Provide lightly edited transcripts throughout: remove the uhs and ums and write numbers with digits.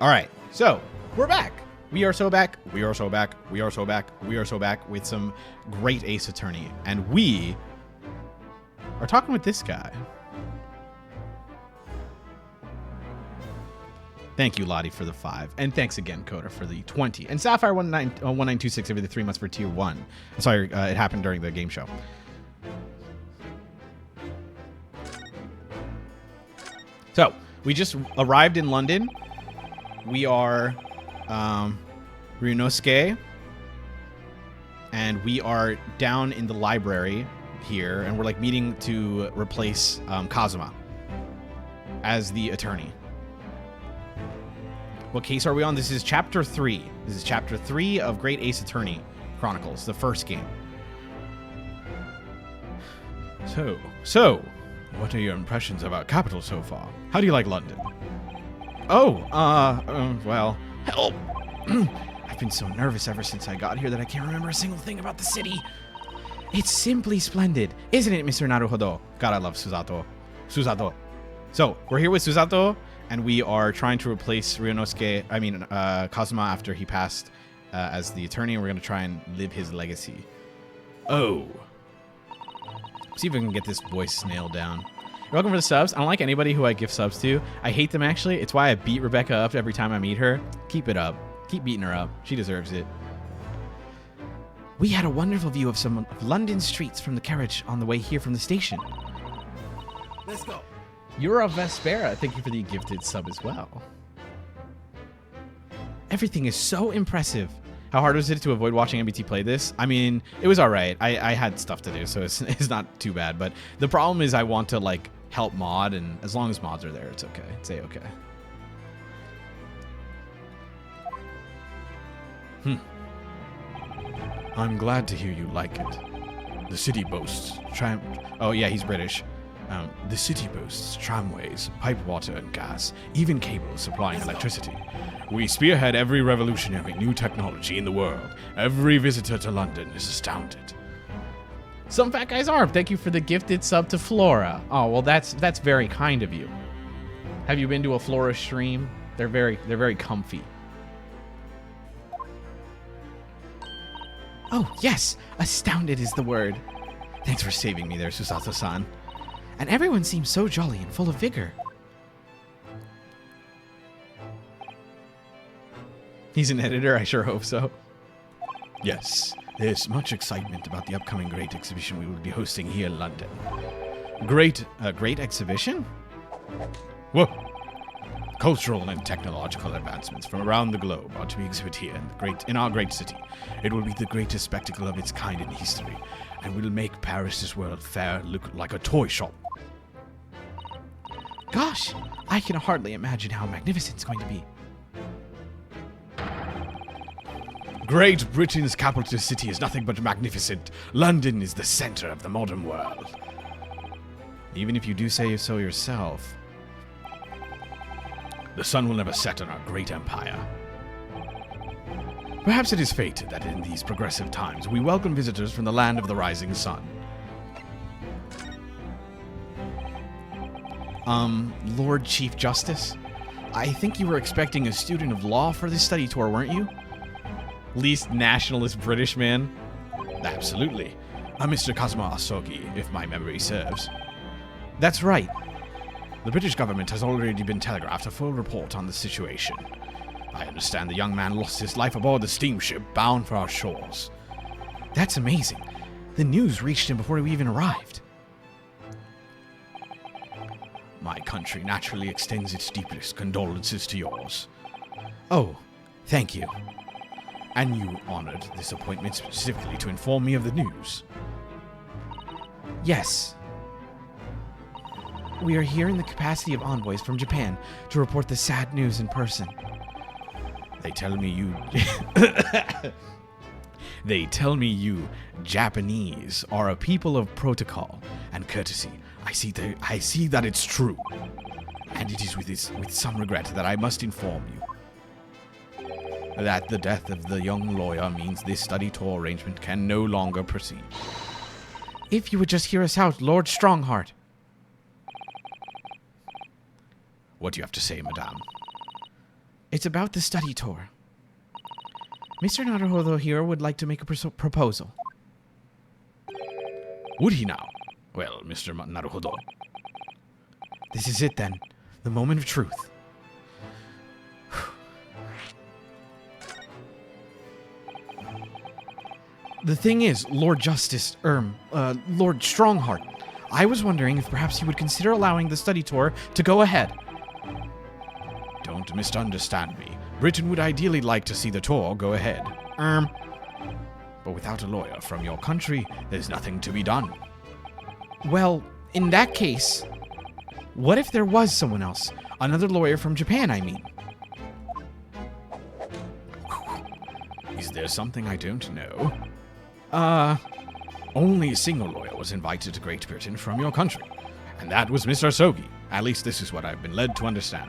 All right, so we're back. We are so back. We are so back. We are so back. We are so back with some great Ace Attorney. And we are talking with this guy. Thank you, Lottie, for the 5. And thanks again, Coda, for the 20. And Sapphire 1926 every 3 months for tier 1. Sorry, it happened during the game show. So, we just arrived in London. We are Ryunosuke. And we are down in the library here. And we're like meeting to replace Kazuma as the attorney. What case are we on? This is Chapter 3. This is Chapter 3 of Great Ace Attorney Chronicles, the first game. So, what are your impressions about Capital so far? How do you like London? Oh, well, help. I've been so nervous ever since I got here that I can't remember a single thing about the city. It's simply splendid, isn't it, Mr. Naruhodo? God, I love Susato. So, we're here with Susato, and we are trying to replace Kazuma after he passed as the attorney, and we're going to try and live his legacy. Oh. See if we can get this voice nailed down. You're welcome for the subs. I don't like anybody who I give subs to. I hate them, actually. It's why I beat Rebecca up every time I meet her. Keep it up. Keep beating her up. She deserves it. We had a wonderful view of some of London streets from the carriage on the way here from the station. Let's go. You're a Vespera. Thank you for the gifted sub as well. Everything is so impressive. How hard was it to avoid watching MBT play this? I mean, it was all right. I had stuff to do, so it's not too bad. But the problem is I want to, like, help mod, and as long as mods are there, it's okay. It's A-okay. I'm glad to hear you like it. The city boasts Oh, yeah, he's British. The city boasts tramways, pipe water and gas, even cables supplying electricity. We spearhead every revolutionary new technology in the world. Every visitor to London is astounded. Some fat guys are. Thank you for the gifted sub to Flora. Oh, well, that's very kind of you. Have you been to a Flora stream? They're very comfy. Oh, yes. Astounded is the word. Thanks for saving me there, Susato-san. And everyone seems so jolly and full of vigor. He's an editor, I sure hope so. Yes, there's much excitement about the upcoming great exhibition we will be hosting here in London. Great exhibition? Whoa! Cultural and technological advancements from around the globe are to be exhibited here in our great city. It will be the greatest spectacle of its kind in history, and will make Paris' World Fair look like a toy shop. Gosh, I can hardly imagine how magnificent it's going to be. Great Britain's capital city is nothing but magnificent. London is the center of the modern world. Even if you do say so yourself, the sun will never set on our great empire. Perhaps it is fate that in these progressive times we welcome visitors from the land of the rising sun. Lord Chief Justice? I think you were expecting a student of law for this study tour, weren't you? Least nationalist British man? Absolutely. I'm Mr. Kazuma Asogi, if my memory serves. That's right. The British government has already been telegraphed a full report on the situation. I understand the young man lost his life aboard the steamship bound for our shores. That's amazing. The news reached him before we even arrived. My country naturally extends its deepest condolences to yours. Oh, thank you. And you honored this appointment specifically to inform me of the news. Yes. We are here in the capacity of envoys from Japan to report the sad news in person. They tell me you Japanese are a people of protocol and courtesy. I see that it's true. And it is with some regret that I must inform you that the death of the young lawyer means this study tour arrangement can no longer proceed. If you would just hear us out, Lord Strongheart. What do you have to say, madame? It's about the study tour. Mr. Naruhodo here would like to make a proposal. Would he now? Well, Mr. Naruhodo. This is it then. The moment of truth. The thing is, Lord Justice, Lord Strongheart, I was wondering if perhaps you would consider allowing the study tour to go ahead. Don't misunderstand me. Britain would ideally like to see the tour go ahead. But without a lawyer from your country, there's nothing to be done. Well, in that case, what if there was someone else? Another lawyer from Japan, I mean. Is there something I don't know? Only a single lawyer was invited to Great Britain from your country, and that was Mr. Asogi. At least this is what I've been led to understand.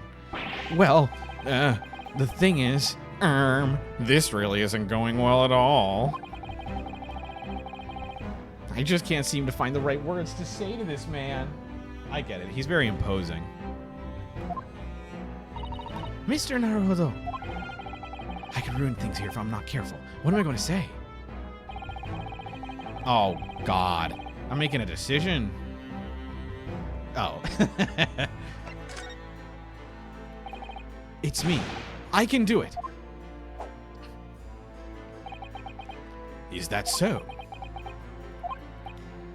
Well, the thing is, this really isn't going well at all. I just can't seem to find the right words to say to this man. I get it. He's very imposing. Mr. Naruhodo. I could ruin things here if I'm not careful. What am I going to say? Oh, God. I'm making a decision. Oh. It's me. I can do it. Is that so?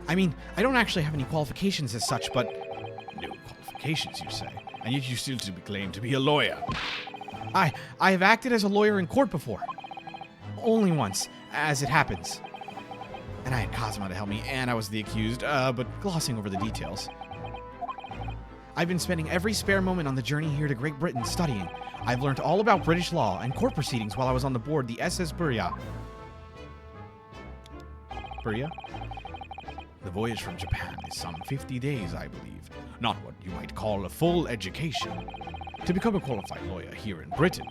I mean, I don't actually have any qualifications as such, but... No qualifications, you say? And yet you still claim to be a lawyer. I have acted as a lawyer in court before. Only once, as it happens. And I had Kazuma to help me, and I was the accused, but glossing over the details. I've been spending every spare moment on the journey here to Great Britain studying. I've learned all about British law and court proceedings while I was on the board the SS Buria. Buria? The voyage from Japan is some 50 days, I believe. Not what you might call a full education. To become a qualified lawyer here in Britain,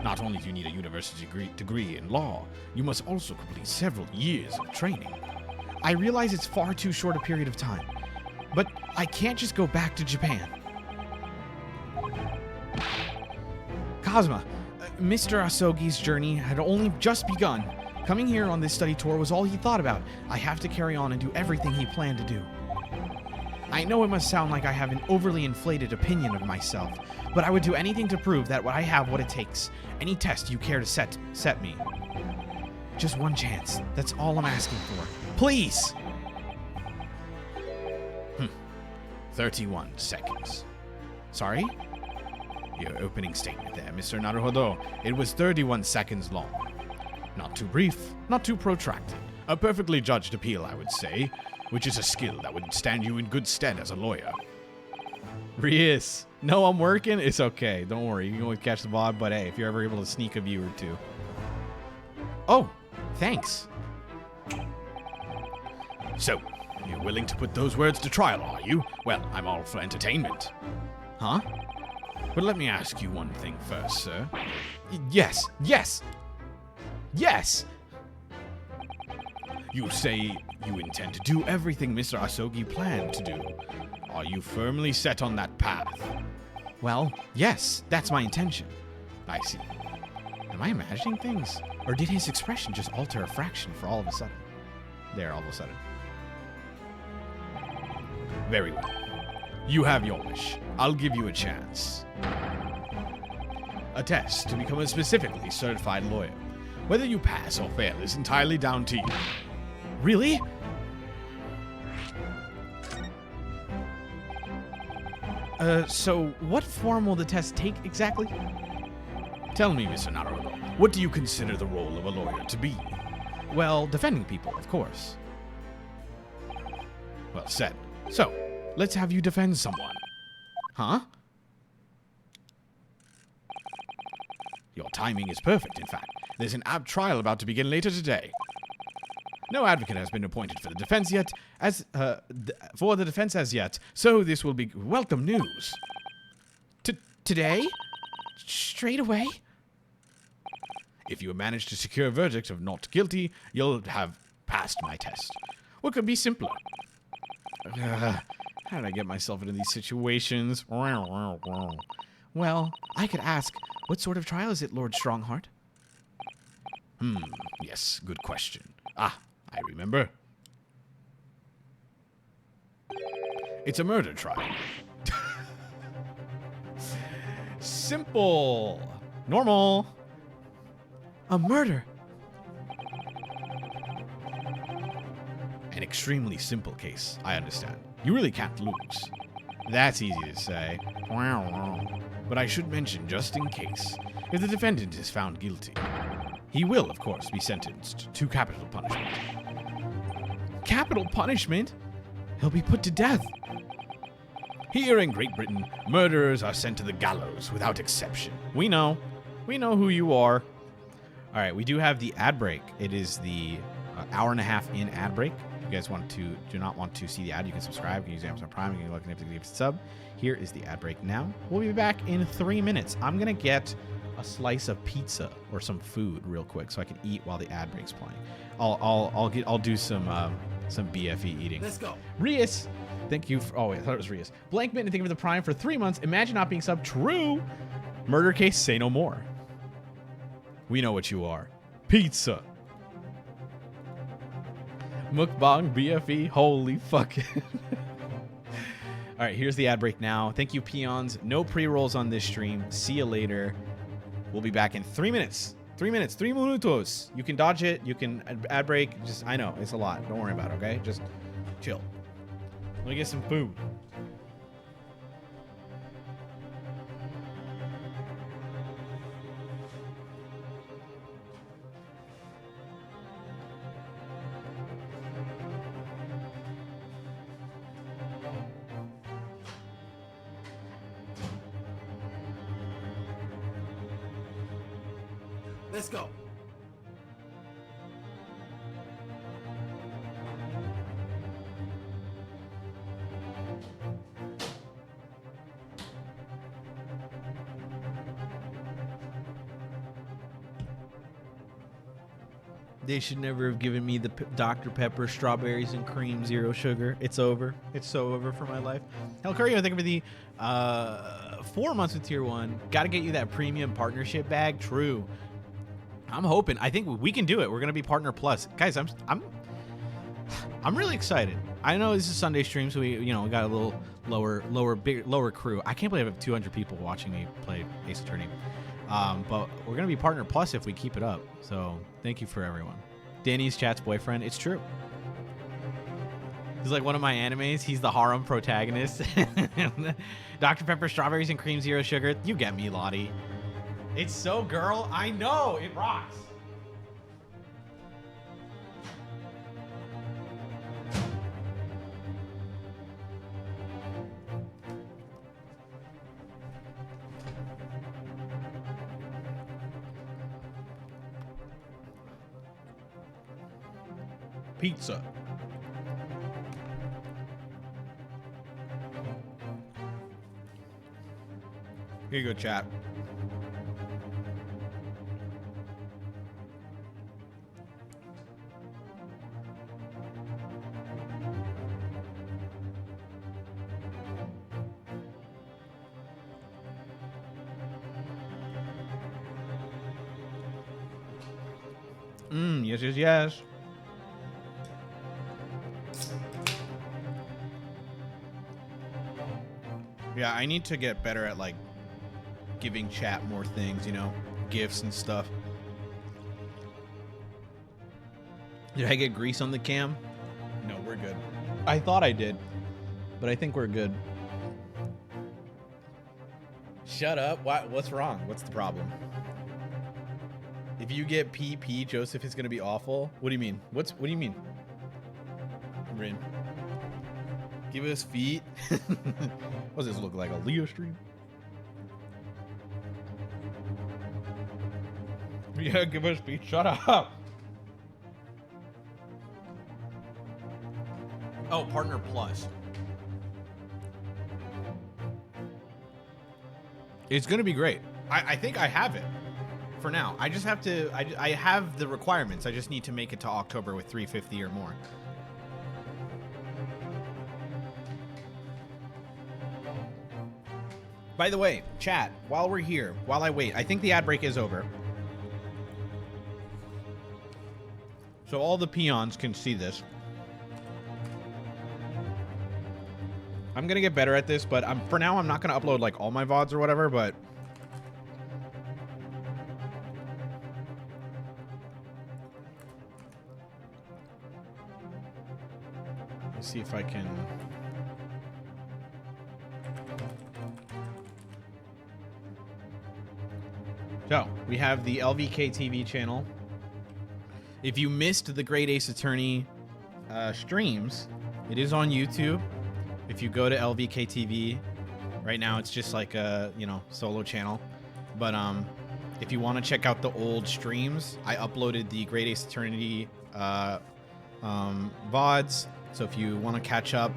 not only do you need a university degree in law, you must also complete several years of training. I realize it's far too short a period of time, but I can't just go back to Japan. Kazuma, Mr. Asogi's journey had only just begun. Coming here on this study tour was all he thought about. I have to carry on and do everything he planned to do. I know it must sound like I have an overly inflated opinion of myself, but I would do anything to prove that I have what it takes. Any test you care to set me. Just one chance. That's all I'm asking for. Please! 31 seconds. Sorry? Your opening statement there, Mr. Naruhodo. It was 31 seconds long. Not too brief, not too protracted. A perfectly judged appeal, I would say, which is a skill that would stand you in good stead as a lawyer. Rias. No, I'm working. It's okay. Don't worry. You can always catch the VOD, but hey, if you're ever able to sneak a view or two. Oh, thanks. So, you're willing to put those words to trial, are you? Well, I'm all for entertainment. Huh? But let me ask you one thing first, sir. Yes. You say you intend to do everything Mr. Asogi planned to do. Are you firmly set on that path? Well, yes, that's my intention. I see. Am I imagining things? Or did his expression just alter a fraction for all of a sudden? There, all of a sudden. Very well. You have your wish. I'll give you a chance. A test to become a specifically certified lawyer. Whether you pass or fail is entirely down to you. Really? So what form will the test take exactly? Tell me, Mr. Naruhodo, what do you consider the role of a lawyer to be? Well, defending people, of course. Well said. So, let's have you defend someone. Huh? Your timing is perfect, in fact. There's an ab trial about to begin later today. No advocate has been appointed for the defense yet, so this will be welcome news. Today? Straight away? If you manage to secure a verdict of not guilty, you'll have passed my test. What could be simpler? How did I get myself into these situations? Well, I could ask, what sort of trial is it, Lord Strongheart? Yes, good question. Ah, I remember. It's a murder trial. Simple. Normal. A murder. An extremely simple case, I understand. You really can't lose. That's easy to say. But I should mention, just in case, if the defendant is found guilty, he will, of course, be sentenced to capital punishment. Capital punishment? He'll be put to death. Here in Great Britain, murderers are sent to the gallows without exception. We know. We know who you are. All right, we do have the ad break. It is the hour and a half in ad break. If you guys do not want to see the ad, you can subscribe. You can use Amazon Prime. You can look and give a sub. Here is the ad break now. We'll be back in 3 minutes. I'm gonna get a slice of pizza or some food real quick so I can eat while the ad break's playing. I'll do some BFE eating. Let's go. Rias, thank you for, oh wait, I thought it was Rias. Blank Mitten, thank you for the Prime for 3 months. Imagine not being sub. True. Murder case, say no more. We know what you are. Pizza. Mukbang BFE. Holy fuck. All right, here's the ad break now. Thank you, peons. No pre-rolls on this stream. See you later. We'll be back in 3 minutes. 3 minutes. 3 minutos. You can dodge it. You can ad break. Just, I know, it's a lot. Don't worry about it, okay? Just chill. Let me get some food. Let's go. They should never have given me the Dr. Pepper, strawberries and cream, zero sugar. It's over. It's so over for my life. Hell, Curry, I think for the 4 months with Tier 1. Got to get you that premium partnership bag. True. I'm hoping. I think we can do it. We're going to be Partner Plus. Guys, I'm really excited. I know this is Sunday stream, so we got a little lower crew. I can't believe I have 200 people watching me play Ace Attorney. But we're going to be Partner Plus if we keep it up. So thank you for everyone. Danny's chat's boyfriend. It's true. He's like one of my animes. He's the harem protagonist. Dr. Pepper, strawberries and cream, zero sugar. You get me, Lottie. It's so girl. I know. It rocks. Pizza. Here you go, chat. Yes, yes, yes. Yeah, I need to get better at, like, giving chat more things, gifts and stuff. Did I get grease on the cam? No, we're good. I thought I did, but I think we're good. Shut up. What's wrong? What's the problem? If you get PP, Joseph, it's going to be awful. What do you mean? What do you mean? Rin. Give us feet. What does this look like? A Leo stream? Yeah, give us feet. Shut up. Oh, Partner Plus. It's going to be great. I think I have it for now. I just have to, I have the requirements. I just need to make it to October with 350 or more. By the way, chat, while we're here, while I wait, I think the ad break is over. So all the peons can see this. I'm gonna get better at this, but for now I'm not gonna upload like all my VODs or whatever, but let's see if I can. So we have the LVK TV channel. If you missed the Great Ace Attorney streams, it is on YouTube. If you go to LVK TV, right now it's just like a, solo channel. But if you want to check out the old streams, I uploaded the Great Ace Attorney VODs. So if you want to catch up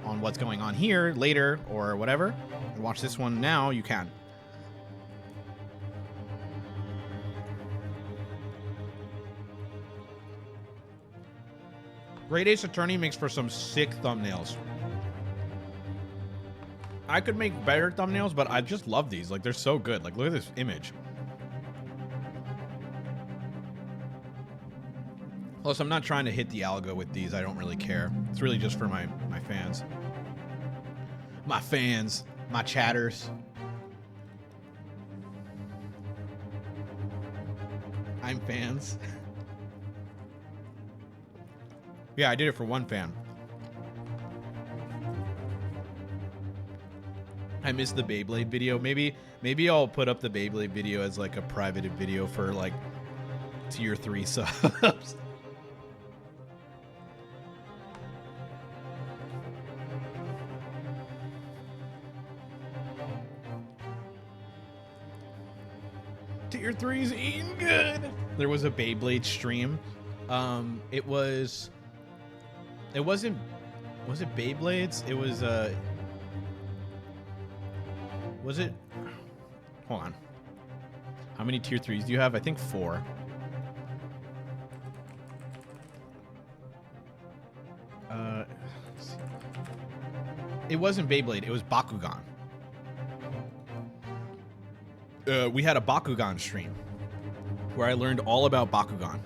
on what's going on here later or whatever, and watch this one now, you can. Great Ace Attorney makes for some sick thumbnails. I could make better thumbnails, but I just love these. Like, they're so good. Like, look at this image. Plus, I'm not trying to hit the algo with these. I don't really care. It's really just for my fans. My fans. My chatters. I'm fans. Yeah, I did it for one fan. I missed the Beyblade video. Maybe I'll put up the Beyblade video as like a private video for like tier 3 subs. Tier 3's eating good. There was a Beyblade stream. Was it Beyblades? It was it? Hold on. How many tier 3s do you have? I think 4. It wasn't Beyblade. It was Bakugan. We had a Bakugan stream where I learned all about Bakugan.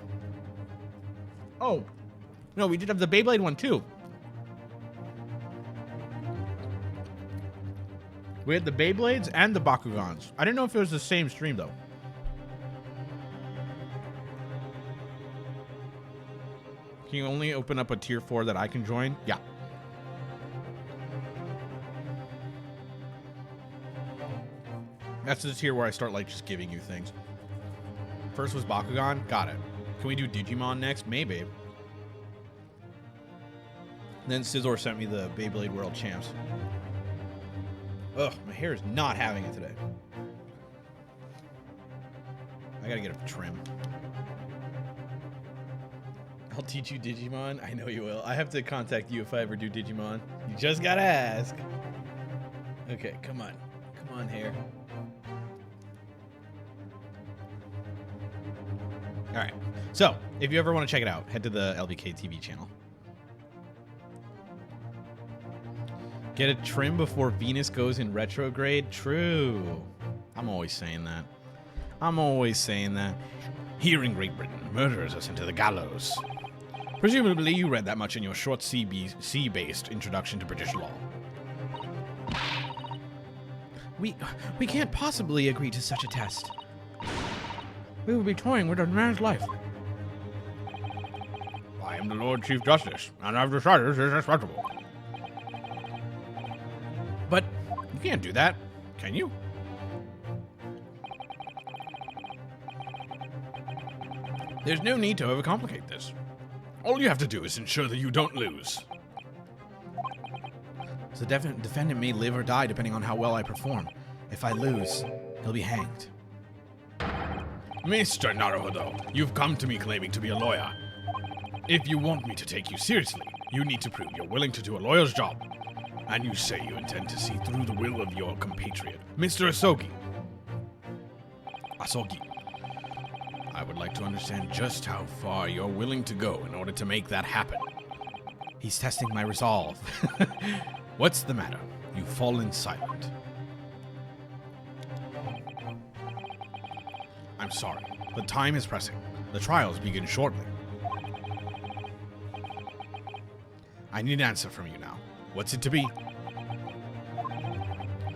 Oh, no, we did have the Beyblade one too. We had the Beyblades and the Bakugans. I didn't know if it was the same stream, though. Can you only open up a tier 4 that I can join? Yeah. That's the tier where I start, like, just giving you things. First was Bakugan. Got it. Can we do Digimon next? Maybe. Then Scizor sent me the Beyblade World Champs. Ugh, my hair is not having it today. I gotta get a trim. I'll teach you Digimon. I know you will. I have to contact you if I ever do Digimon. You just gotta ask. Okay, come on. Come on, hair. Alright. So, if you ever want to check it out, head to the LVK TV channel. Get a trim before Venus goes in retrograde? True. I'm always saying that. I'm always saying that. Here in Great Britain, murderers are sent to the gallows. Presumably you read that much in your short C-based introduction to British law. We can't possibly agree to such a test. We would be toying with a man's life. I am the Lord Chief Justice, and I've decided this is acceptable. But you can't do that, can you? There's no need to overcomplicate this. All you have to do is ensure that you don't lose. The defendant may live or die depending on how well I perform. If I lose, he'll be hanged. Mr. Naruhodo, you've come to me claiming to be a lawyer. If you want me to take you seriously, you need to prove you're willing to do a lawyer's job. And you say you intend to see through the will of your compatriot, Mr. Asogi. Asogi. I would like to understand just how far you're willing to go in order to make that happen. He's testing my resolve. What's the matter? You've fallen silent. I'm sorry, but time is pressing. The trials begin shortly. I need an answer from you now. What's it to be?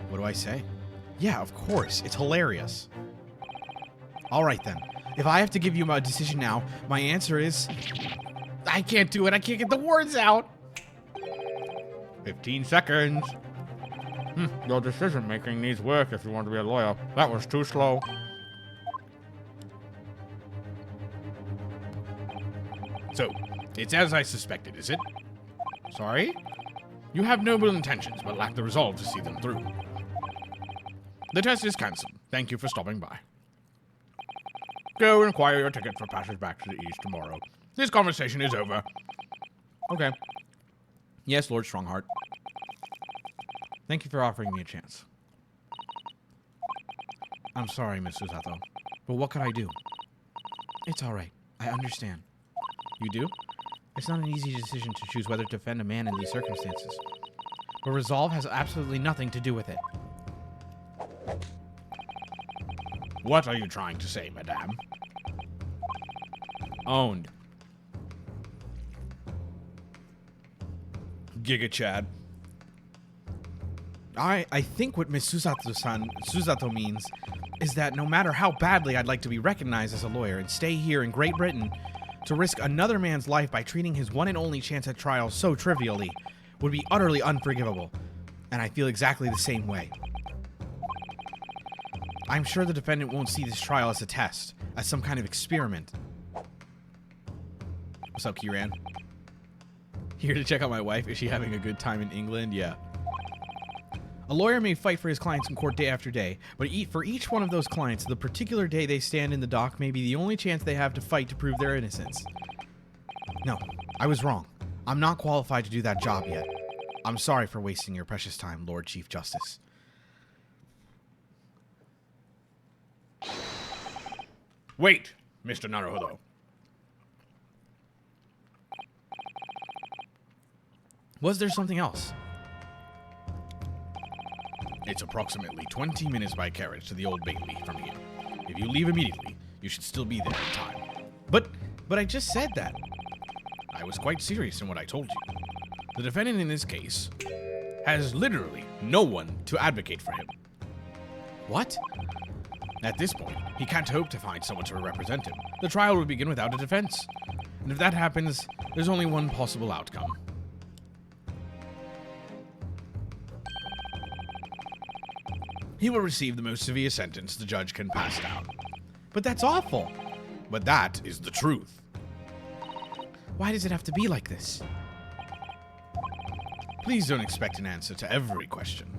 What do I say? Yeah, of course. It's hilarious. All right, then. If I have to give you my decision now, my answer is... I can't do it. I can't get the words out. 15 seconds. Your decision-making needs work if you want to be a lawyer. That was too slow. So, it's as I suspected, is it? Sorry? You have noble intentions, but lack the resolve to see them through. The test is cancelled. Thank you for stopping by. Go and acquire your ticket for passage back to the east tomorrow. This conversation is over. Okay. Yes, Lord Strongheart. Thank you for offering me a chance. I'm sorry, Miss Susato, but what could I do? It's all right. I understand. You do? It's not an easy decision to choose whether to defend a man in these circumstances. But resolve has absolutely nothing to do with it. What are you trying to say, madame? Owned. Giga Chad. I think what Miss Susato means is that no matter how badly I'd like to be recognized as a lawyer and stay here in Great Britain, to risk another man's life by treating his one and only chance at trial so trivially would be utterly unforgivable, and I feel exactly the same way. I'm sure the defendant won't see this trial as a test, as some kind of experiment. What's up, Kiran? Here to check out my wife. Is she having a good time in England? Yeah. A lawyer may fight for his clients in court day after day, but for each one of those clients, the particular day they stand in the dock may be the only chance they have to fight to prove their innocence. No, I was wrong. I'm not qualified to do that job yet. I'm sorry for wasting your precious time, Lord Chief Justice. Wait, Mr. Naruhodo. Was there something else? It's approximately 20 minutes by carriage to the Old Bailey from here. If you leave immediately, you should still be there in time. But I just said that. I was quite serious in what I told you. The defendant in this case has literally no one to advocate for him. What? At this point, he can't hope to find someone to represent him. The trial will begin without a defense. And if that happens, there's only one possible outcome. He will receive the most severe sentence the judge can pass down. But that's awful. But that is the truth. Why does it have to be like this? Please don't expect an answer to every question.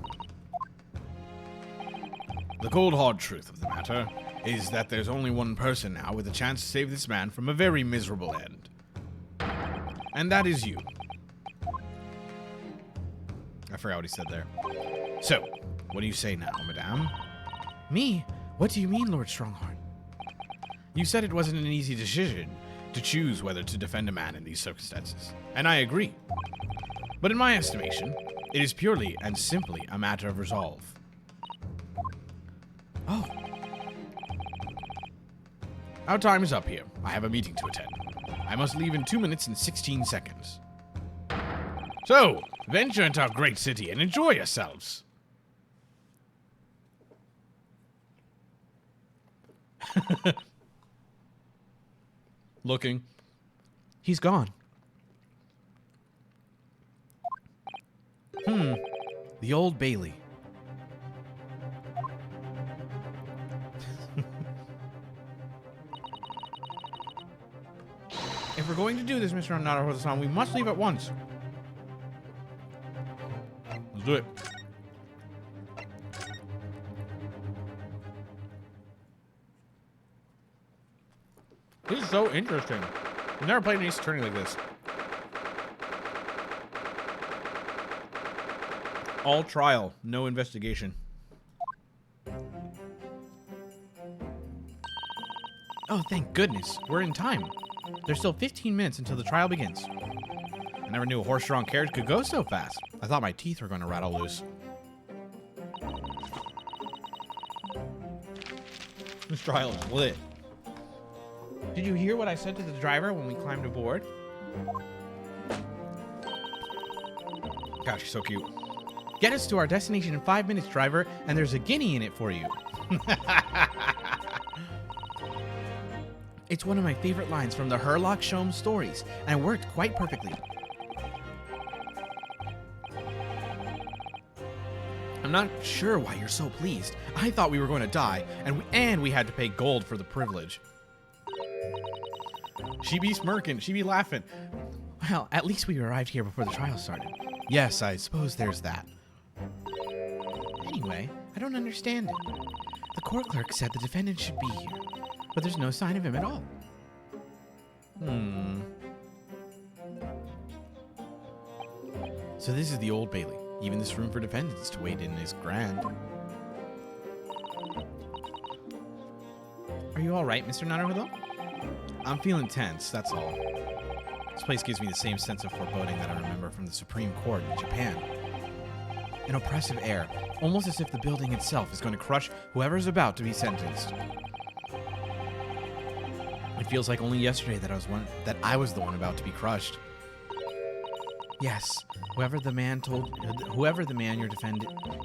The cold hard truth of the matter is that there's only one person now with a chance to save this man from a very miserable end. And that is you. I forgot what he said there. So, what do you say now, madame? Me? What do you mean, Lord Strongheart? You said it wasn't an easy decision to choose whether to defend a man in these circumstances, and I agree. But in my estimation, it is purely and simply a matter of resolve. Oh. Our time is up here. I have a meeting to attend. I must leave in 2 minutes and 16 seconds. So, venture into our great city and enjoy yourselves. Looking. He's gone. The Old Bailey. If we're going to do this, Mr. Naruhodo-san, we must leave at once. Let's do it. This is so interesting. I've never played an Ace Attorney like this. All trial, no investigation. Oh, thank goodness. We're in time. There's still 15 minutes until the trial begins. I never knew a horse-drawn carriage could go so fast. I thought my teeth were going to rattle loose. This trial is lit. Did you hear what I said to the driver when we climbed aboard? Gosh, she's so cute. Get us to our destination in 5 minutes, driver, and there's a guinea in it for you. It's one of my favorite lines from the Herlock Sholmes stories, and it worked quite perfectly. I'm not sure why you're so pleased. I thought we were going to die, and we had to pay gold for the privilege. She be smirking, she be laughing. Well, at least we arrived here before the trial started. Yes, I suppose there's that. Anyway, I don't understand it. The court clerk said the defendant should be here, but there's no sign of him at all. So this is the Old Bailey. Even this room for defendants to wait in is grand. Are you all right, Mr. Naruhodo? I'm feeling tense, that's all. This place gives me the same sense of foreboding that I remember from the Supreme Court in Japan. An oppressive air, almost as if the building itself is going to crush whoever's about to be sentenced. It feels like only yesterday that I was the one about to be crushed. Yes, whoever the man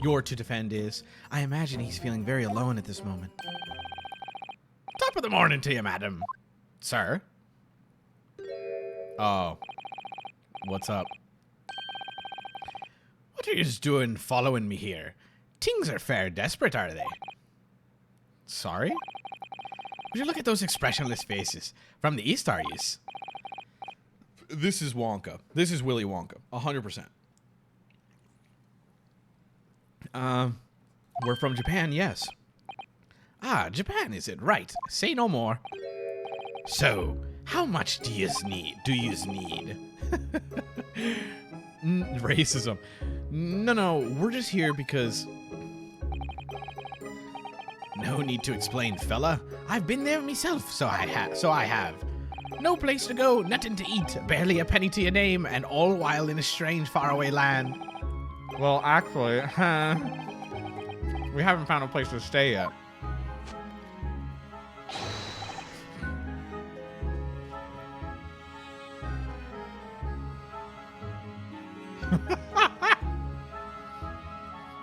you're to defend is, I imagine he's feeling very alone at this moment. Top of the morning to you, madam. Sir? Oh. What's up? What are yous doing following me here? Tings are fair desperate, are they? Sorry? Would you look at those expressionless faces? From the east, are yous? This is Wonka. This is Willy Wonka. 100%. We're from Japan, yes. Ah, Japan, is it? Right. Say no more. So, how much do yous need? Racism. No, we're just here because... No need to explain, fella. I've been there myself, so I have. No place to go, nothing to eat, barely a penny to your name, and all while in a strange, faraway land. Well, actually, we haven't found a place to stay yet.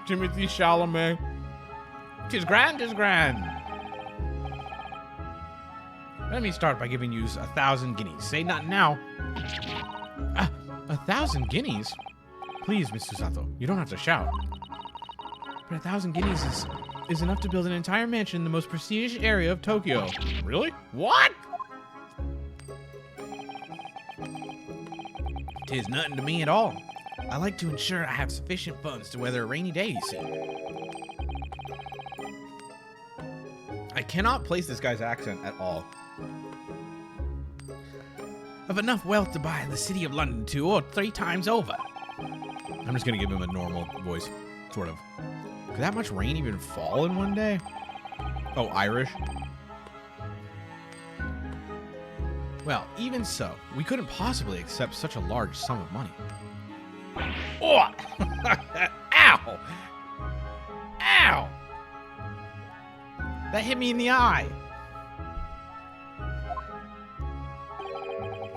Timothy Chalamet. 'Tis grand, 'tis grand. Let me start by giving you 1,000 guineas. Say not now. 1,000 guineas? Please, Miss Susato, you don't have to shout. But 1,000 guineas is enough to build an entire mansion in the most prestigious area of Tokyo. Really? What? 'Tis nothing to me at all. I like to ensure I have sufficient funds to weather a rainy day, you see. I cannot place this guy's accent at all. Of enough wealth to buy the city of London 2 or 3 times over. I'm just gonna give him a normal voice, sort of. Could that much rain even fall in one day? Oh, Irish? Well, even so, we couldn't possibly accept such a large sum of money. Oh! Ow! Ow! That hit me in the eye.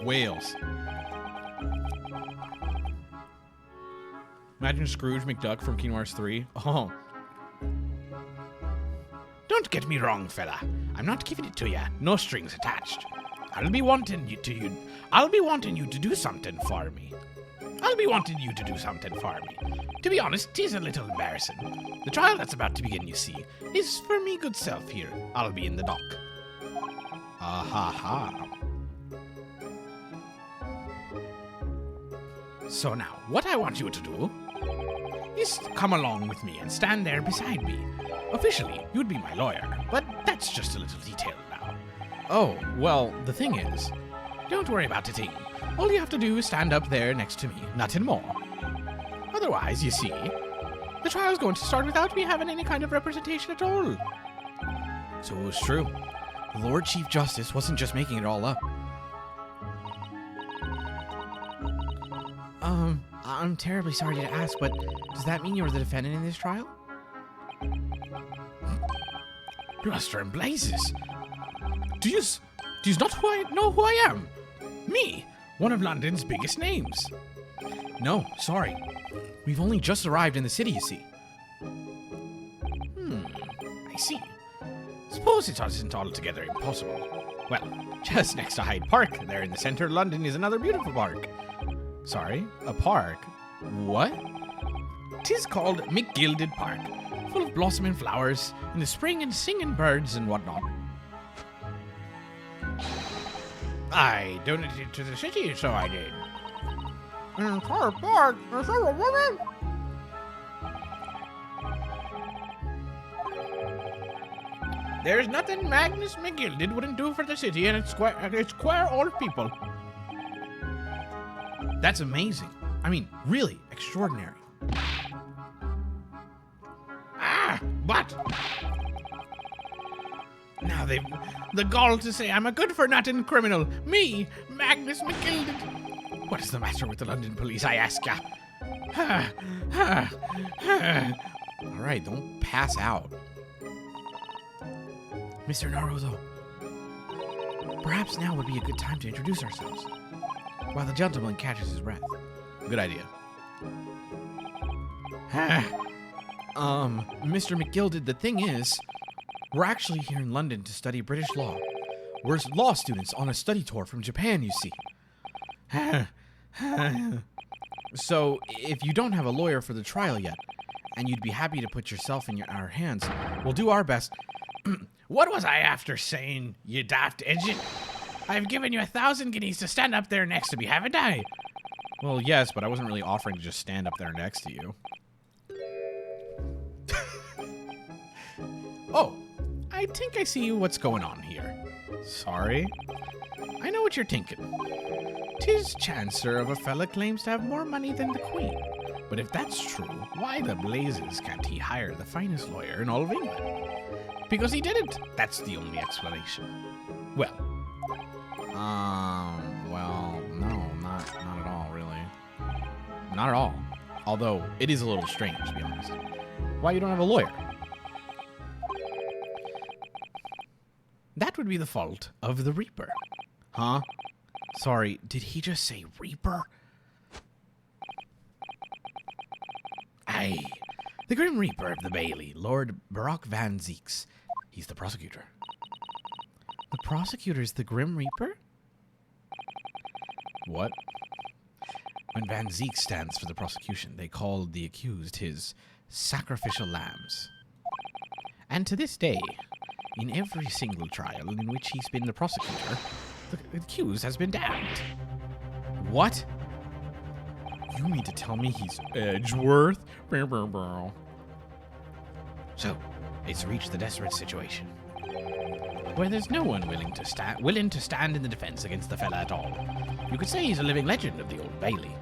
Whales. Imagine Scrooge McDuck from Kingdom Hearts 3. Oh. Don't get me wrong, fella. I'm not giving it to ya. No strings attached. I'll be wanting you to do something for me. To be honest, 'tis a little embarrassing. The trial that's about to begin, you see, is for me good self here. I'll be in the dock. Ha. So now, what I want you to do is come along with me and stand there beside me. Officially, you'd be my lawyer, but that's just a little detail now. Oh, well, the thing is, don't worry about a thing. All you have to do is stand up there next to me, nothing more. Otherwise, you see, the trial's going to start without me having any kind of representation at all. So it was true. The Lord Chief Justice wasn't just making it all up. I'm terribly sorry to ask, but does that mean you're the defendant in this trial? Bluster and blazes. Do you not know who I am? Me, one of London's biggest names. No, sorry. We've only just arrived in the city, you see. I see. Suppose it isn't altogether impossible. Well, just next to Hyde Park, there in the center of London, is another beautiful park. Sorry, a park? What? 'Tis called McGilded Park, full of blossoming flowers in the spring and singing birds and whatnot. I donated to the city, so I did. An entire park? Is there a woman? There's nothing Magnus McGilded wouldn't do for the city and its square old people. That's amazing. I mean, really extraordinary. But now they've the gall to say I'm a good-for-nothing criminal. Me, Magnus McGilded. What is the matter with the London police, I ask ya? All right, don't pass out. Mr. Naruto, perhaps now would be a good time to introduce ourselves, while the gentleman catches his breath. Good idea. Mr. McGilded, the thing is, we're actually here in London to study British law. We're law students on a study tour from Japan, you see. So, if you don't have a lawyer for the trial yet, and you'd be happy to put yourself in our hands, we'll do our best. What was I after saying, you daft engine? I've given you 1,000 guineas to stand up there next to me, haven't I? Well, yes, but I wasn't really offering to just stand up there next to you. Oh, I think I see what's going on here. Sorry? I know what you're thinking. 'Tis chancer of a fella claims to have more money than the Queen. But if that's true, why the blazes can't he hire the finest lawyer in all of England? Because he didn't. That's the only explanation. Well, no, not at all, really. Not at all. Although, it is a little strange, to be honest. Why you don't have a lawyer? That would be the fault of the Reaper. Huh? Sorry, did he just say Reaper? Aye. The Grim Reaper of the Bailey, Lord Baroque Van Zeeks. He's the prosecutor. The prosecutor's the Grim Reaper? What? When Van Zeek stands for the prosecution, they call the accused his sacrificial lambs. And to this day, in every single trial in which he's been the prosecutor, the accused has been damned. What? You mean to tell me he's Edgeworth? So, it's reached the desperate situation where there's no one willing to stand in the defense against the fella at all. You could say he's a living legend of the Old Bailey.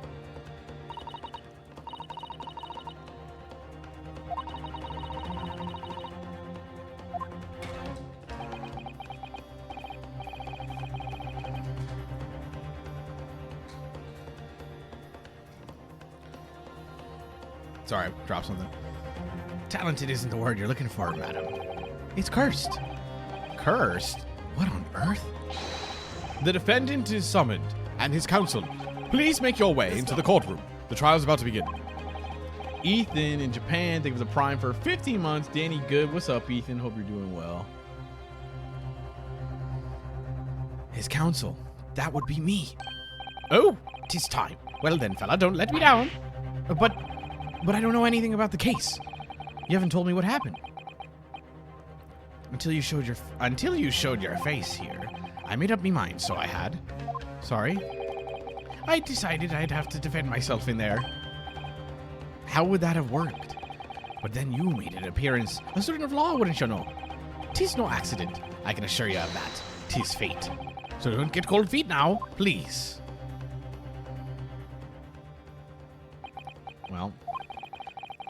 Sorry, I dropped something. Talented isn't the word you're looking for, madam. It's cursed. Cursed? What on earth? The defendant is summoned, and his counsel. Please make your way into the courtroom. The trial's about to begin. Ethan in Japan, think of the prime for 15 months. Danny good. What's up, Ethan? Hope you're doing well. His counsel. That would be me. Oh, 'tis time. Well then, fella, don't let me down. But I don't know anything about the case. You haven't told me what happened. Until you showed your face here, I made up me mind, so I had. Sorry. I decided I'd have to defend myself in there. How would that have worked? But then you made an appearance. A student of law, wouldn't you know? 'Tis no accident, I can assure you of that. 'Tis fate. So don't get cold feet now, please. Well,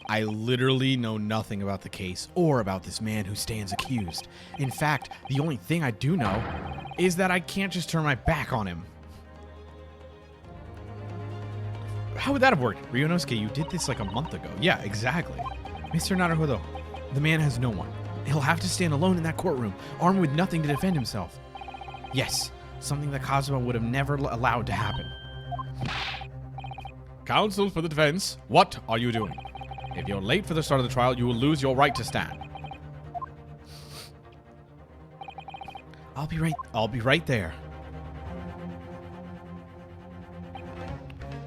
I literally know nothing about the case or about this man who stands accused. In fact, the only thing I do know is that I can't just turn my back on him. How would that have worked? Ryunosuke, you did this like a month ago. Yeah, exactly. Mr. Naruhodo, the man has no one. He'll have to stand alone in that courtroom, armed with nothing to defend himself. Yes, something that Kazuma would have never allowed to happen. Counsel for the defense, what are you doing? If you're late for the start of the trial, you will lose your right to stand. I'll be right there.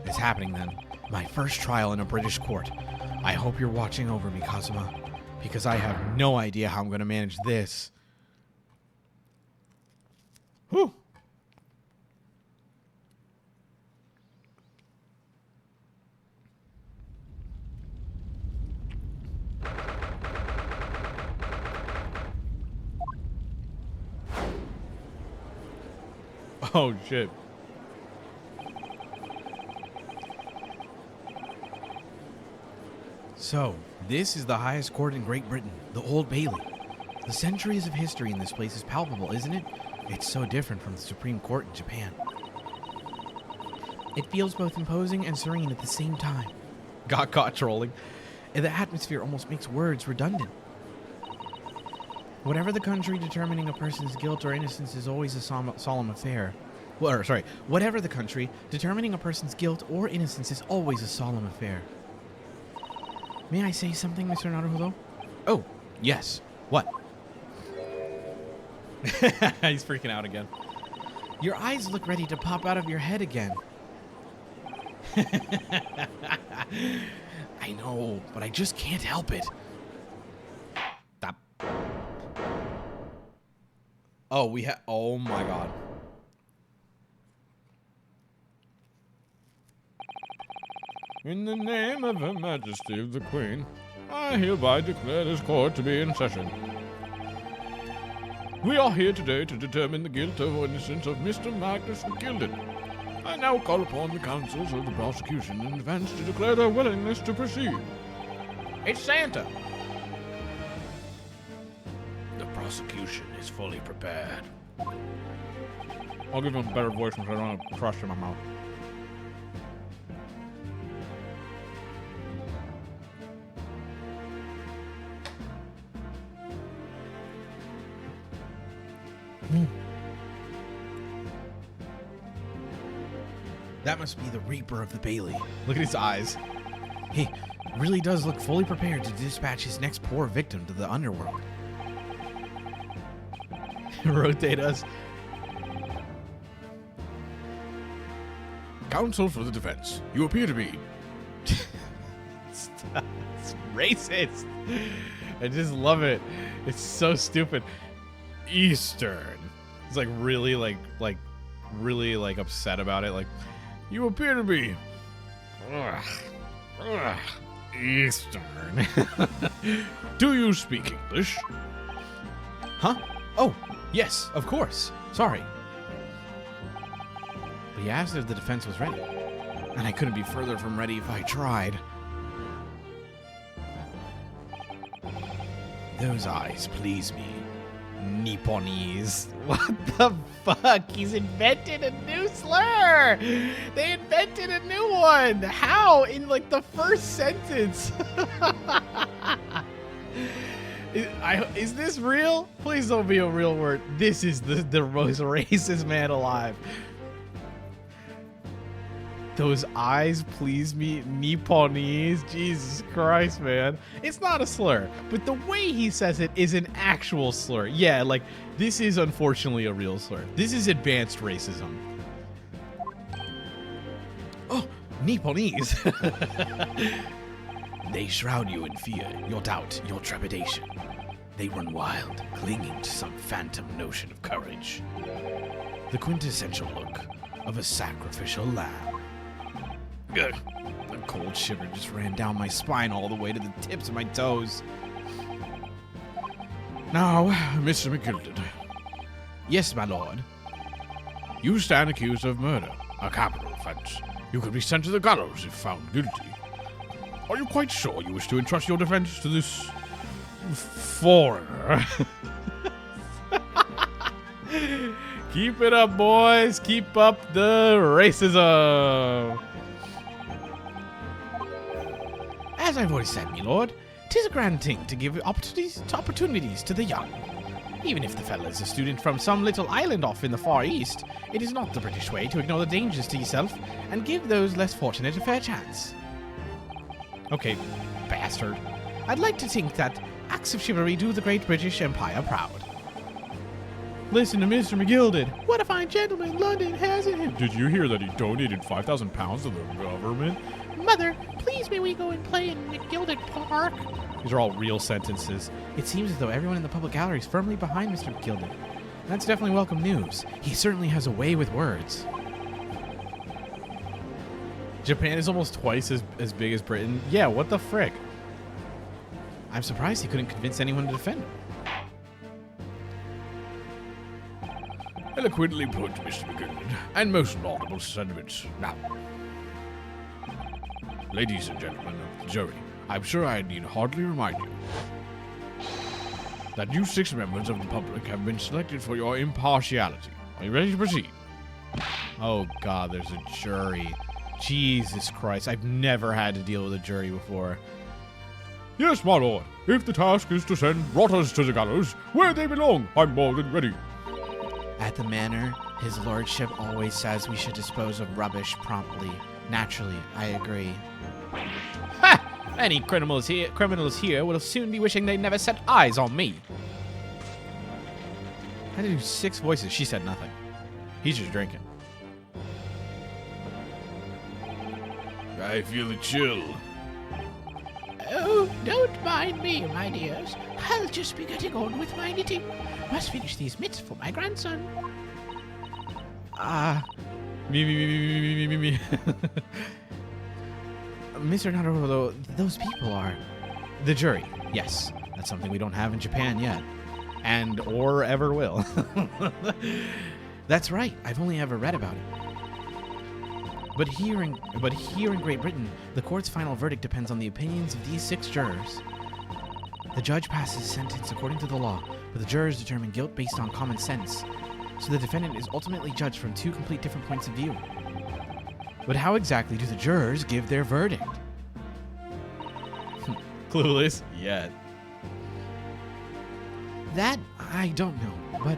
It's happening then. My first trial in a British court. I hope you're watching over me, Kazuma, because I have no idea how I'm going to manage this. Whew. Oh, shit. So, this is the highest court in Great Britain, the Old Bailey. The centuries of history in this place is palpable, isn't it? It's so different from the Supreme Court in Japan. It feels both imposing and serene at the same time. Got caught trolling. And the atmosphere almost makes words redundant. Whatever the country, determining a person's guilt or innocence is always a solemn affair. Whatever the country, determining a person's guilt or innocence is always a solemn affair. May I say something, Mr. Naruhodo? Oh, yes. What? He's freaking out again. Your eyes look ready to pop out of your head again. I know, but I just can't help it. Stop. Oh my god. In the name of Her Majesty the Queen, I hereby declare this court to be in session. We are here today to determine the guilt or innocence of Mr. Magnus Gilded. I now call upon the counsels of the prosecution and defense to declare their willingness to proceed. It's Santa! The prosecution is fully prepared. I'll give him a better voice since I don't have crust in my mouth. That must be the Reaper of the Bailey. Look at his eyes. He really does look fully prepared to dispatch his next poor victim to the underworld. Rotate us. Counsel for the defense. You appear to be... It's racist. I just love it. It's so stupid. Eastern. It's like really really upset about it. Like, you appear to be Eastern. Do you speak English? Huh? Oh, yes, of course. Sorry. But he asked if the defense was ready, and I couldn't be further from ready if I tried. Those eyes please me. Nipponese. What the fuck? He's invented a new slur! They invented a new one! How? In like the first sentence? Is this real? Please don't be a real word. This is the most racist man alive. Those eyes please me, Nipponese. Jesus Christ, man. It's not a slur, but the way he says it is an actual slur. Yeah, like, this is unfortunately a real slur. This is advanced racism. Oh, Nipponese. They shroud you in fear, your doubt, your trepidation. They run wild, clinging to some phantom notion of courage. The quintessential look of a sacrificial lamb. Good. A cold shiver just ran down my spine all the way to the tips of my toes. Now, Mr. McGilded. Yes, my lord. You stand accused of murder, a capital offense. You could be sent to the gallows if found guilty. Are you quite sure you wish to entrust your defense to this foreigner? Keep it up, boys. Keep up the racism. As I've already said, my lord, 'Tis a grand thing to give opportunities to the young. Even if the fella is a student from some little island off in the Far East, it is not the British way to ignore the dangers to yourself and give those less fortunate a fair chance. Okay, bastard. I'd like to think that acts of chivalry do the great British Empire proud. Listen to Mr. McGilded. What a fine gentleman London has in him. Did you hear that he donated 5,000 pounds to the government? Mother, please may we go and play in McGilded Park? These are all real sentences. It seems as though everyone in the public gallery is firmly behind Mr. McGilded. That's definitely welcome news. He certainly has a way with words. Japan is almost twice as big as Britain. Yeah, what the frick? I'm surprised he couldn't convince anyone to defend him. Eloquently put, Mr. McGilded, and most laudable sentiments. Now, ladies and gentlemen of the jury, I'm sure I need hardly remind you that you 6 members of the public have been selected for your impartiality. Are you ready to proceed? Oh god, there's a jury. Jesus Christ, I've never had to deal with a jury before. Yes, my lord. If the task is to send rotters to the gallows, where they belong, I'm more than ready. At the manor, his lordship always says we should dispose of rubbish promptly. Naturally, I agree. Ha! Any criminals here will soon be wishing they'd never set eyes on me. I had to do 6 voices. She said nothing. He's just drinking. I feel a chill. Oh, don't mind me, my dears. I'll just be getting on with my knitting. Must finish these mitts for my grandson. Me. Mr. Naruto, those people are the jury. Yes, that's something we don't have in Japan yet, and or ever will. That's right. I've only ever read about it. But here in Great Britain, the court's final verdict depends on the opinions of these 6 jurors. The judge passes sentence according to the law, but the jurors determine guilt based on common sense. So the defendant is ultimately judged from 2 complete different points of view. But how exactly do the jurors give their verdict? Clueless yet. That I don't know, but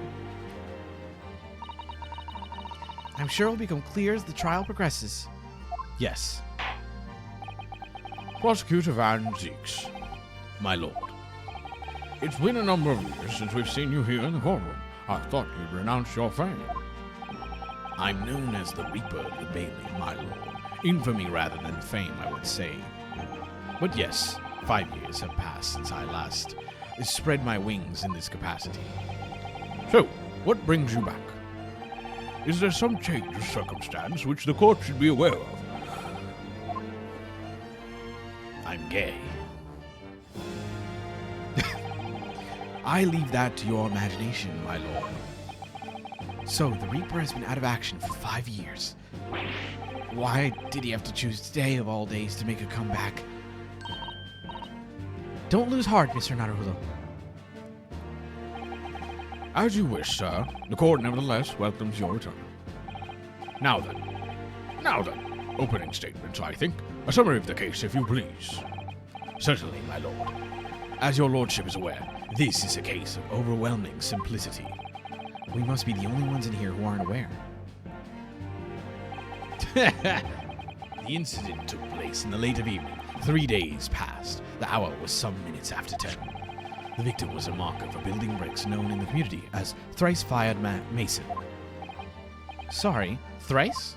I'm sure it will become clear as the trial progresses. Yes. Prosecutor Van Zeeks, my lord. It's been a number of years since we've seen you here in the courtroom. I thought you'd renounce your fame. I'm known as the Reaper of the Bailey, my lord. Infamy rather than fame, I would say. But yes, 5 years have passed since I last spread my wings in this capacity. So, what brings you back? Is there some change of circumstance which the court should be aware of? I'm gay. I leave that to your imagination, my lord. So, the Reaper has been out of action for 5 years. Why did he have to choose today of all days to make a comeback? Don't lose heart, Mr. Naruto. As you wish, sir. The court nevertheless welcomes your return. Now then, opening statements, I think. A summary of the case, if you please. Certainly, my lord. As your lordship is aware, this is a case of overwhelming simplicity. We must be the only ones in here who aren't aware. The incident took place in the late of evening. 3 days passed. The hour was some minutes after 10. The victim was a marker for building bricks known in the community as Thrice-Fired Mason. Sorry, Thrice?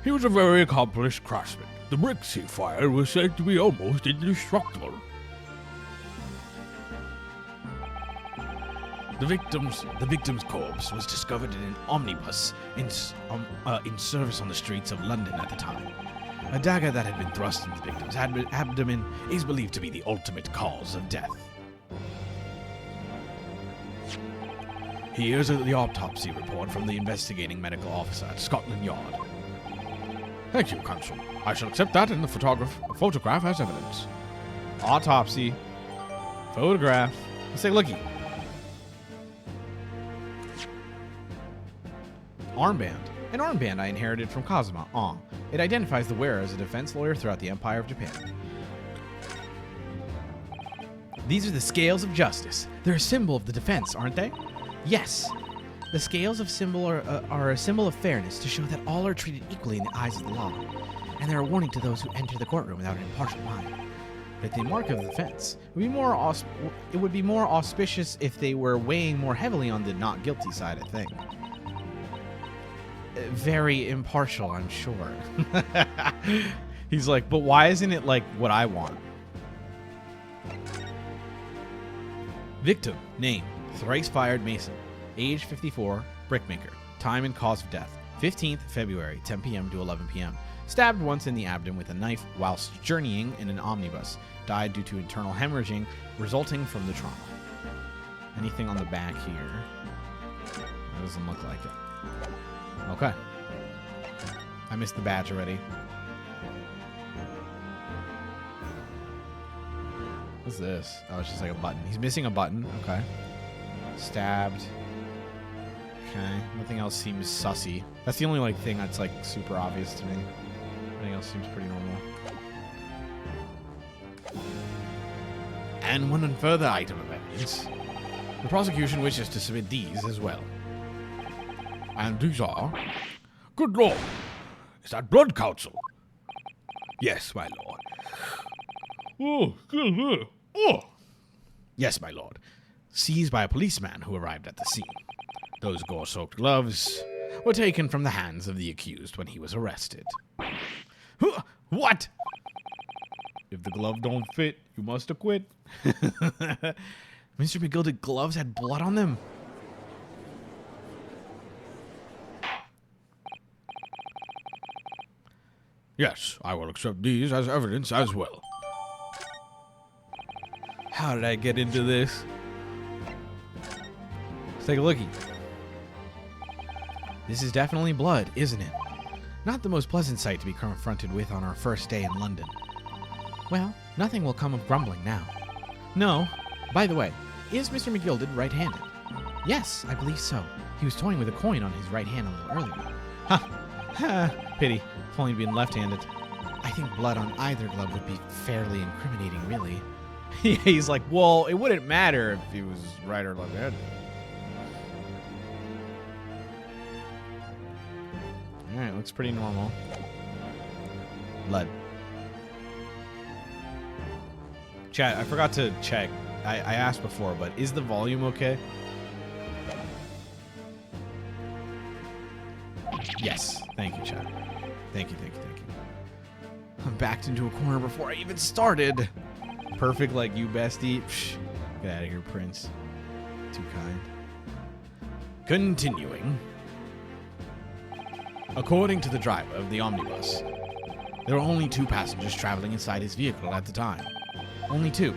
He was a very accomplished craftsman. The bricks he fired were said to be almost indestructible. The victim's corpse was discovered in an omnibus in service on the streets of London at the time. A dagger that had been thrust into the victim's abdomen is believed to be the ultimate cause of death. Here's the autopsy report from the investigating medical officer at Scotland Yard. Thank you, Counsel. I shall accept that and the photograph as evidence. Autopsy. Photograph. Let's take a looky. Armband. An armband I inherited from Kazuma. It identifies the wearer as a defense lawyer throughout the Empire of Japan. These are the scales of justice. They're a symbol of the defense, aren't they? Yes. The scales of symbol are a symbol of fairness to show that all are treated equally in the eyes of the law. And they're a warning to those who enter the courtroom without an impartial mind. But the mark of the defense would be more auspicious if they were weighing more heavily on the not guilty side, I think. Very impartial, I'm sure. He's like, but why isn't it like what I want? Victim, name, thrice-fired Mason. Age 54, brickmaker. Time and cause of death, 15th February, 10 p.m. to 11 p.m. Stabbed once in the abdomen with a knife whilst journeying in an omnibus. Died due to internal hemorrhaging resulting from the trauma. Anything on the back here? That doesn't look like it. Okay. I missed the badge already. What's this? Oh, it's just like a button. He's missing a button. Okay. Stabbed. Okay. Nothing else seems sussy. That's the only like thing that's like super obvious to me. Everything else seems pretty normal. And one further item of evidence. The prosecution wishes to submit these as well. And these are... Good lord! Is that blood counsel? Yes, my lord. Oh, good lord. Oh! Yes, my lord. Seized by a policeman who arrived at the scene. Those gore-soaked gloves were taken from the hands of the accused when he was arrested. What? If the glove don't fit, you must acquit. Mr. McGilded gloves had blood on them. Yes, I will accept these as evidence as well. How did I get into this? Let's take a lookie. This is definitely blood, isn't it? Not the most pleasant sight to be confronted with on our first day in London. Well, nothing will come of grumbling now. No. By the way, is Mr. McGilded right-handed? Yes, I believe so. He was toying with a coin on his right hand a little earlier. Ha! Pity. If only he'd been left-handed. I think blood on either glove would be fairly incriminating, really. He's like, well, it wouldn't matter if he was right or left-handed. Alright, looks pretty normal. Blood. Chat, I forgot to check. I asked before, but is the volume okay? Yes. Thank you, chat. Thank you. I'm backed into a corner before I even started. Perfect like you, bestie. Psh, get out of here, Prince. Too kind. Continuing. According to the driver of the omnibus, there were only 2 passengers traveling inside his vehicle at the time. Only 2.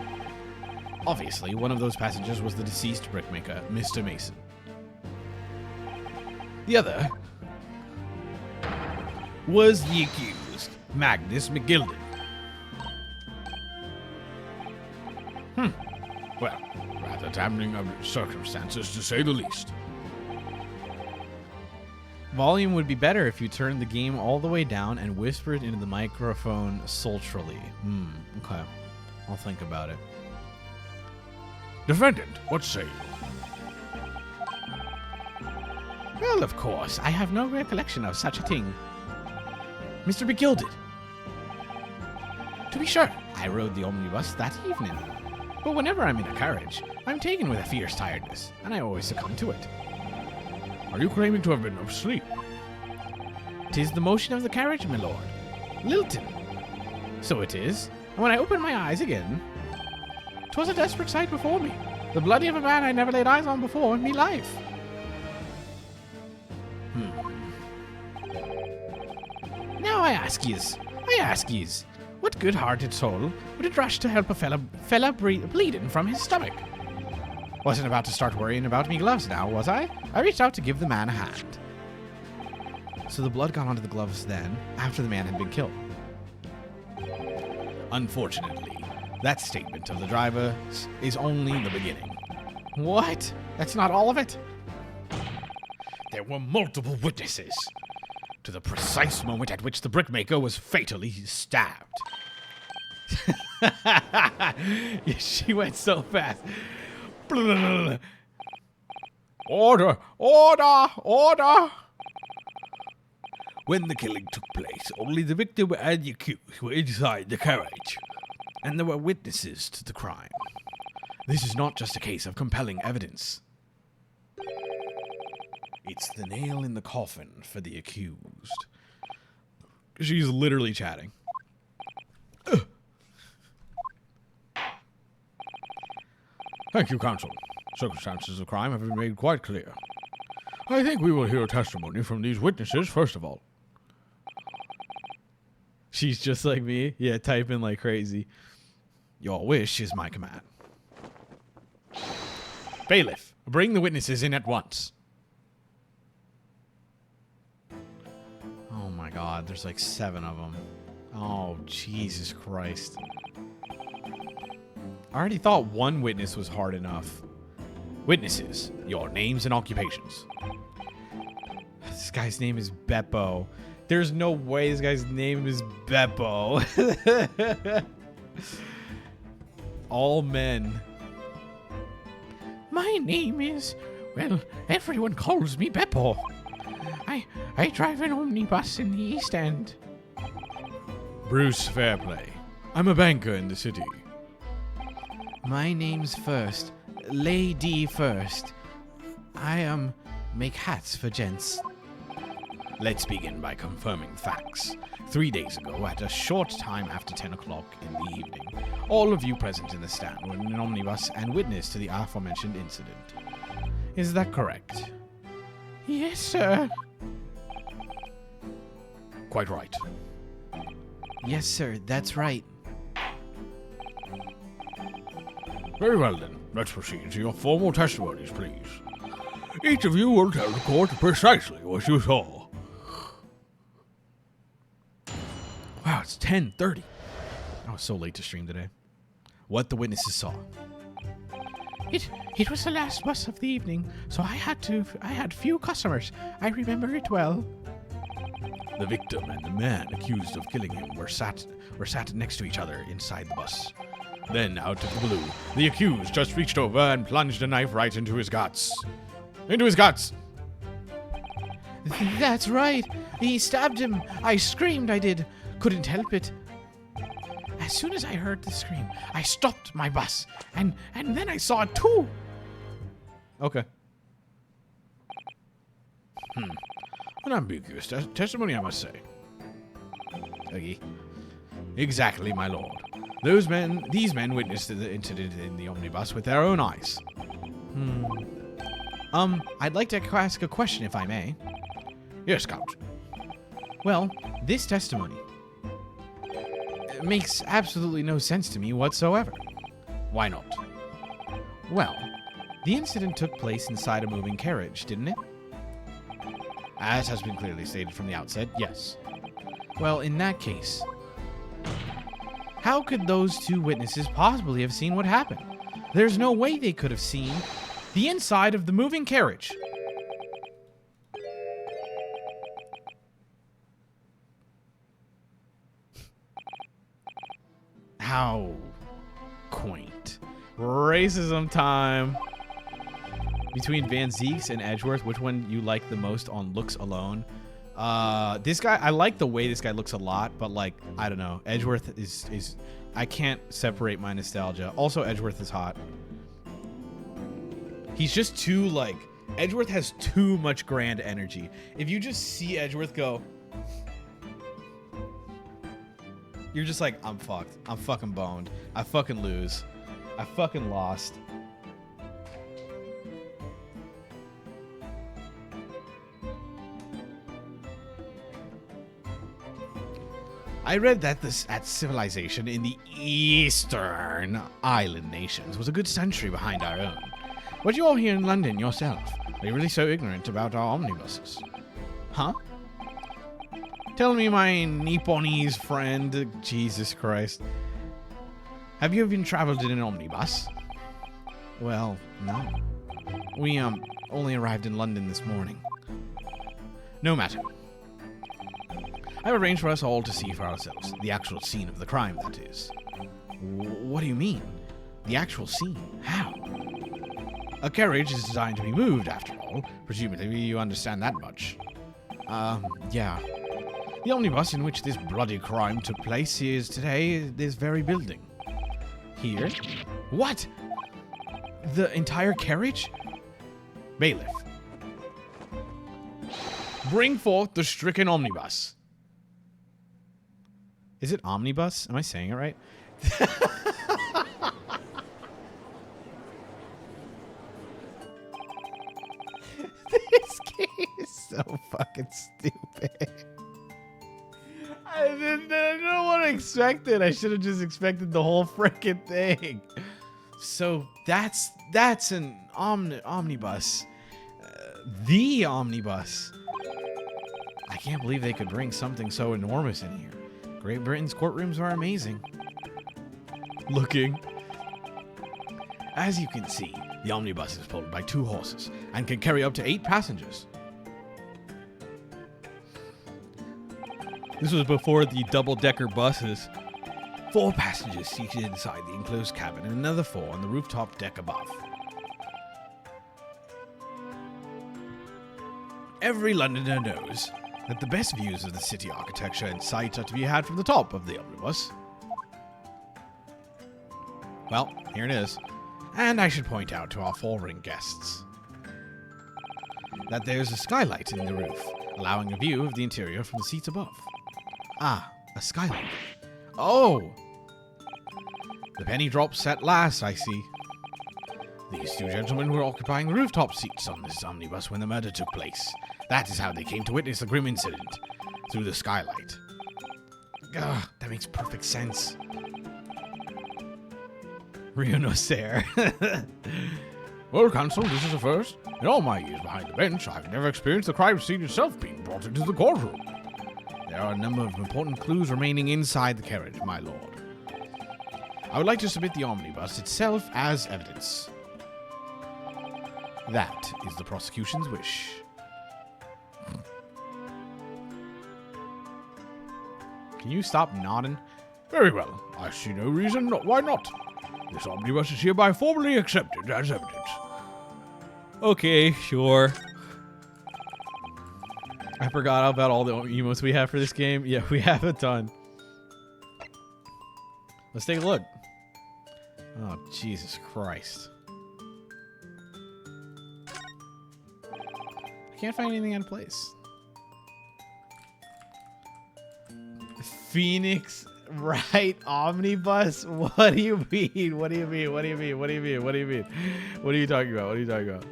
Obviously, one of those passengers was the deceased brickmaker, Mr. Mason. The other was the accused, Magnus McGilded. Well, rather damning of circumstances, to say the least. Volume would be better if you turned the game all the way down and whispered into the microphone sultrily. Okay. I'll think about it. Defendant, what say you? Well, of course, I have no recollection of such a thing. Mr. McGilded! To be sure, I rode the omnibus that evening. But whenever I'm in a carriage, I'm taken with a fierce tiredness, and I always succumb to it. Are you claiming to have been asleep? 'Tis the motion of the carriage, my lord. Lilton. So it is, and when I opened my eyes again, 'twas a desperate sight before me. The bloody of a man I never laid eyes on before in me life. Now I ask yez, what good-hearted soul would rush to help a fella bleeding from his stomach? Wasn't about to start worrying about me gloves now, was I? I reached out to give the man a hand. So the blood got onto the gloves then, after the man had been killed. Unfortunately, that statement of the driver is only the beginning. What? That's not all of it? There were multiple witnesses. to the precise moment at which the brickmaker was fatally stabbed. She went so fast. Order! Order! Order! When the killing took place, only the victim and the accused were inside the carriage, And there were witnesses to the crime. This is not just a case of compelling evidence. It's the nail in the coffin for the accused. She's literally chatting. Thank you, counsel. Circumstances of the crime have been made quite clear. I think we will hear testimony from these witnesses first of all. She's just like me. Yeah, typing like crazy. Your wish is my command. Bailiff, bring the witnesses in at once. Oh my god, there's like 7 of them. Oh, Jesus Christ. I already thought one witness was hard enough. Witnesses, your names and occupations. This guy's name is Beppo. There's no way this guy's name is Beppo. All men. My name is, well, everyone calls me Beppo. I drive an omnibus in the East End. Bruce Fairplay. I'm a banker in the city. My name's First. Lady First. I make hats for gents. Let's begin by confirming facts. 3 days ago, at a short time after 10 o'clock in the evening, all of you present in the stand were in an omnibus and witness to the aforementioned incident. Is that correct? Yes, sir. Quite right. Yes, sir, that's right. Very well then, let's proceed to your formal testimonies, please. Each of you will tell the court precisely what you saw. Wow, it's 10:30. I was so late to stream today. What the witnesses saw. It was the last bus of the evening, so I had few customers. I remember it well. The victim and the man accused of killing him were sat next to each other inside the bus. Then, out of the blue, the accused just reached over and plunged a knife right into his guts. Into his guts! That's right. He stabbed him. I screamed, I did. Couldn't help it. As soon as I heard the scream, I stopped my bus, and then I saw it too. Okay. An ambiguous testimony, I must say. Okay. Exactly, my lord. These men witnessed the incident in the omnibus with their own eyes. I'd like to ask a question, if I may. Yes, Count. Well, this testimony makes absolutely no sense to me whatsoever. Why not? Well, the incident took place inside a moving carriage, didn't it? As has been clearly stated from the outset, yes. Well, in that case, how could those 2 witnesses possibly have seen what happened? There's no way they could have seen the inside of the moving carriage. How quaint. Racism time. Between Van Zeeks and Edgeworth, which one you like the most on looks alone? This guy, I like the way this guy looks a lot, but like, I don't know. Edgeworth is I can't separate my nostalgia. Also, Edgeworth is hot. He's just too, like, Edgeworth has too much grand energy. If you just see Edgeworth go, you're just like, I'm fucked. I'm fucking boned. I fucking lose. I fucking lost. I read that at civilization in the Eastern Island nations was a good century behind our own. But you're here in London yourself. Are you really so ignorant about our omnibuses? Huh? Tell me, my Nipponese friend, Jesus Christ. Have you even traveled in an omnibus? Well, no. We only arrived in London this morning. No matter. I've arranged for us all to see for ourselves. The actual scene of the crime, that is. What do you mean? The actual scene? How? A carriage is designed to be moved, after all. Presumably you understand that much. Yeah. The omnibus in which this bloody crime took place is today this very building. Here? What? The entire carriage? Bailiff. Bring forth the stricken omnibus. Is it omnibus? Am I saying it right? This game is so fucking stupid. I don't want to expect it. I should have just expected the whole freaking thing. So that's an omnibus. The omnibus. I can't believe they could bring something so enormous in here. Great Britain's courtrooms are amazing. Looking. As you can see, the omnibus is pulled by 2 horses and can carry up to 8 passengers. This was before the double-decker buses. 4 passengers seated inside the enclosed cabin and another 4 on the rooftop deck above. Every Londoner knows that the best views of the city architecture and sight are to be had from the top of the omnibus. Well, here it is. And I should point out to our foreign guests that there's a skylight in the roof, allowing a view of the interior from the seats above. Ah, a skylight. Oh! The penny drops at last, I see. These 2 gentlemen were occupying the rooftop seats on this omnibus when the murder took place. That is how they came to witness the grim incident, through the skylight. Ugh, that makes perfect sense. Rio no ser. Well, Counsel, this is a first. In all my years behind the bench, I've never experienced the crime scene itself being brought into the courtroom. There are a number of important clues remaining inside the carriage, my lord. I would like to submit the omnibus itself as evidence. That is the prosecution's wish. Can you stop nodding? Very well. I see no reason why not. This omnibus is hereby formally accepted as evidence. Okay, sure. I forgot about all the emotes we have for this game. Yeah, we have a ton. Let's take a look. Oh, Jesus Christ. I can't find anything out of place. Phoenix Wright Omnibus? What do you mean? What do you mean? What do you mean? What do you mean? What do you mean? What are you talking about? What are you talking about?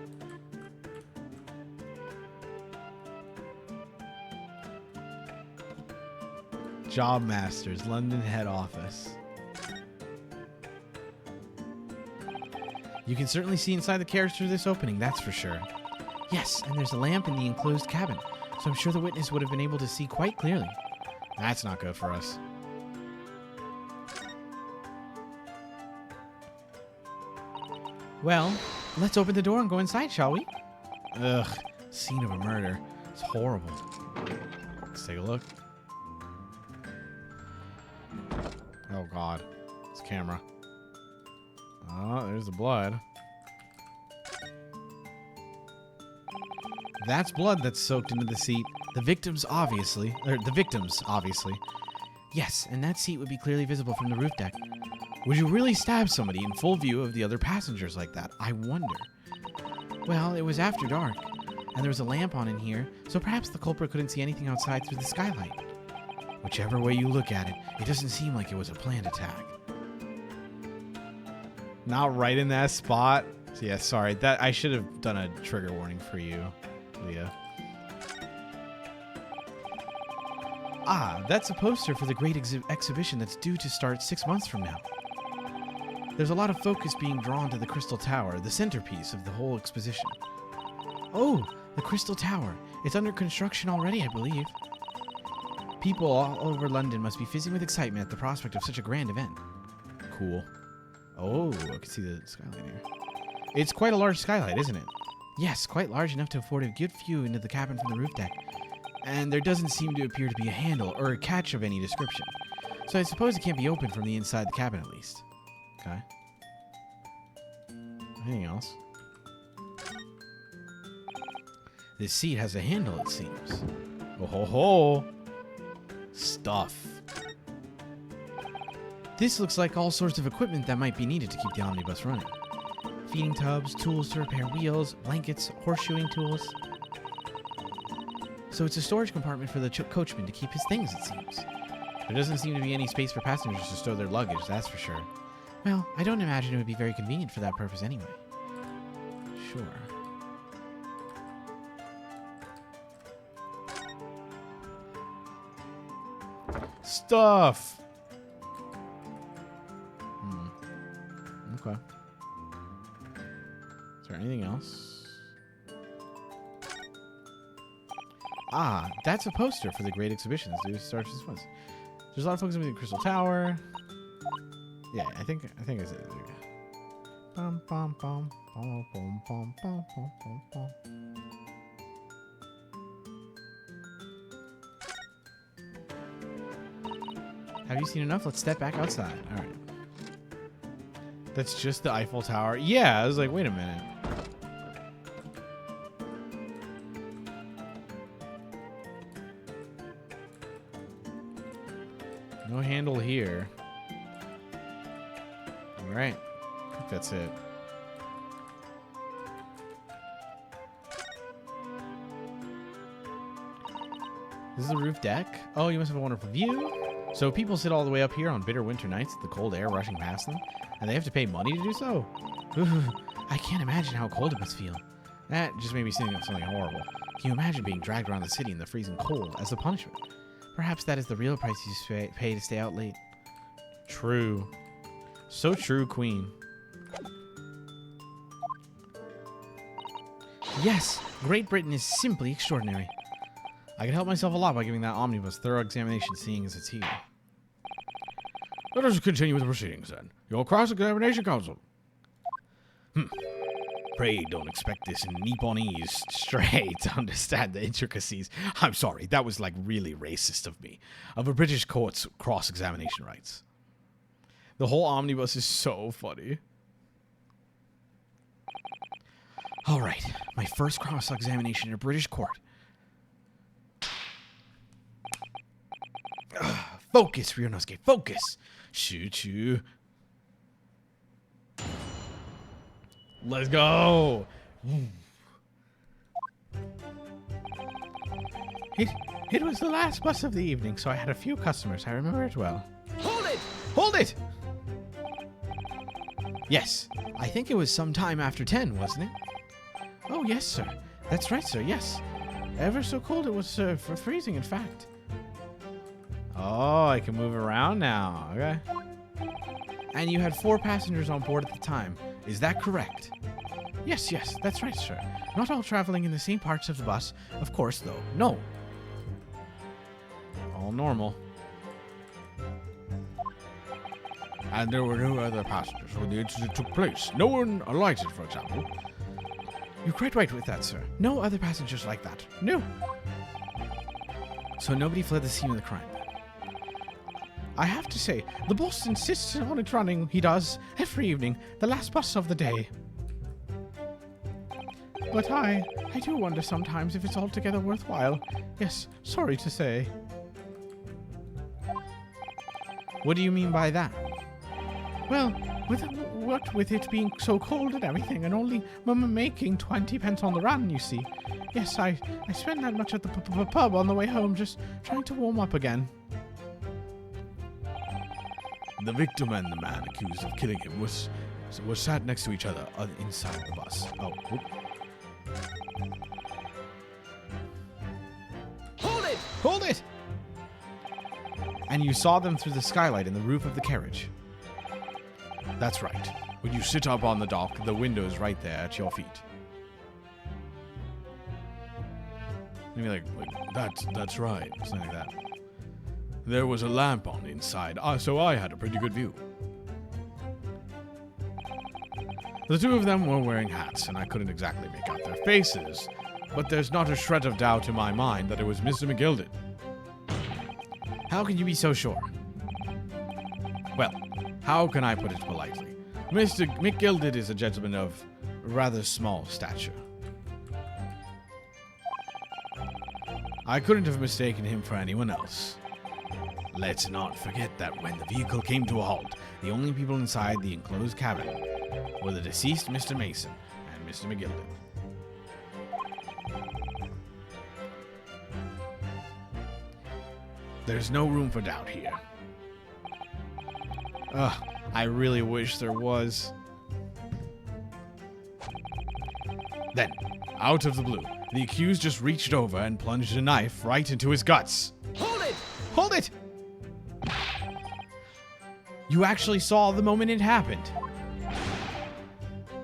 Job Masters, London head office. You can certainly see inside the carriage through this opening, that's for sure. Yes, and there's a lamp in the enclosed cabin, so I'm sure the witness would have been able to see quite clearly. That's not good for us. Well, let's open the door and go inside, shall we? Ugh, scene of a murder. It's horrible. Let's take a look. Oh god, it's camera. Oh, there's the blood. That's blood that's soaked into the seat. The victims, obviously. Yes, and that seat would be clearly visible from the roof deck. Would you really stab somebody in full view of the other passengers like that? I wonder. Well, it was after dark, and there was a lamp on in here, so perhaps the culprit couldn't see anything outside through the skylight. Whichever way you look at it, it doesn't seem like it was a planned attack. Not right in that spot. So yeah, sorry. That I should have done a trigger warning for you, Leah. Ah, that's a poster for the great exhibition that's due to start 6 months from now. There's a lot of focus being drawn to the Crystal Tower, the centerpiece of the whole exposition. Oh, the Crystal Tower. It's under construction already, I believe. People all over London must be fizzing with excitement at the prospect of such a grand event. Cool. Oh, I can see the skylight here. It's quite a large skylight, isn't it? Yes, quite large enough to afford a good view into the cabin from the roof deck. and there doesn't seem to appear to be a handle or a catch of any description. So I suppose it can't be opened from the inside the cabin at least. Okay. Anything else? This seat has a handle, it seems. Oh ho ho! Stuff. This looks like all sorts of equipment that might be needed to keep the omnibus running. Feeding tubs, tools to repair wheels, blankets, horseshoeing tools. So it's a storage compartment for the coachman to keep his things, it seems. There doesn't seem to be any space for passengers to store their luggage, that's for sure. Well, I don't imagine it would be very convenient for that purpose anyway. Sure. Stuff! Okay. Is there anything else? Ah, that's a poster for the Great Exhibitions. There's a lot of folks in the Crystal Tower. Yeah, I think I said it. Bum, bum, bum, bum, bum, bum, bum, bum, bum. Have you seen enough? Let's step back outside. All right. That's just the Eiffel Tower. Yeah, I was like, wait a minute. No handle here. All right. I think that's it. This is the roof deck. Oh, you must have a wonderful view. So people sit all the way up here on bitter winter nights, the cold air rushing past them, and they have to pay money to do so? Ooh, I can't imagine how cold it must feel. That just made me think of something horrible. Can you imagine being dragged around the city in the freezing cold as a punishment? Perhaps that is the real price you pay to stay out late. True. So true, Queen. Yes, Great Britain is simply extraordinary. I could help myself a lot by giving that omnibus thorough examination, seeing as it's here. Let us continue with the proceedings, then. Your cross-examination counsel. Pray don't expect this Nipponese stray to understand the intricacies. I'm sorry, that was like really racist of me. Of a British court's cross-examination rights. The whole omnibus is so funny. All right, my first cross-examination in a British court. Focus, Ryunosuke, focus! Choo-choo. Let's go! It was the last bus of the evening, so I had a few customers. I remember it well. Hold it! Hold it! Yes, I think it was some time after 10, wasn't it? Oh, yes, sir. That's right, sir, yes. Ever so cold it was, for freezing, in fact. Oh, I can move around now. Okay. And you had 4 passengers on board at the time. Is that correct? Yes, that's right, sir. Not all traveling in the same parts of the bus, of course, though. No. All normal. And there were no other passengers when the incident took place. No one alighted, for example. You're quite right with that, sir. No other passengers like that. No. So nobody fled the scene of the crime. I have to say, the boss insists on it running, he does, every evening, the last bus of the day. But I do wonder sometimes if it's altogether worthwhile. Yes, sorry to say. What do you mean by that? Well, with it being so cold and everything, and only making 20 pence on the run, you see. Yes, I spend that much at the pub on the way home, just trying to warm up again. The victim and the man accused of killing him was sat next to each other inside the bus. Oh, whoop. Hold it! Hold it! And you saw them through the skylight in the roof of the carriage. That's right. When you sit up on the dock, the window is right there at your feet. Maybe like that's right. Something like that. There was a lamp on inside, so I had a pretty good view. The two of them were wearing hats, and I couldn't exactly make out their faces. But there's not a shred of doubt in my mind that it was Mr. McGilded. How can you be so sure? Well, how can I put it politely? Mr. McGilded is a gentleman of rather small stature. I couldn't have mistaken him for anyone else. Let's not forget that when the vehicle came to a halt, the only people inside the enclosed cabin were the deceased Mr. Mason and Mr. McGilded. There's no room for doubt here. Ugh, I really wish there was. Then, out of the blue, the accused just reached over and plunged a knife right into his guts. Hold it! Hold it! You actually saw the moment it happened.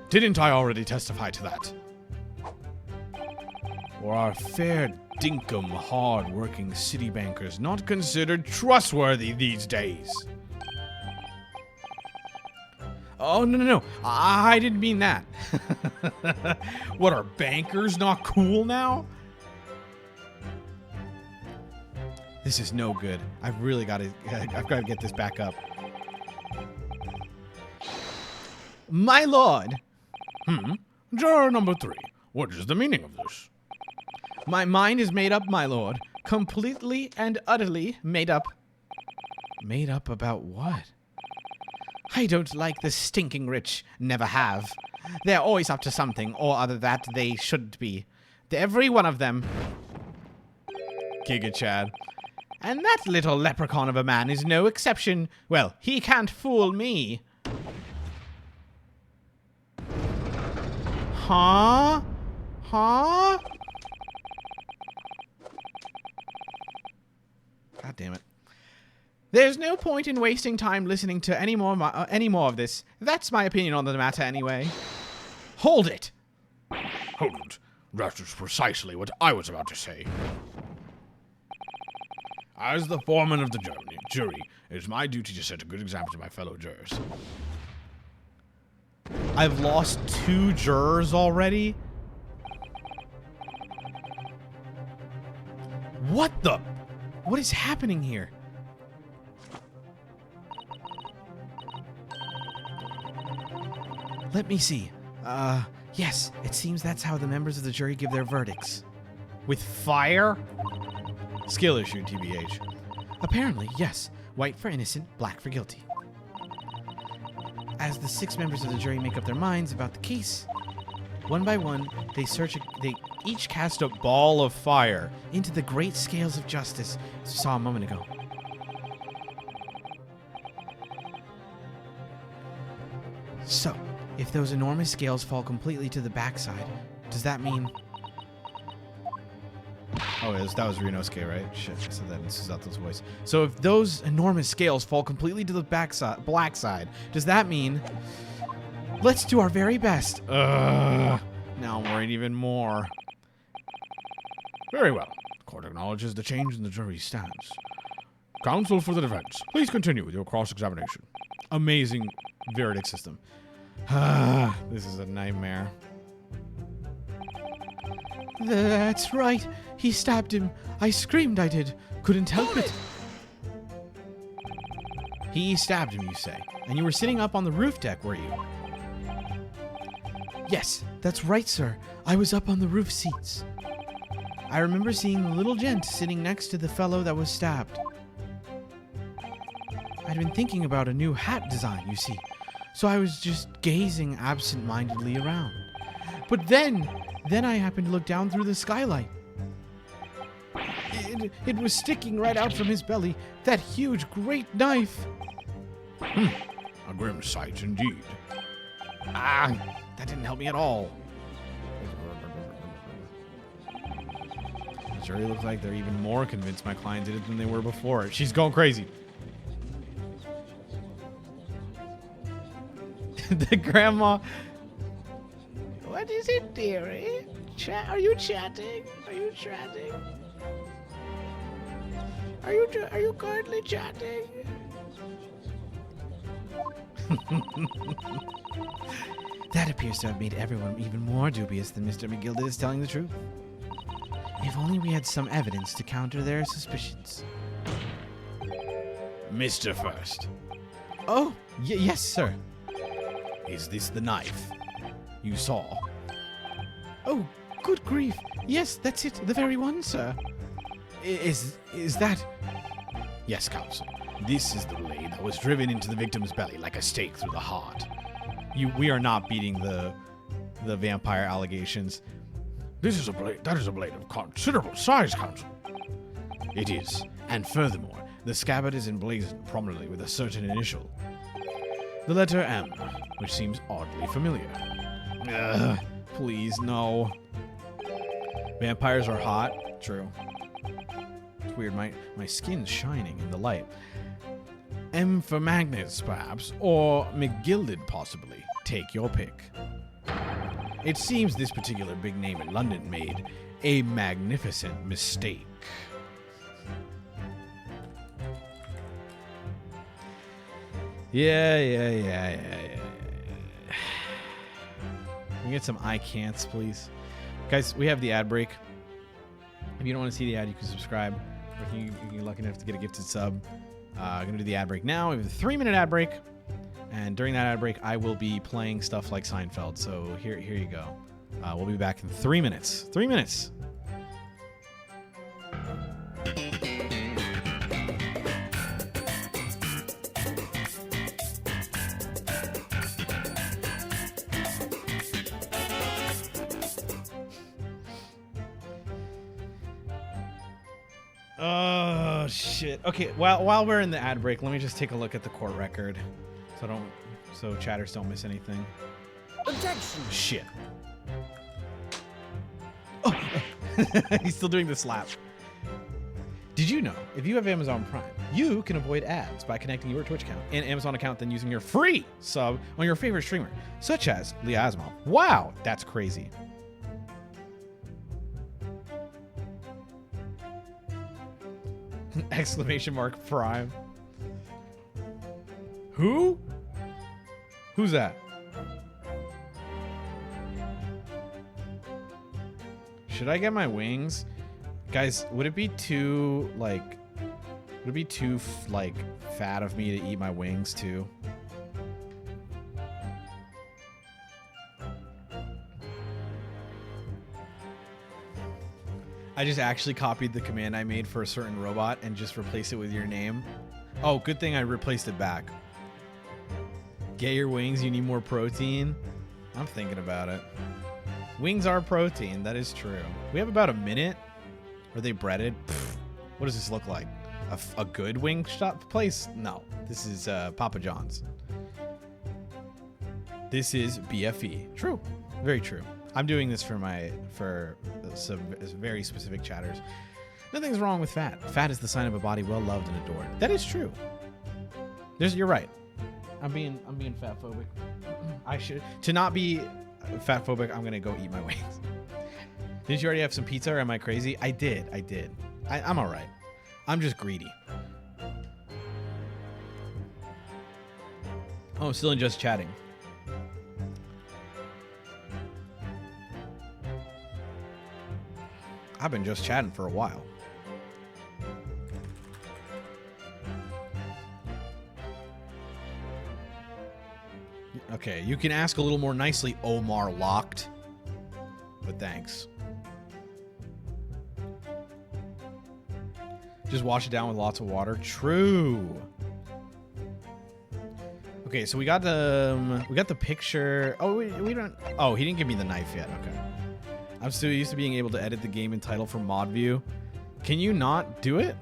Didn't I already testify to that? Or are fair dinkum hard-working city bankers not considered trustworthy these days? Oh, no. I didn't mean that. What, are bankers not cool now? This is no good. I've got to get this back up. My lord. Juror number 3. What is the meaning of this? My mind is made up, my lord. Completely and utterly made up. Made up about what? I don't like the stinking rich. Never have. They're always up to something or other that they shouldn't be. Every one of them. Giga Chad. And that little leprechaun of a man is no exception. Well, he can't fool me. Huh? Huh? God damn it. There's no point in wasting time listening to any more of this. That's my opinion on the matter anyway. Hold it! Hold it. That is precisely what I was about to say. As the foreman of the jury, it is my duty to set a good example to my fellow jurors. I've lost 2 jurors already? What the? What is happening here? Let me see. Yes, it seems that's how the members of the jury give their verdicts. With fire? Skill issue, TBH. Apparently, yes. White for innocent, black for guilty. As the 6 members of the jury make up their minds about the case, one by one, they each cast a ball of fire into the great scales of justice, as we saw a moment ago. So, if those enormous scales fall completely to the backside, does that mean... Oh, that was Ryunosuke, right? Shit, I said that in Susato's voice. So if those enormous scales fall completely to the black side, does that mean... Let's do our very best. Now I'm worried even more. Very well. The court acknowledges the change in the jury's stance. Counsel for the defense, please continue with your cross-examination. Amazing verdict system. This is a nightmare. That's right. He stabbed him. I screamed, I did. Couldn't help it. He stabbed him, you say. And you were sitting up on the roof deck, were you? Yes, that's right, sir. I was up on the roof seats. I remember seeing the little gent sitting next to the fellow that was stabbed. I'd been thinking about a new hat design, you see. So I was just gazing absent-mindedly around. But then I happened to look down through the skylight. It was sticking right out from his belly, that huge, great knife. A grim sight indeed. That didn't help me at all. The jury looks like they're even more convinced my client did it than they were before. She's going crazy. The grandma. What is it, dearie? Are you chatting? Are you chatting? Are you currently chatting? That appears to have made everyone even more dubious than Mr. McGilded is telling the truth. If only we had some evidence to counter their suspicions. Mr. First, Oh, yes, sir. is this the knife you saw? Oh, good grief. Yes, that's it. The very one, sir. Is that... Yes, Counsel. This is the blade that was driven into the victim's belly like a stake through the heart. We are not beating the vampire allegations. This is a blade. That is a blade of considerable size, Counsel. It is. And furthermore, the scabbard is emblazoned prominently with a certain initial. The letter M, which seems oddly familiar. Please, no. Vampires are hot. True. It's weird. My skin's shining in the light. M for Magnus, perhaps, or McGilded, possibly. Take your pick. It seems this particular big name in London made a magnificent mistake. Yeah. Can we get some I can'ts, please? Guys, we have the ad break. If you don't want to see the ad, you can subscribe. Or if you're lucky enough to get a gifted sub. I'm going to do the ad break now. We have a 3-minute ad break. And during that ad break, I will be playing stuff like Seinfeld. So here you go. We'll be back in 3 minutes. 3 minutes. Oh shit. Okay, while we're in the ad break, let me just take a look at the court record, so chatters don't miss anything. Objection! Shit. Oh, he's still doing the slap. Did you know if you have Amazon Prime, you can avoid ads by connecting your Twitch account and Amazon account, then using your free sub on your favorite streamer, such as Lee Asimov. Wow, that's crazy. Exclamation mark Prime. Who? Who's that? Should I get my wings? Guys, would it be too, fat of me to eat my wings, too? I just actually copied the command I made for a certain robot and just replaced it with your name. Oh, good thing I replaced it back. Get your wings, you need more protein. I'm thinking about it. Wings are protein, that is true. We have about a minute. Are they breaded? Pfft, what does this look like? A good wing shop place? No, this is Papa John's. This is BFE. True, very true. I'm doing this for some very specific chatters. Nothing's wrong with fat. Fat is the sign of a body well loved and adored. That is true. You're right. I'm being fat phobic. I should to not be fat phobic. I'm gonna go eat my wings. Didn't you already have some pizza, or am I crazy? I did. I'm all right. I'm just greedy. Oh, I'm still in just chatting. I've been just chatting for a while. Okay, you can ask a little more nicely, Omar Locked. But thanks. Just wash it down with lots of water. True. Okay, so we got the picture. Oh, we don't. Oh, he didn't give me the knife yet. Okay. I'm still used to being able to edit the game and title from mod view. Can you not do it?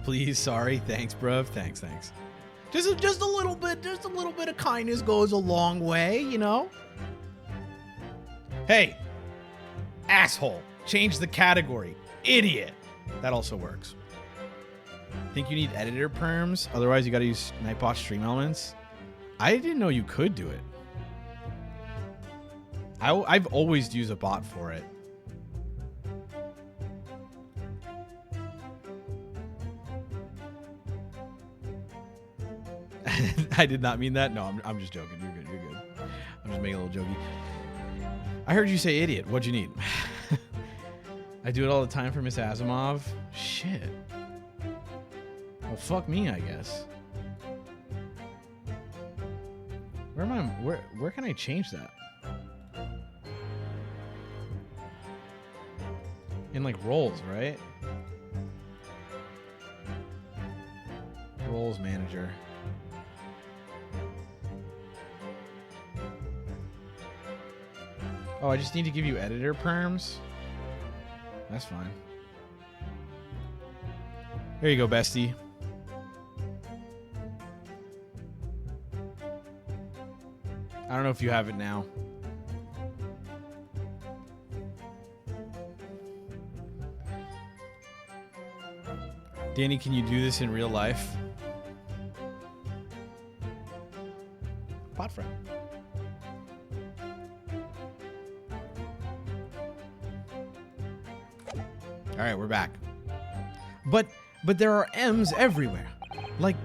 Please, sorry. Thanks, bruv. Thanks. Just a little bit of kindness goes a long way, you know? Hey, asshole. Change the category. Idiot. That also works. Think you need editor perms? Otherwise, you gotta use Nightbot Stream Elements? I didn't know you could do it. I've always used a bot for it. I did not mean that. No, I'm just joking. You're good. You're good. I'm just making a little jokey. I heard you say idiot. What'd you need? I do it all the time for Miss Asimov. Shit. Well, fuck me, I guess. Where am I? Where can I change that? In like roles, right? Roles manager. Oh, I just need to give you editor perms? That's fine. There you go, bestie. I don't know if you have it now. Danny, can you do this in real life? Bot friend. All right, we're back. But there are M's everywhere. Like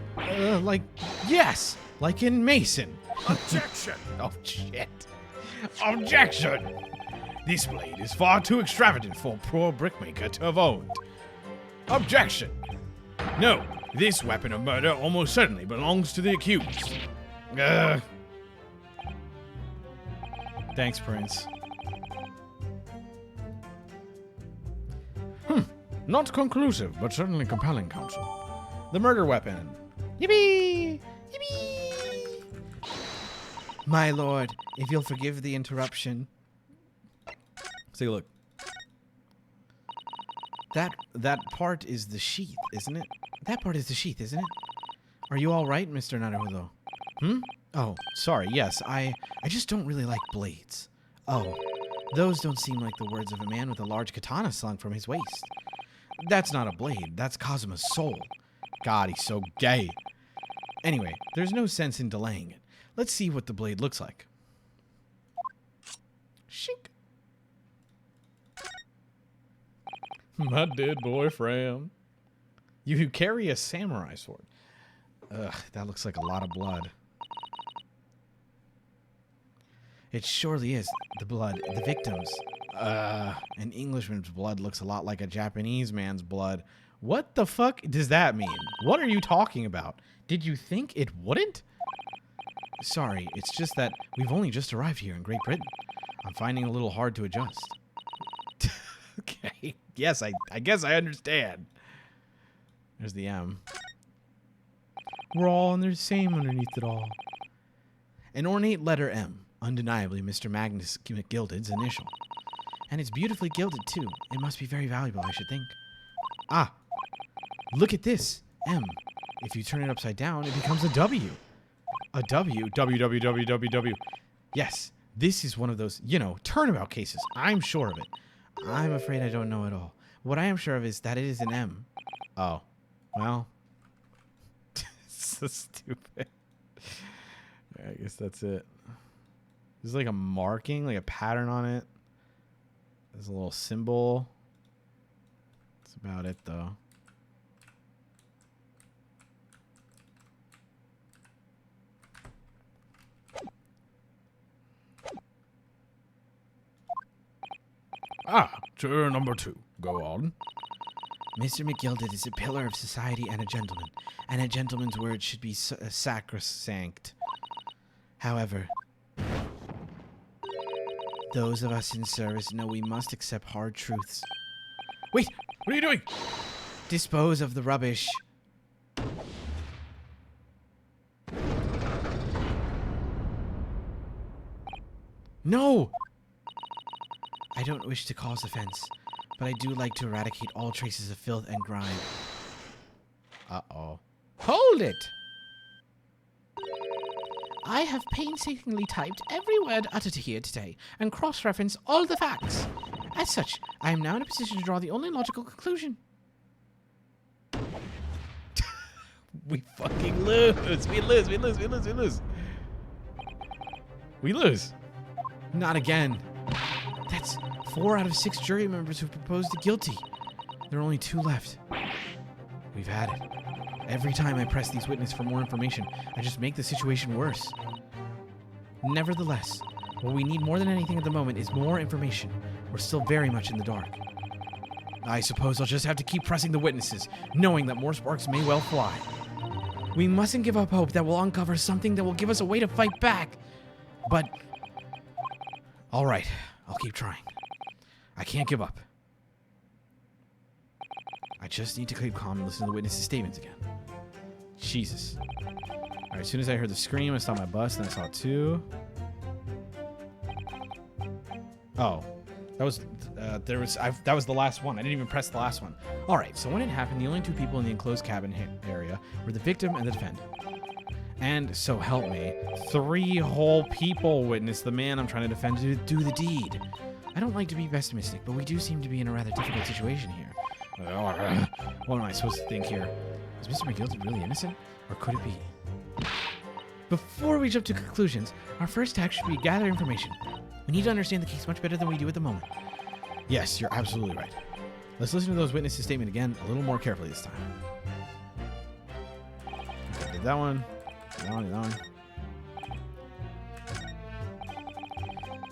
yes, like in Mason. Objection! Oh shit. Objection! This blade is far too extravagant for a poor brickmaker to have owned. Objection! No, this weapon of murder almost certainly belongs to the accused. Thanks, Prince. Not conclusive, but certainly compelling, counsel. The murder weapon. Yippee! Yippee! My lord, if you'll forgive the interruption. Let's take a look. That part is the sheath, isn't it? That part is the sheath, isn't it? Are you all right, Mr. Naruto? Oh, sorry. Yes, I just don't really like blades. Oh, those don't seem like the words of a man with a large katana slung from his waist. That's not a blade. That's Kazuma's soul. God, he's so gay. Anyway, there's no sense in delaying it. Let's see what the blade looks like. Shink. My dead boyfriend. You who carry a samurai sword. Ugh, that looks like a lot of blood. It surely is. The blood. The victims. An Englishman's blood looks a lot like a Japanese man's blood. What the fuck does that mean? What are you talking about? Did you think it wouldn't? Sorry, it's just that we've only just arrived here in Great Britain. I'm finding it a little hard to adjust. Okay. Yes, I guess I understand. There's the M. We're all on the same underneath it all. An ornate letter M. Undeniably Mr. Magnus McGilded's initial. And it's beautifully gilded, too. It must be very valuable, I should think. Ah. Look at this. M. If you turn it upside down, it becomes a W. A W? W. Yes. This is one of those, turnabout cases. I'm sure of it. I'm afraid I don't know it all. What I am sure of is that it is an M. Oh. Well. So stupid. I guess that's it. There's like a marking, like a pattern on it. There's a little symbol. That's about it, though. Ah, juror number 2. Go on. Mr. McGilded is a pillar of society and a gentleman's word should be sacrosanct. However, those of us in service know we must accept hard truths. Wait, what are you doing? Dispose of the rubbish. No! I don't wish to cause offense, but I do like to eradicate all traces of filth and grime. Uh-oh. Hold it! I have painstakingly typed every word uttered here today and cross-referenced all the facts. As such, I am now in a position to draw the only logical conclusion. We fucking lose. We lose. Not again. That's 4 out of 6 jury members who proposed the guilty. There are only 2 left. We've had it. Every time I press these witnesses for more information, I just make the situation worse. Nevertheless, what we need more than anything at the moment is more information. We're still very much in the dark. I suppose I'll just have to keep pressing the witnesses, knowing that more sparks may well fly. We mustn't give up hope that we'll uncover something that will give us a way to fight back. But... alright, I'll keep trying. I can't give up. I just need to keep calm and listen to the witnesses' statements again. Jesus. Alright, as soon as I heard the scream, I saw my bus, then I saw two. Oh. That was that was the last one. I didn't even press the last one. All right. So when it happened, the only two people in the enclosed cabin area were the victim and the defendant. And so help me, 3 whole people witnessed the man I'm trying to defend to do the deed. I don't like to be pessimistic, but we do seem to be in a rather difficult situation here. What am I supposed to think here? Is Mr. McGilded really innocent, or could it be? Before we jump to conclusions, our first task should be gather information. We need to understand the case much better than we do at the moment. Yes, you're absolutely right. Let's listen to those witnesses' statement again a little more carefully this time. Okay, did that one. That one.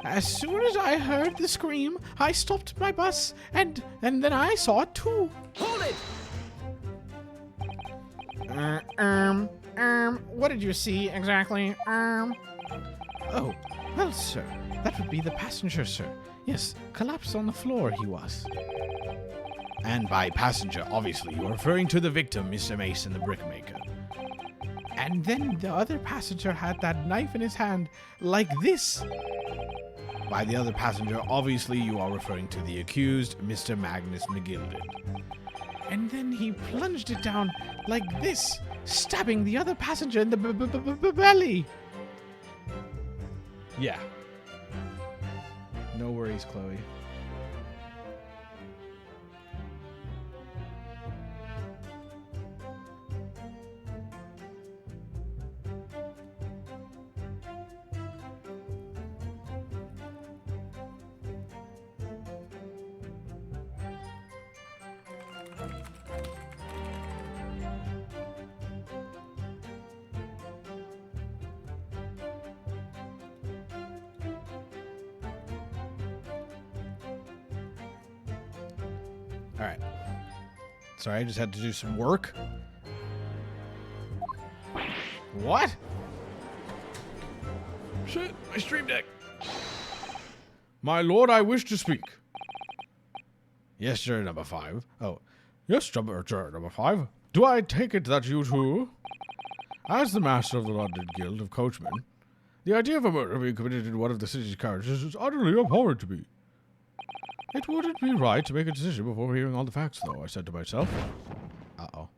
As soon as I heard the scream, I stopped my bus, and then I saw it too. Hold it! What did you see exactly? Oh, well, sir. That would be the passenger, sir. Yes, collapsed on the floor he was. And by passenger, obviously, you're referring to the victim, Mr. Mason, the brickmaker. And then the other passenger had that knife in his hand, like this. By the other passenger, obviously, you are referring to the accused, Mr. Magnus McGilded. And then he plunged it down like this, stabbing the other passenger in the belly. Yeah. No worries, Chloe. All right. Sorry, I just had to do some work. What? Shit, my stream deck. My lord, I wish to speak. Yes, juror number 5. Oh, yes, juror number 5. Do I take it that you too, as the master of the London Guild of Coachmen, the idea of a murder being committed in one of the city's carriages is utterly abhorrent to me. It wouldn't be right to make a decision before hearing all the facts, though, I said to myself. Uh-oh.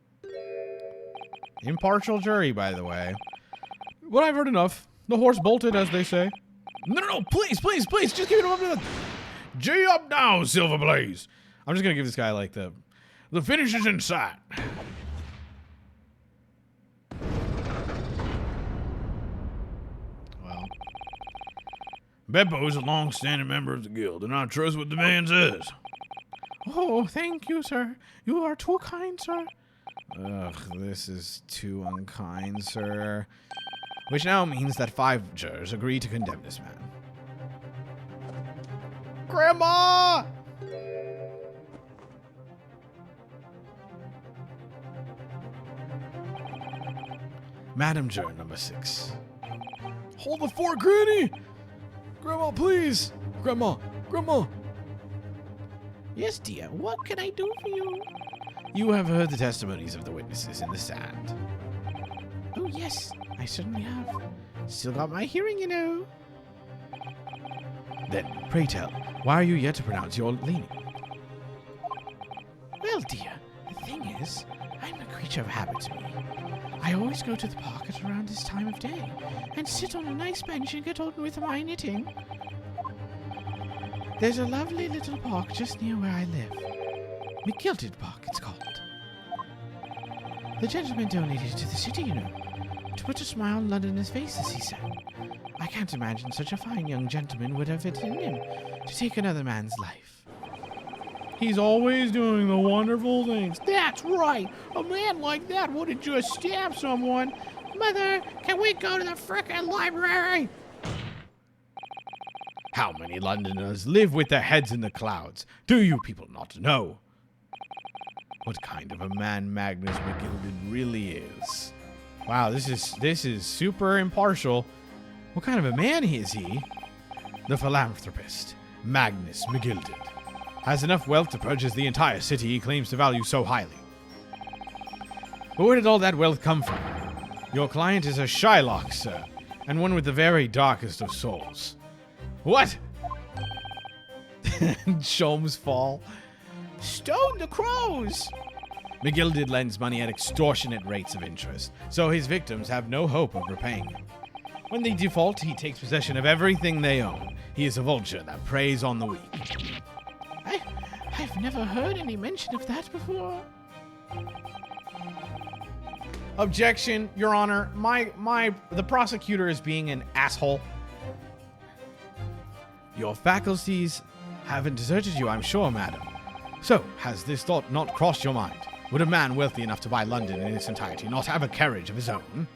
Impartial jury, by the way. But I've heard enough. The horse bolted, as they say. No, please, just give it up to the... G up now, Silverblaze! I'm just gonna give this guy, like, the finish is in sight. Well... Beppo is a long-standing member of the guild, and I trust what the man says. Oh, thank you, sir. You are too kind, sir. Ugh, this is too unkind, sir. Which now means that 5 jurors agree to condemn this man. Grandma! Madam Juror number 6. Hold the fort, Granny! Grandma, please! Grandma! Yes, dear. What can I do for you? You have heard the testimonies of the witnesses in the stand. Oh, yes. I certainly have. Still got my hearing, you know. Then, pray tell, why are you yet to pronounce your leaning? Well, dear, the thing is, I'm a creature of habit to me. I always go to the park at around this time of day and sit on a nice bench and get on with my knitting. There's a lovely little park just near where I live. McGilded Park, it's called. The gentleman donated it to the city, you know, to put a smile on Londoners' faces, he said. I can't imagine such a fine young gentleman would have it in him to take another man's life. He's always doing the wonderful things. That's right. A man like that wouldn't just stab someone. Mother, can we go to the frickin' library? How many Londoners live with their heads in the clouds? Do you people not know? What kind of a man Magnus McGilded really is? Wow, this is super impartial. What kind of a man is he? The philanthropist, Magnus McGilded, has enough wealth to purchase the entire city he claims to value so highly. But where did all that wealth come from? Your client is a Shylock, sir, and one with the very darkest of souls. What? Sholmes fall. Stone the crows. McGilded lends money at extortionate rates of interest, so his victims have no hope of repaying him. When they default, he takes possession of everything they own. He is a vulture that preys on the weak. I've never heard any mention of that before. Objection, Your Honor. The prosecutor is being an asshole. Your faculties haven't deserted you, I'm sure, madam. So, has this thought not crossed your mind? Would a man wealthy enough to buy London in its entirety not have a carriage of his own?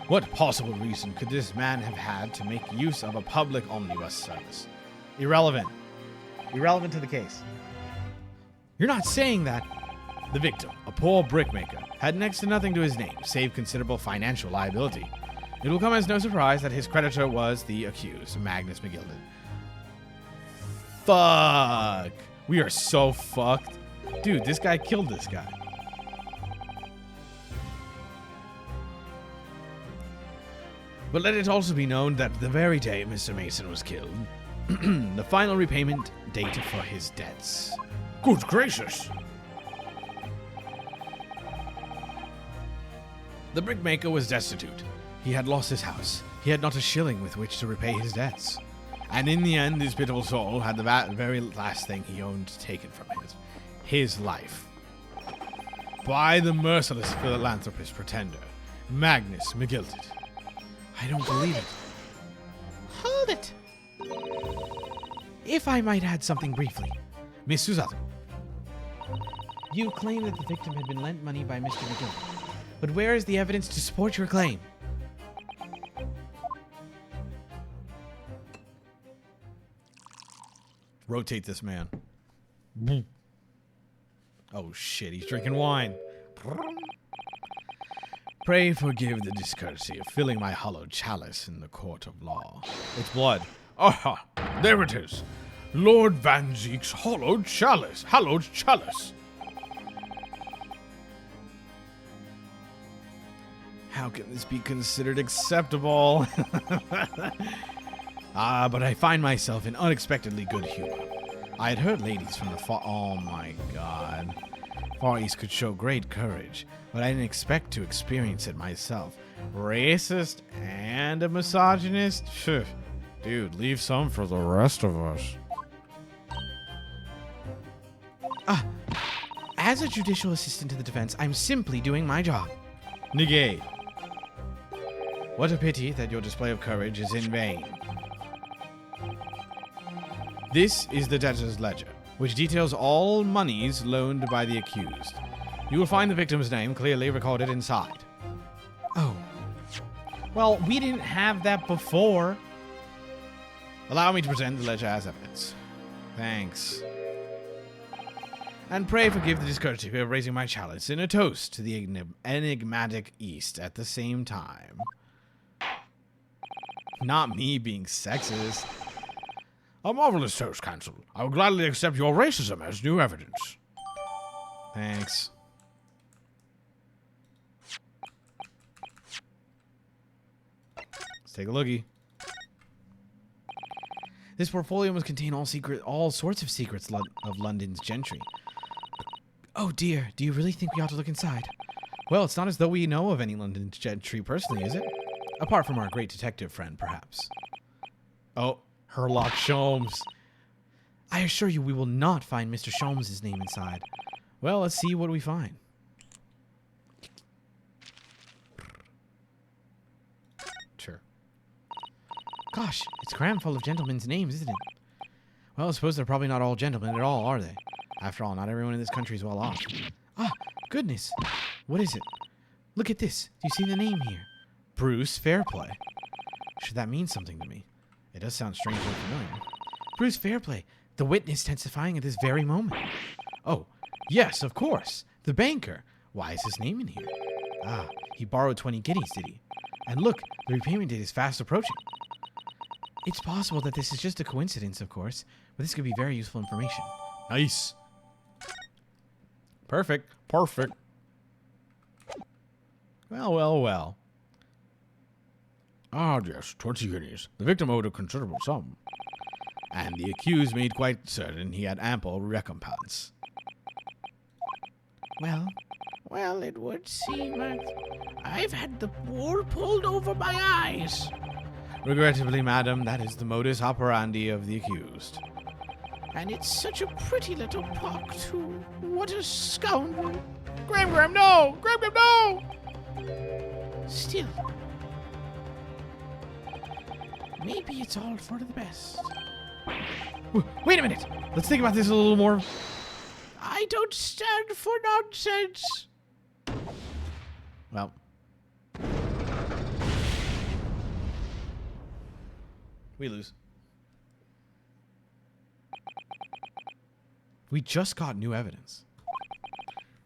What possible reason could this man have had to make use of a public omnibus service? Irrelevant. Irrelevant to the case. You're not saying that. The victim, a poor brickmaker, had next to nothing to his name, save considerable financial liability. It will come as no surprise that his creditor was the accused, Magnus McGilded. Fuck. We are so fucked. Dude, this guy killed this guy. But let it also be known that the very day Mr. Mason was killed, the final repayment date for his debts. Good gracious. The brickmaker was destitute. He had lost his house. He had not a shilling with which to repay his debts. And in the end, his pitiful soul had the very last thing he owned taken from his life. By the merciless philanthropist pretender, Magnus McGilded. I don't believe it. Hold it. If I might add something briefly. Miss Susato. You claim that the victim had been lent money by Mr. McGilded. But where is the evidence to support your claim? Rotate this man. Oh shit, he's drinking wine. Pray forgive the discourtesy of filling my hollow chalice in the court of law. It's blood. Aha! There it is. Lord Van Zeek's hallowed chalice. Hallowed chalice. How can this be considered acceptable? But I find myself in unexpectedly good humor. I had heard ladies from the oh my god. Far East could show great courage, but I didn't expect to experience it myself. Racist and a misogynist? Phew. Dude, leave some for the rest of us. As a judicial assistant to the defense, I'm simply doing my job. Negate. What a pity that your display of courage is in vain. This is the debtor's ledger, which details all monies loaned by the accused. You will find the victim's name clearly recorded inside. Oh. Well, we didn't have that before. Allow me to present the ledger as evidence. Thanks. And pray forgive the discourtesy of raising my chalice in a toast to the enigmatic East at the same time. Not me being sexist. A marvelous toast, Counsel. I will gladly accept your racism as new evidence. Thanks. Let's take a lookie. This portfolio must contain all sorts of secrets of London's gentry. Oh dear, do you really think we ought to look inside? Well, it's not as though we know of any London gentry personally, is it? Apart from our great detective friend, perhaps. Oh, Herlock Sholmes. I assure you we will not find Mr. Sholmes' name inside. Well, let's see what we find. Sure. Gosh, it's crammed full of gentlemen's names, isn't it? Well, I suppose they're probably not all gentlemen at all, are they? After all, not everyone in this country is well off. Ah, goodness. What is it? Look at this. Do you see the name here? Bruce Fairplay. Should that mean something to me? It does sound strangely familiar. Bruce Fairplay, the witness testifying at this very moment. Oh, yes, of course. The banker. Why is his name in here? Ah, he borrowed 20 guineas, did he? And look, the repayment date is fast approaching. It's possible that this is just a coincidence, of course, but this could be very useful information. Nice. Perfect. Perfect. Well, well, well. Ah, yes, 20 guineas. The victim owed a considerable sum. And the accused made quite certain he had ample recompense. Well, it would seem I've had the wool pulled over my eyes. Regrettably, madam, that is the modus operandi of the accused. And it's such a pretty little pock, too. What a scoundrel. Graham, no! Graham, no! Still, maybe it's all for the best. Wait a minute. Let's think about this a little more. I don't stand for nonsense. Well, we lose. We just got new evidence.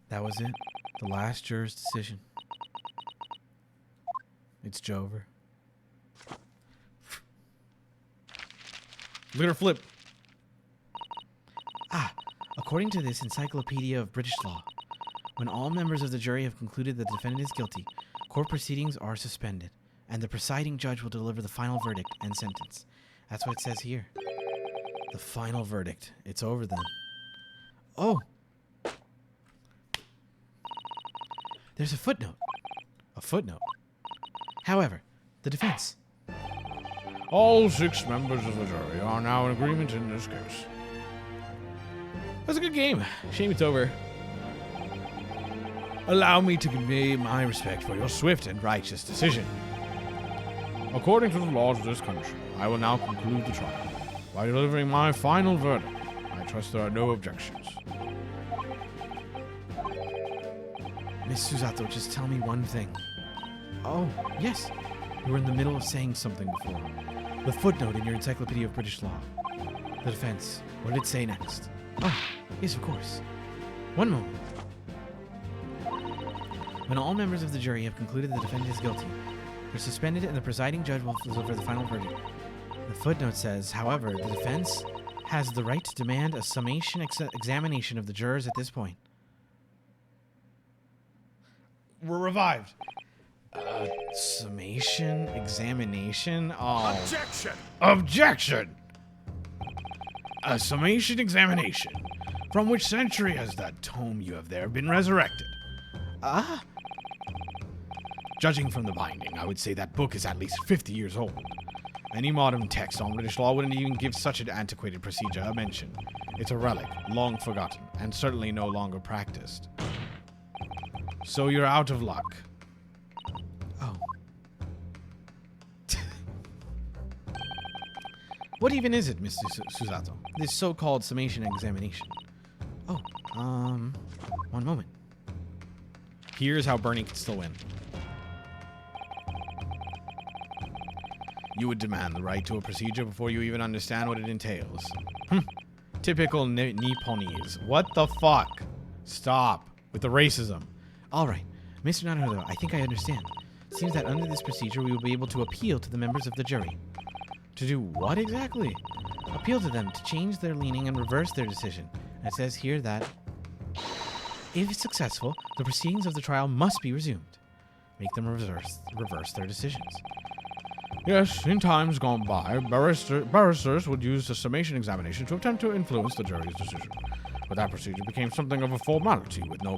That was it. The last juror's decision. It's Jover. Look at her flip. Ah, according to this Encyclopedia of British Law, when all members of the jury have concluded that the defendant is guilty, court proceedings are suspended, and the presiding judge will deliver the final verdict and sentence. That's what it says here. The final verdict. It's over then. Oh! There's a footnote. A footnote. However, the defense. All 6 members of the jury are now in agreement in this case. That was a good game. Shame it's over. Allow me to convey my respect for your swift and righteous decision. According to the laws of this country, I will now conclude the trial by delivering my final verdict. I trust there are no objections. Miss Susato, just tell me one thing. Oh, yes. You were in the middle of saying something before. The footnote in your Encyclopedia of British Law. The defense. What did it say next? Oh, yes, of course. One moment. When all members of the jury have concluded the defendant is guilty, they're suspended and the presiding judge will deliver the final verdict. The footnote says, however, the defense has the right to demand a summation examination of the jurors at this point. We're revived. Summation examination? Oh. Objection! Objection! A summation examination. From which century has that tome you have there been resurrected? Ah? Judging from the binding, I would say that book is at least 50 years old. Any modern text on British law wouldn't even give such an antiquated procedure a mention. It's a relic, long forgotten, and certainly no longer practiced. So you're out of luck. Oh. What even is it, Mr. Susato? This so-called summation examination. Oh, one moment. Here's how Bernie can still win. You would demand the right to a procedure before you even understand what it entails. Typical Nipponese. What the fuck? Stop with the racism. All right. Mr. Naruto, I think I understand. It seems that under this procedure, we will be able to appeal to the members of the jury. To do what exactly? Appeal to them to change their leaning and reverse their decision. And it says here that if successful, the proceedings of the trial must be resumed. Make them reverse their decisions. Yes, in times gone by, barristers would use the summation examination to attempt to influence the jury's decision. But that procedure became something of a formality with no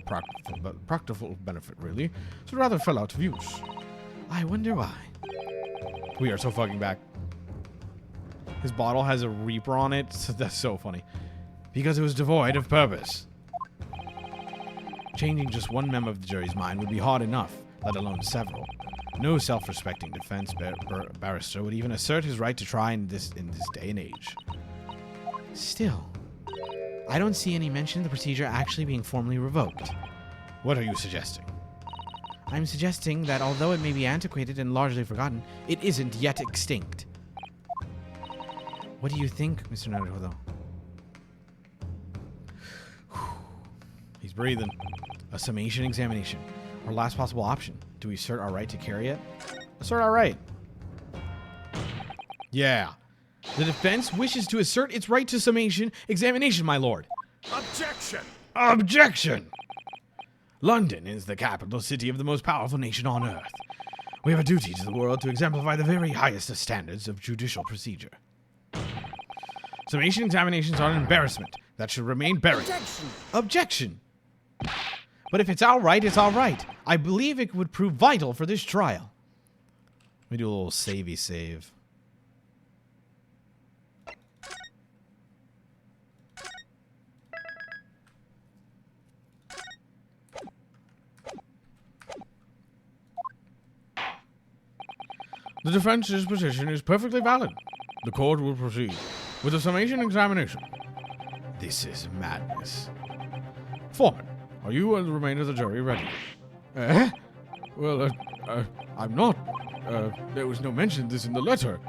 practical benefit, really, so it rather fell out of use. I wonder why. We are so fucking back. His bottle has a Reaper on it, so that's so funny. Because it was devoid of purpose. Changing just one member of the jury's mind would be hard enough, let alone several. No self-respecting defense barrister would even assert his right to try in this day and age. Still, I don't see any mention of the procedure actually being formally revoked. What are you suggesting? I'm suggesting that although it may be antiquated and largely forgotten, it isn't yet extinct. What do you think, Mr. Naruto? He's breathing. A summation examination. Our last possible option. Do we assert our right to carry it? Assert our right. Yeah. The defense wishes to assert its right to summation examination, my lord. Objection! Objection! London is the capital city of the most powerful nation on earth. We have a duty to the world to exemplify the very highest of standards of judicial procedure. Summation examinations are an embarrassment that should remain buried. Objection! Objection! But if it's all right, it's all right. I believe it would prove vital for this trial. Let me do a little savey save. The defense's position is perfectly valid. The court will proceed with a summation examination. This is madness. Foreman, are you and the remainder of the jury ready? Well, I'm not. There was no mention of this in the letter.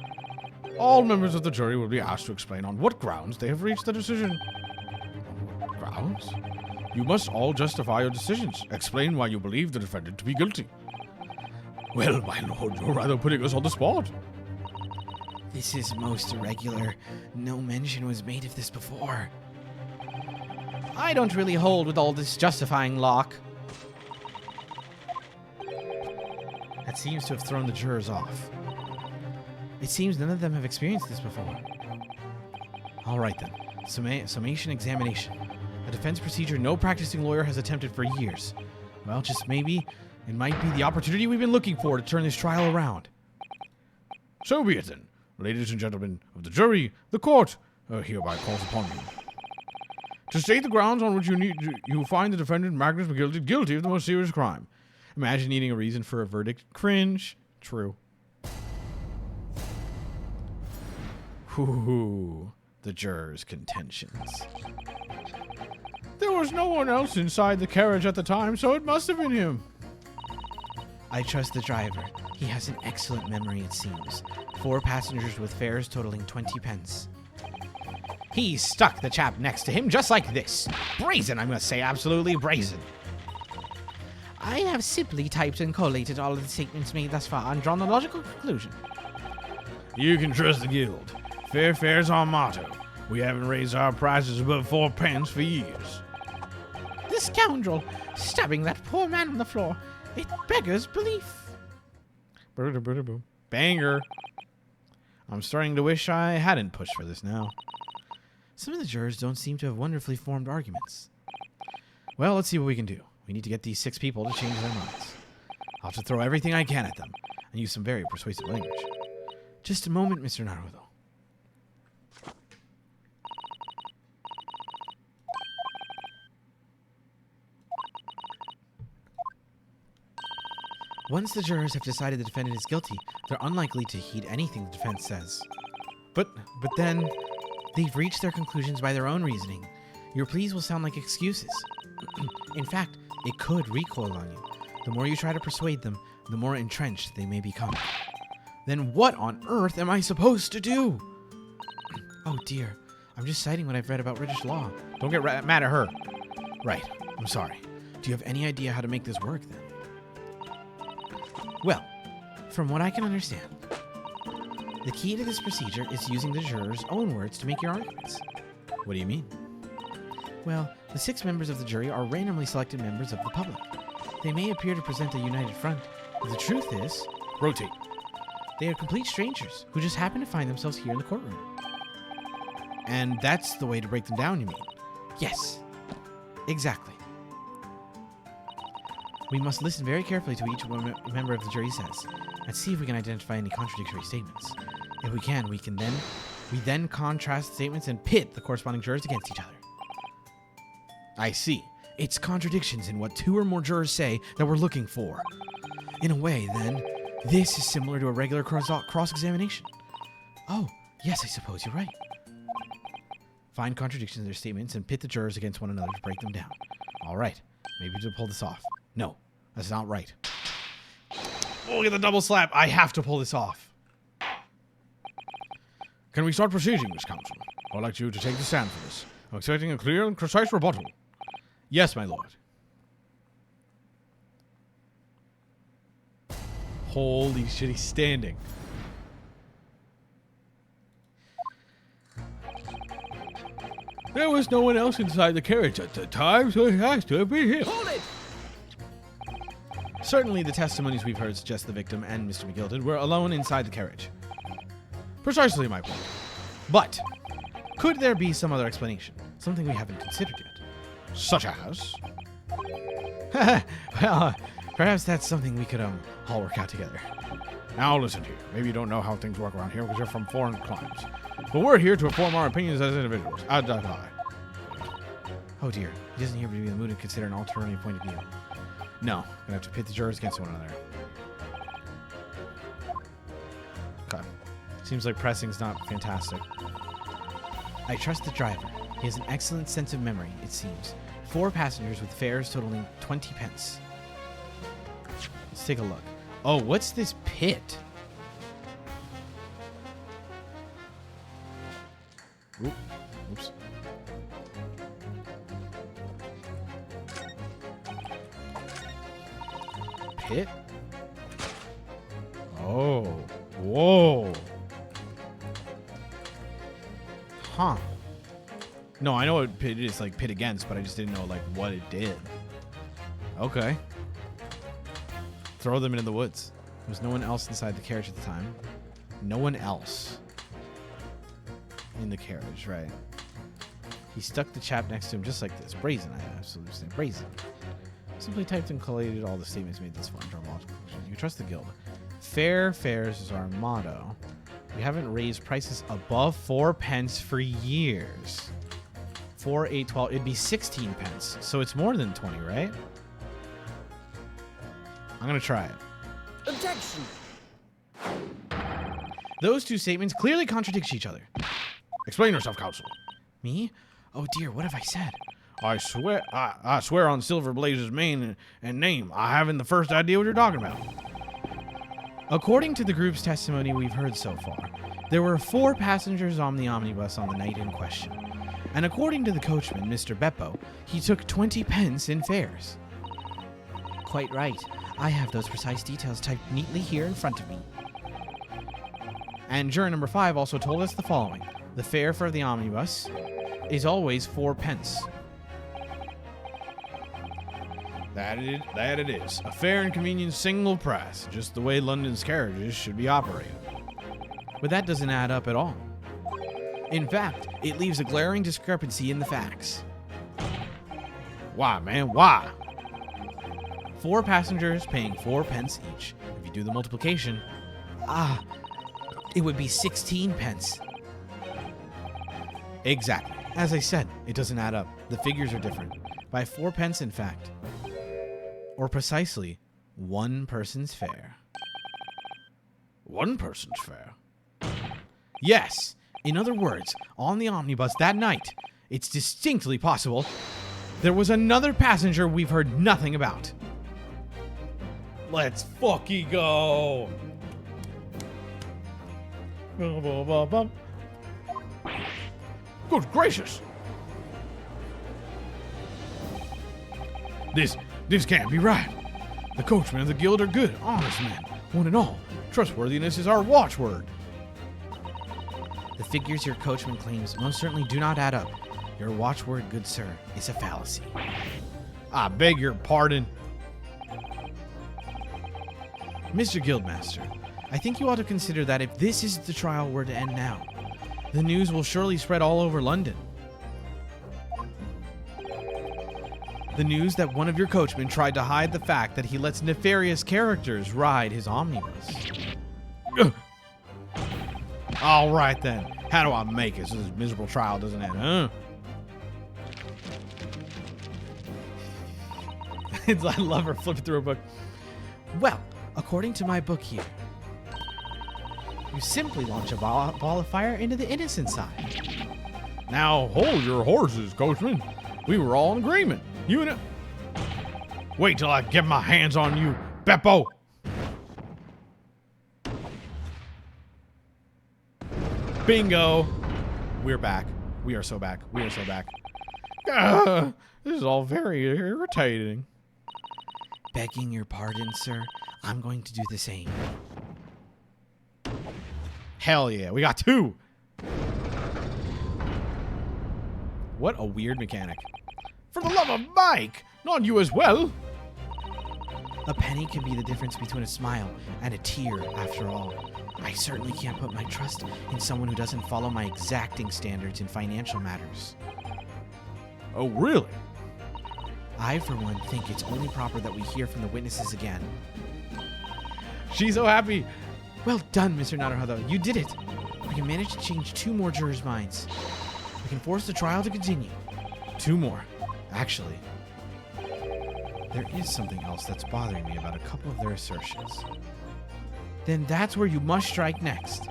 All members of the jury will be asked to explain on what grounds they have reached the decision. On what grounds? You must all justify your decisions. Explain why you believe the defendant to be guilty. Well, my lord, you're rather putting us on the spot. This is most irregular. No mention was made of this before. I don't really hold with all this justifying lock. That seems to have thrown the jurors off. It seems none of them have experienced this before. All right then. Summation examination. A defense procedure no practicing lawyer has attempted for years. Well, just maybe it might be the opportunity we've been looking for to turn this trial around. So be it then. Ladies and gentlemen of the jury, the court hereby calls upon you to state the grounds on which you find the defendant Magnus McGilty guilty of the most serious crime. Imagine needing a reason for a verdict. Cringe. True. Ooh, the jurors' contentions. There was no one else inside the carriage at the time, so it must have been him. I trust the driver. He has an excellent memory, it seems. 4 passengers with fares totaling 20 pence. He stuck the chap next to him just like this. Brazen, I must say, absolutely brazen. I have simply typed and collated all of the statements made thus far and drawn a logical conclusion. You can trust the guild. Fair fare's our motto. We haven't raised our prices above 4 pence for years. The scoundrel stabbing that poor man on the floor. It beggars belief. Banger. I'm starting to wish I hadn't pushed for this now. Some of the jurors don't seem to have wonderfully formed arguments. Well, let's see what we can do. We need to get these 6 people to change their minds. I'll have to throw everything I can at them and use some very persuasive language. Just a moment, Mr. Naruto. Once the jurors have decided the defendant is guilty, they're unlikely to heed anything the defense says. But then, they've reached their conclusions by their own reasoning. Your pleas will sound like excuses. In fact, it could recoil on you. The more you try to persuade them, the more entrenched they may become. Then what on earth am I supposed to do? Oh dear, I'm just citing what I've read about British law. Don't get mad at her. Right, I'm sorry. Do you have any idea how to make this work then? Well, from what I can understand, the key to this procedure is using the jurors' own words to make your arguments. What do you mean? Well, the 6 members of the jury are randomly selected members of the public. They may appear to present a united front, but the truth is, Rotate. they are complete strangers who just happen to find themselves here in the courtroom. And that's the way to break them down, you mean? Yes, exactly. We must listen very carefully to each member of the jury says, and see if we can identify any contradictory statements. If we can, we then contrast statements and pit the corresponding jurors against each other. I see. It's contradictions in what 2 or more jurors say that we're looking for. In a way, then, this is similar to a regular cross-examination. Oh, yes, I suppose you're right. Find contradictions in their statements and pit the jurors against one another to break them down. All right. Maybe to pull this off. No, that's not right. Oh, get the double slap. I have to pull this off. Can we start proceeding, Miss Counsel? I would like you to take the stand for this. I'm expecting a clear and precise rebuttal. Yes, my lord. Holy shit, he's standing. There was no one else inside the carriage at the time, so it has to have been him. Hold it! Certainly, the testimonies we've heard suggest the victim and Mr. McGilden were alone inside the carriage. Precisely my point. But, could there be some other explanation? Something we haven't considered yet. Such as? Well, perhaps that's something we could all work out together. Now listen here. Maybe you don't know how things work around here because you're from foreign climes. But we're here to form our opinions as individuals. Oh dear, he doesn't appear to be in the mood to consider an alternative point of view. No, gonna have to pit the jurors against one another. Okay. Seems like pressing's not fantastic. I trust the driver. He has an excellent sense of memory, it seems. 4 passengers with fares totaling 20 pence. Let's take a look. Oh, what's this pit? Oop. Oops. Pit? Oh. Whoa. Huh. No, I know what pit is, like pit against, but I just didn't know like what it did. Okay. Throw them into the woods. There was no one else inside the carriage at the time. No one else in the carriage, right? He stuck the chap next to him just like this. Brazen, I absolutely say. Brazen. Simply typed and collated all the statements made this far into our logical conclusion. You trust the guild. Fair fares is our motto. We haven't raised prices above 4 pence for years. 4, 8, 12. It'd be 16 pence. So it's more than 20, right? I'm going to try it. Objection! Those two statements clearly contradict each other. Explain yourself, Counsel. Me? Oh dear, what have I said? I swear on Silver Blaze's mane and name, I haven't the first idea what you're talking about. According to the group's testimony we've heard so far, there were 4 passengers on the omnibus on the night in question. And according to the coachman, Mr. Beppo, he took 20 pence in fares. Quite right. I have those precise details typed neatly here in front of me. And juror number 5 also told us the following. The fare for the omnibus is always 4 pence. That it is. A fair and convenient single price, just the way London's carriages should be operated. But that doesn't add up at all. In fact, it leaves a glaring discrepancy in the facts. Why, man? Why? 4 passengers paying 4 pence each. If you do the multiplication, it would be 16 pence. Exactly. As I said, it doesn't add up. The figures are different. By 4 pence, in fact. Or precisely, 1 person's fare. One person's fare. Yes. In other words, on the omnibus that night, it's distinctly possible there was another passenger we've heard nothing about. Let's fucking go. Good gracious. This can't be right. The coachmen of the guild are good, honest men. One and all, trustworthiness is our watchword. The figures your coachman claims most certainly do not add up. Your watchword, good sir, is a fallacy. I beg your pardon. Mr. Guildmaster, I think you ought to consider that if this is the trial were to end now, the news will surely spread all over London. The news that one of your coachmen tried to hide the fact that he lets nefarious characters ride his omnibus. All right then. How do I make it so this miserable trial doesn't end, huh? I love her flipping through a book. Well, according to my book here, you simply launch a ball of fire into the innocent side. Now hold your horses, coachman. We were all in agreement. You and wait till I get my hands on you, Beppo. Bingo. We're back. We are so back. We are so back. This is all very irritating. Begging your pardon, sir. I'm going to do the same. Hell yeah. We got 2. What a weird mechanic. For the love of Mike, not you as well. A penny can be the difference between a smile and a tear, after all. I certainly can't put my trust in someone who doesn't follow my exacting standards in financial matters. Oh, really? I, for one, think it's only proper that we hear from the witnesses again. She's so happy. Well done, Mr. Naruhodo. You did it. We can manage to change 2 more jurors' minds. We can force the trial to continue. 2 more. Actually, there is something else that's bothering me about a couple of their assertions. Then that's where you must strike next.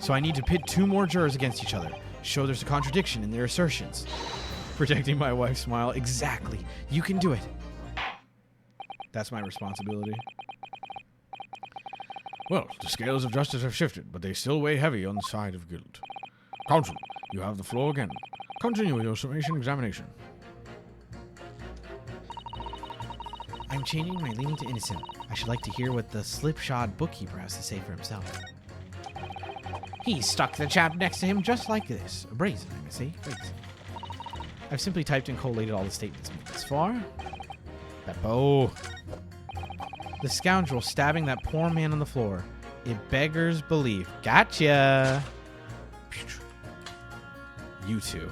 So I need to pit 2 more jurors against each other. Show there's a contradiction in their assertions. Protecting my wife's smile. Exactly. You can do it. That's my responsibility. Well, the scales of justice have shifted, but they still weigh heavy on the side of guilt. Counsel, you have the floor again. Continue with your summation examination. I'm changing my leaning to innocent. I should like to hear what the slipshod bookkeeper has to say for himself. He stuck the chap next to him just like this. Brazen, I must say. Brazen. I've simply typed and collated all the statements made thus far. Beppo. The scoundrel stabbing that poor man on the floor. It beggars belief. Gotcha. You 2.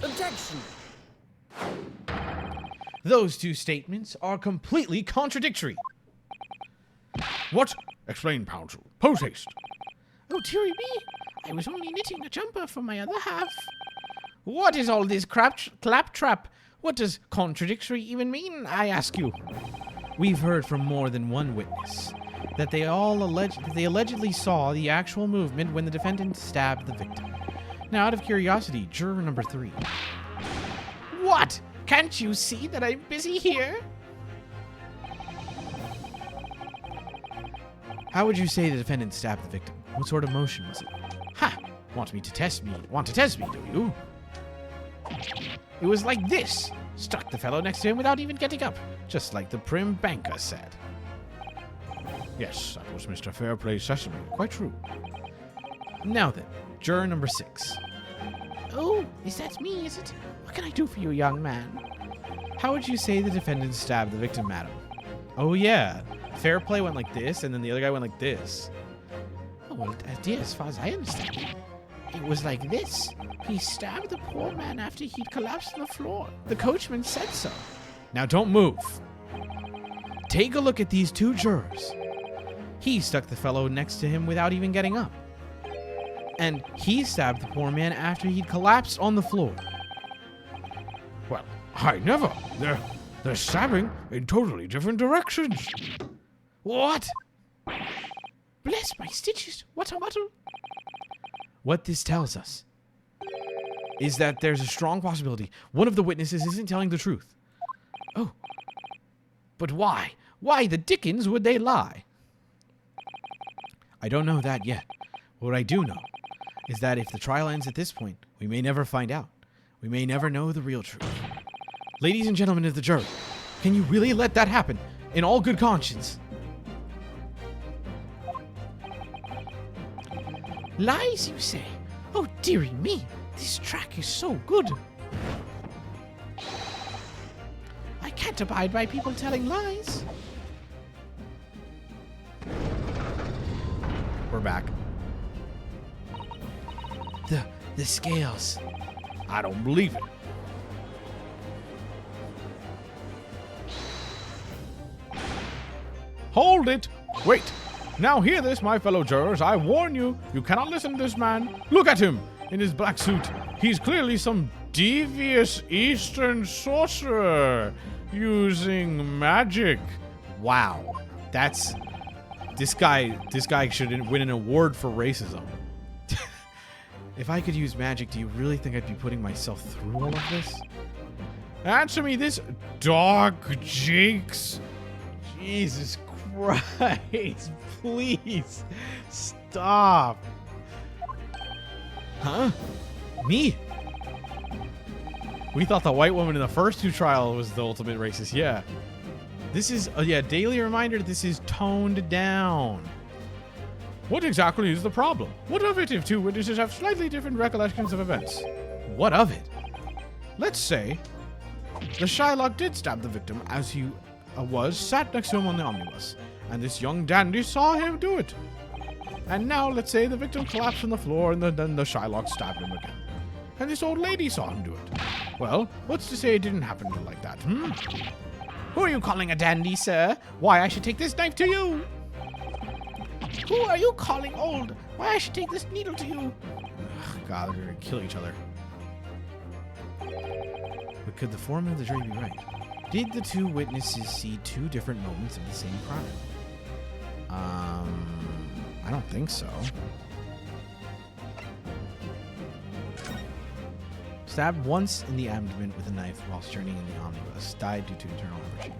Objection! Those 2 statements are completely contradictory. What? Explain, counsel. Post haste. Oh, dearie me. I was only knitting a jumper for my other half. What is all this claptrap? What does contradictory even mean, I ask you? We've heard from more than one witness that they allegedly saw the actual movement when the defendant stabbed the victim. Now, out of curiosity, juror number 3. What? Can't you see that I'm busy here? How would you say the defendant stabbed the victim? What sort of motion was it? Ha! Want to test me, do you? It was like this. Stuck the fellow next to him without even getting up. Just like the prim banker said. Yes, that was Mr. Fairplay's testimony. Quite true. Now then, juror number 6. Oh, is that me, is it? What can I do for you, young man? How would you say the defendant stabbed the victim, madam? Oh yeah, Fairplay went like this, and then the other guy went like this. Oh, well, dear, as far as I understand it was like this. He stabbed the poor man after he'd collapsed on the floor. The coachman said so. Now don't move. Take a look at these 2 jurors. He stuck the fellow next to him without even getting up. And he stabbed the poor man after he'd collapsed on the floor. Well, I never. They're stabbing in totally different directions. What? Bless my stitches. What a muddle. What this tells us is that there's a strong possibility one of the witnesses isn't telling the truth. Oh. But why? Why the dickens would they lie? I don't know that yet. What I do know is that if the trial ends at this point, we may never find out. We may never know the real truth. Ladies and gentlemen of the jury, can you really let that happen in all good conscience? Lies, you say? Oh, dearie me. This track is so good. I can't abide by people telling lies. We're back. The scales. I don't believe it. Hold it! Wait! Now hear this, my fellow jurors. I warn you, you cannot listen to this man. Look at him in his black suit. He's clearly some devious Eastern sorcerer using magic. Wow. This guy should win an award for racism. If I could use magic, do you really think I'd be putting myself through all of this? Answer me this, dog Jinx. Jesus Christ, please stop. Huh? Me? We thought the white woman in the first two trials was the ultimate racist. Yeah. This is, daily reminder, this is toned down. What exactly is the problem? What of it if two witnesses have slightly different recollections of events? What of it? Let's say the Shylock did stab the victim as he sat next to him on the omnibus, and this young dandy saw him do it. And now let's say the victim collapsed on the floor and then the Shylock stabbed him again. And this old lady saw him do it. Well, what's to say it didn't happen like that, Who are you calling a dandy, sir? Why, I should take this knife to you. Who are you calling old? Why, I should take this needle to you. Ugh, God, they're gonna kill each other. But could the foreman of the jury be right? Did the two witnesses see two different moments of the same crime? I don't think so. Stabbed once in the abdomen with a knife whilst journeying in the omnibus. Died due to internal hemorrhage.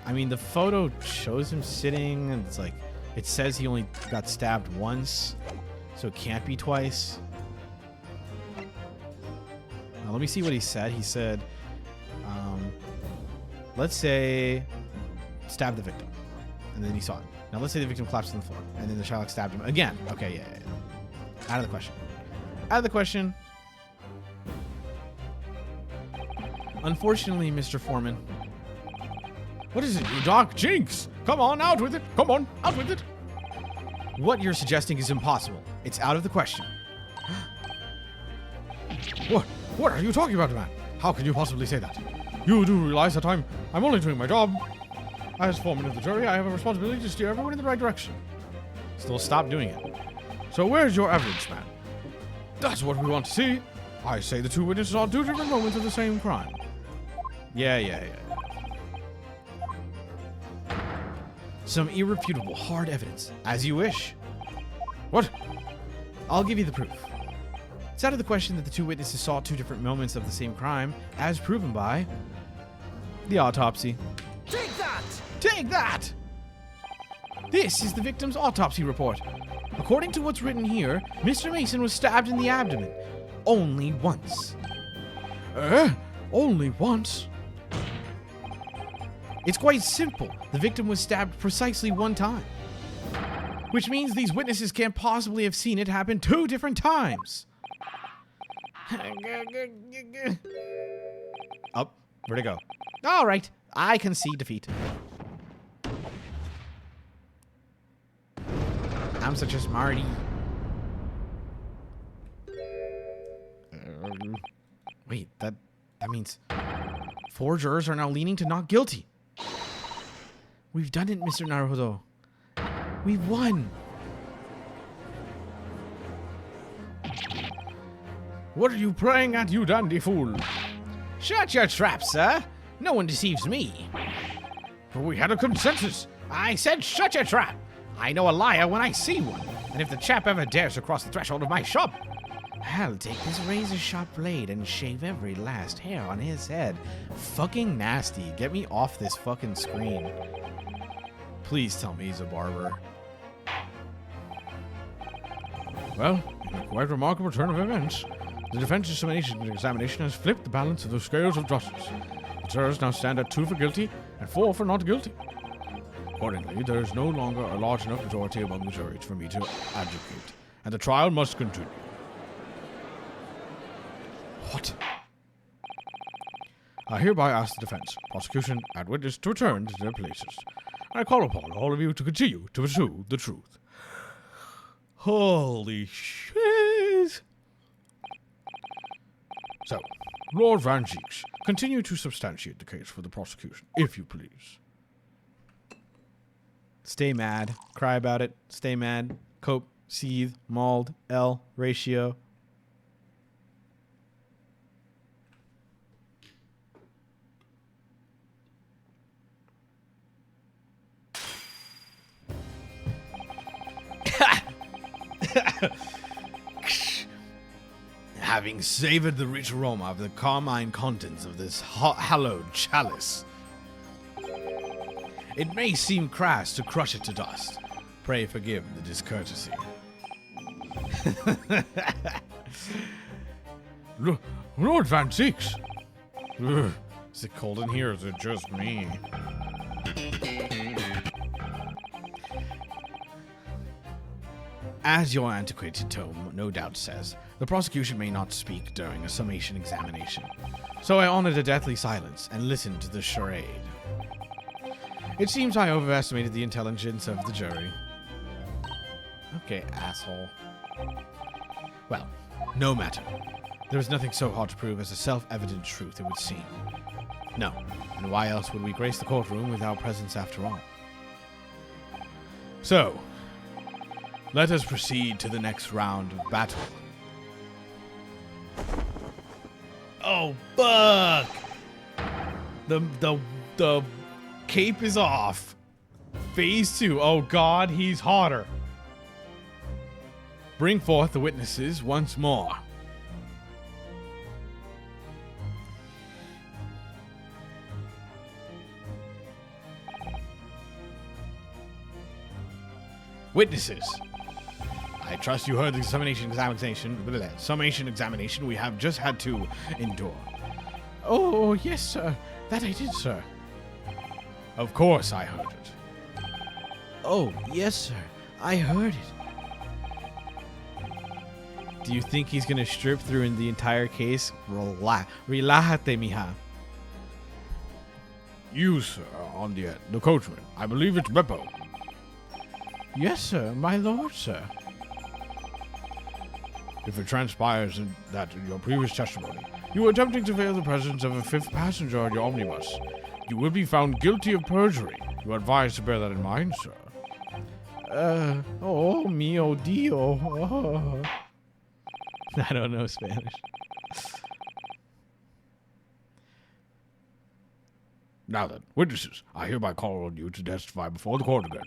I mean, the photo shows him sitting, and it's like, it says he only got stabbed once, so it can't be twice. Now, let me see what he said. He said, let's say, stabbed the victim, and then he saw it. Now, let's say the victim collapsed on the floor, and then the Shylock stabbed him again. Okay, yeah. Out of the question. Out of the question. Unfortunately, Mr. Foreman. What is it, you dog Jinx? Come on, out with it. Come on, out with it. What you're suggesting is impossible. It's out of the question. What are you talking about, man? How can you possibly say that? You do realize that I'm only doing my job. As foreman of the jury, I have a responsibility to steer everyone in the right direction. Still, stop doing it. So where's your evidence, man? That's what we want to see. I say the two witnesses saw two different moments of the same crime. Yeah. Some irrefutable hard evidence. As you wish. What? I'll give you the proof. It's out of the question that the two witnesses saw two different moments of the same crime, as proven by the autopsy. Take that! Take that! This is the victim's autopsy report. According to what's written here, Mr. Mason was stabbed in the abdomen. Only once. Only once? It's quite simple. The victim was stabbed precisely one time. Which means these witnesses can't possibly have seen it happen two different times. Up. Where'd it go? All right. I concede defeat. I'm such a smarty. Wait, that means 4 jurors are now leaning to not guilty. We've done it, Mr. Naruhodo. We've won. What are you playing at, you dandy fool? Shut your trap, sir. No one deceives me. But we had a consensus. I said shut your trap. I know a liar when I see one. And if the chap ever dares to cross the threshold of my shop, I'll take this razor-sharp blade and shave every last hair on his head. Fucking nasty. Get me off this fucking screen. Please tell me he's a barber. Well, in a quite remarkable turn of events, the defense's examination has flipped the balance of the scales of justice. The jurors now stand at 2 for guilty and 4 for not guilty. Accordingly, there is no longer a large enough majority among the jury for me to advocate, and the trial must continue. What? I hereby ask the defense, prosecution, and witness to return to their places. I call upon all of you to continue to pursue the truth. Holy shit! So, Lord Van Geeks, continue to substantiate the case for the prosecution, if you please. Stay mad. Cry about it. Stay mad. Cope. Seethe. Mauled. L. Ratio. having savored the rich aroma of the carmine contents of this hallowed chalice. It may seem crass to crush it to dust. Pray forgive the discourtesy. Lord Van Six. Ugh, is it cold in here or is it just me? As your antiquated tome no doubt says, the prosecution may not speak during a summation examination. So I honored a deathly silence and listened to the charade. It seems I overestimated the intelligence of the jury. Okay, asshole. Well, no matter. There was nothing so hard to prove as a self-evident truth, it would seem. No, and why else would we grace the courtroom with our presence after all? So, let us proceed to the next round of battle. Oh, fuck! The cape is off. Phase 2. Oh, God, he's hotter. Bring forth the witnesses once more. Witnesses. I trust you heard the summation examination we have just had to endure. Oh, yes, sir. That I did, sir. Of course I heard it. Oh, yes, sir. I heard it. Do you think he's going to strip through in the entire case? Relájate, mija. You, sir, on the coachman. I believe it's Beppo. Yes, sir. My lord, sir. If it transpires that in your previous testimony, you were attempting to veil the presence of a fifth passenger on your omnibus, you will be found guilty of perjury. You are advised to bear that in mind, sir. Oh, mio Dio. Oh. I don't know Spanish. Now then, witnesses, I hereby call on you to testify before the court again.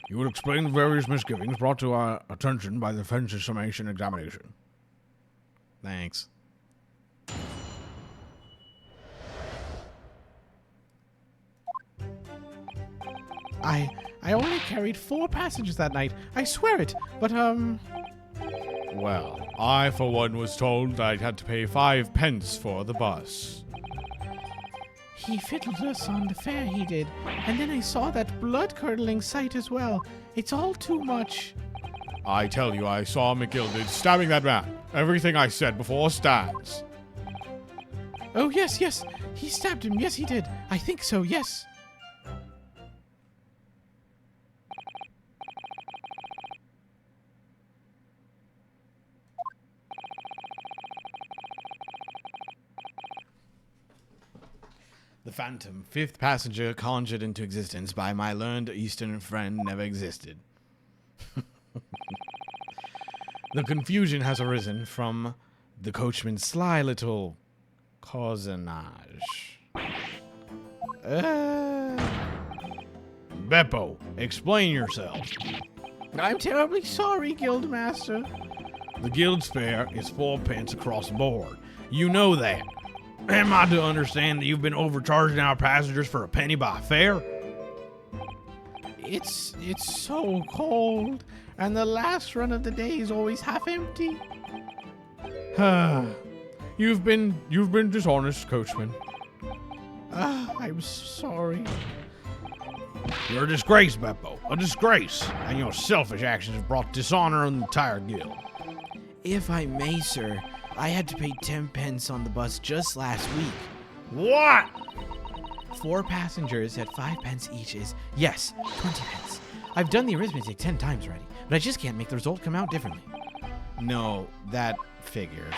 You will explain the various misgivings brought to our attention by the defense's summation examination. Thanks. I only carried 4 passengers that night. I swear it. But, Well, I for one was told I had to pay 5 pence for the bus. he fiddled us on the fare, he did. And then I saw that blood-curdling sight as well. It's all too much. I tell you, I saw McGilded stabbing that man. Everything I said before stands. Oh, yes, yes. He stabbed him. Yes, he did. I think so, yes. The phantom, fifth passenger conjured into existence by my learned Eastern friend never existed. The confusion has arisen from the coachman's sly little cousinage. Beppo, explain yourself. I'm terribly sorry, Guildmaster. The guild's fare is 4 pence across the board. You know that. Am I to understand that you've been overcharging our passengers for a penny by fare? It's so cold, and the last run of the day is always half empty. You've been dishonest, coachman. I'm sorry. You're a disgrace, Beppo. A disgrace. And your selfish actions have brought dishonor on the entire guild. If I may, sir, I had to pay 10 pence on the bus just last week. What? 4 passengers at 5 pence each is, yes, 20 pence. I've done the arithmetic 10 times already, but I just can't make the result come out differently. No, that figures.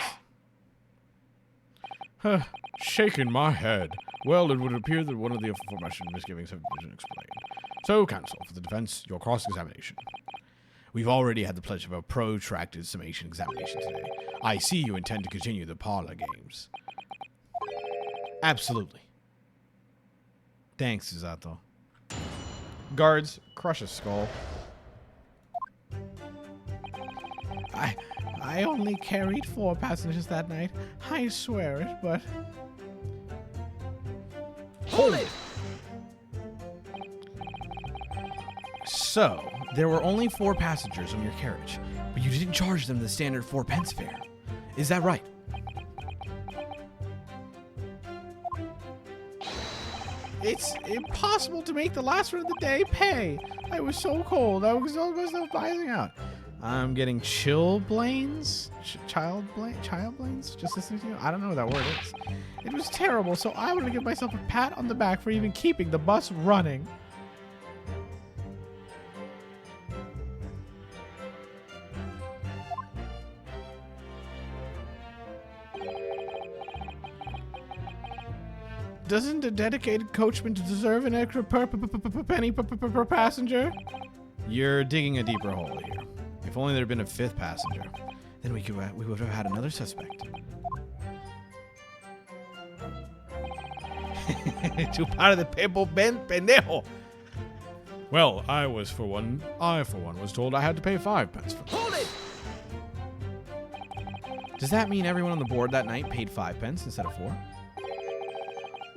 Shaking my head. Well, it would appear that one of the aforementioned misgivings have been explained. So, counsel, for the defense, your cross-examination. We've already had the pleasure of a protracted summation examination today. I see you intend to continue the parlor games. Absolutely. Thanks, Susato. Guards, crush his skull. I only carried 4 passengers that night. I swear it, but... Hold it! So, there were only 4 passengers on your carriage, but you didn't charge them the standard 4 pence fare. Is that right? It's impossible to make the last one of the day pay. I was so cold. I was almost passing out. I'm getting chilblains? Childblains? Just listening to you? I don't know what that word is. It was terrible, so I want to give myself a pat on the back for even keeping the bus running. Doesn't a dedicated coachman deserve an extra penny per passenger? You're digging a deeper hole here. If only there had been a 5th passenger, then we would have had another suspect. Tu par de people ben pendejo. Well, I for one was told I had to pay 5 pence for Hold it! Does that mean everyone on the board that night paid 5 pence instead of 4?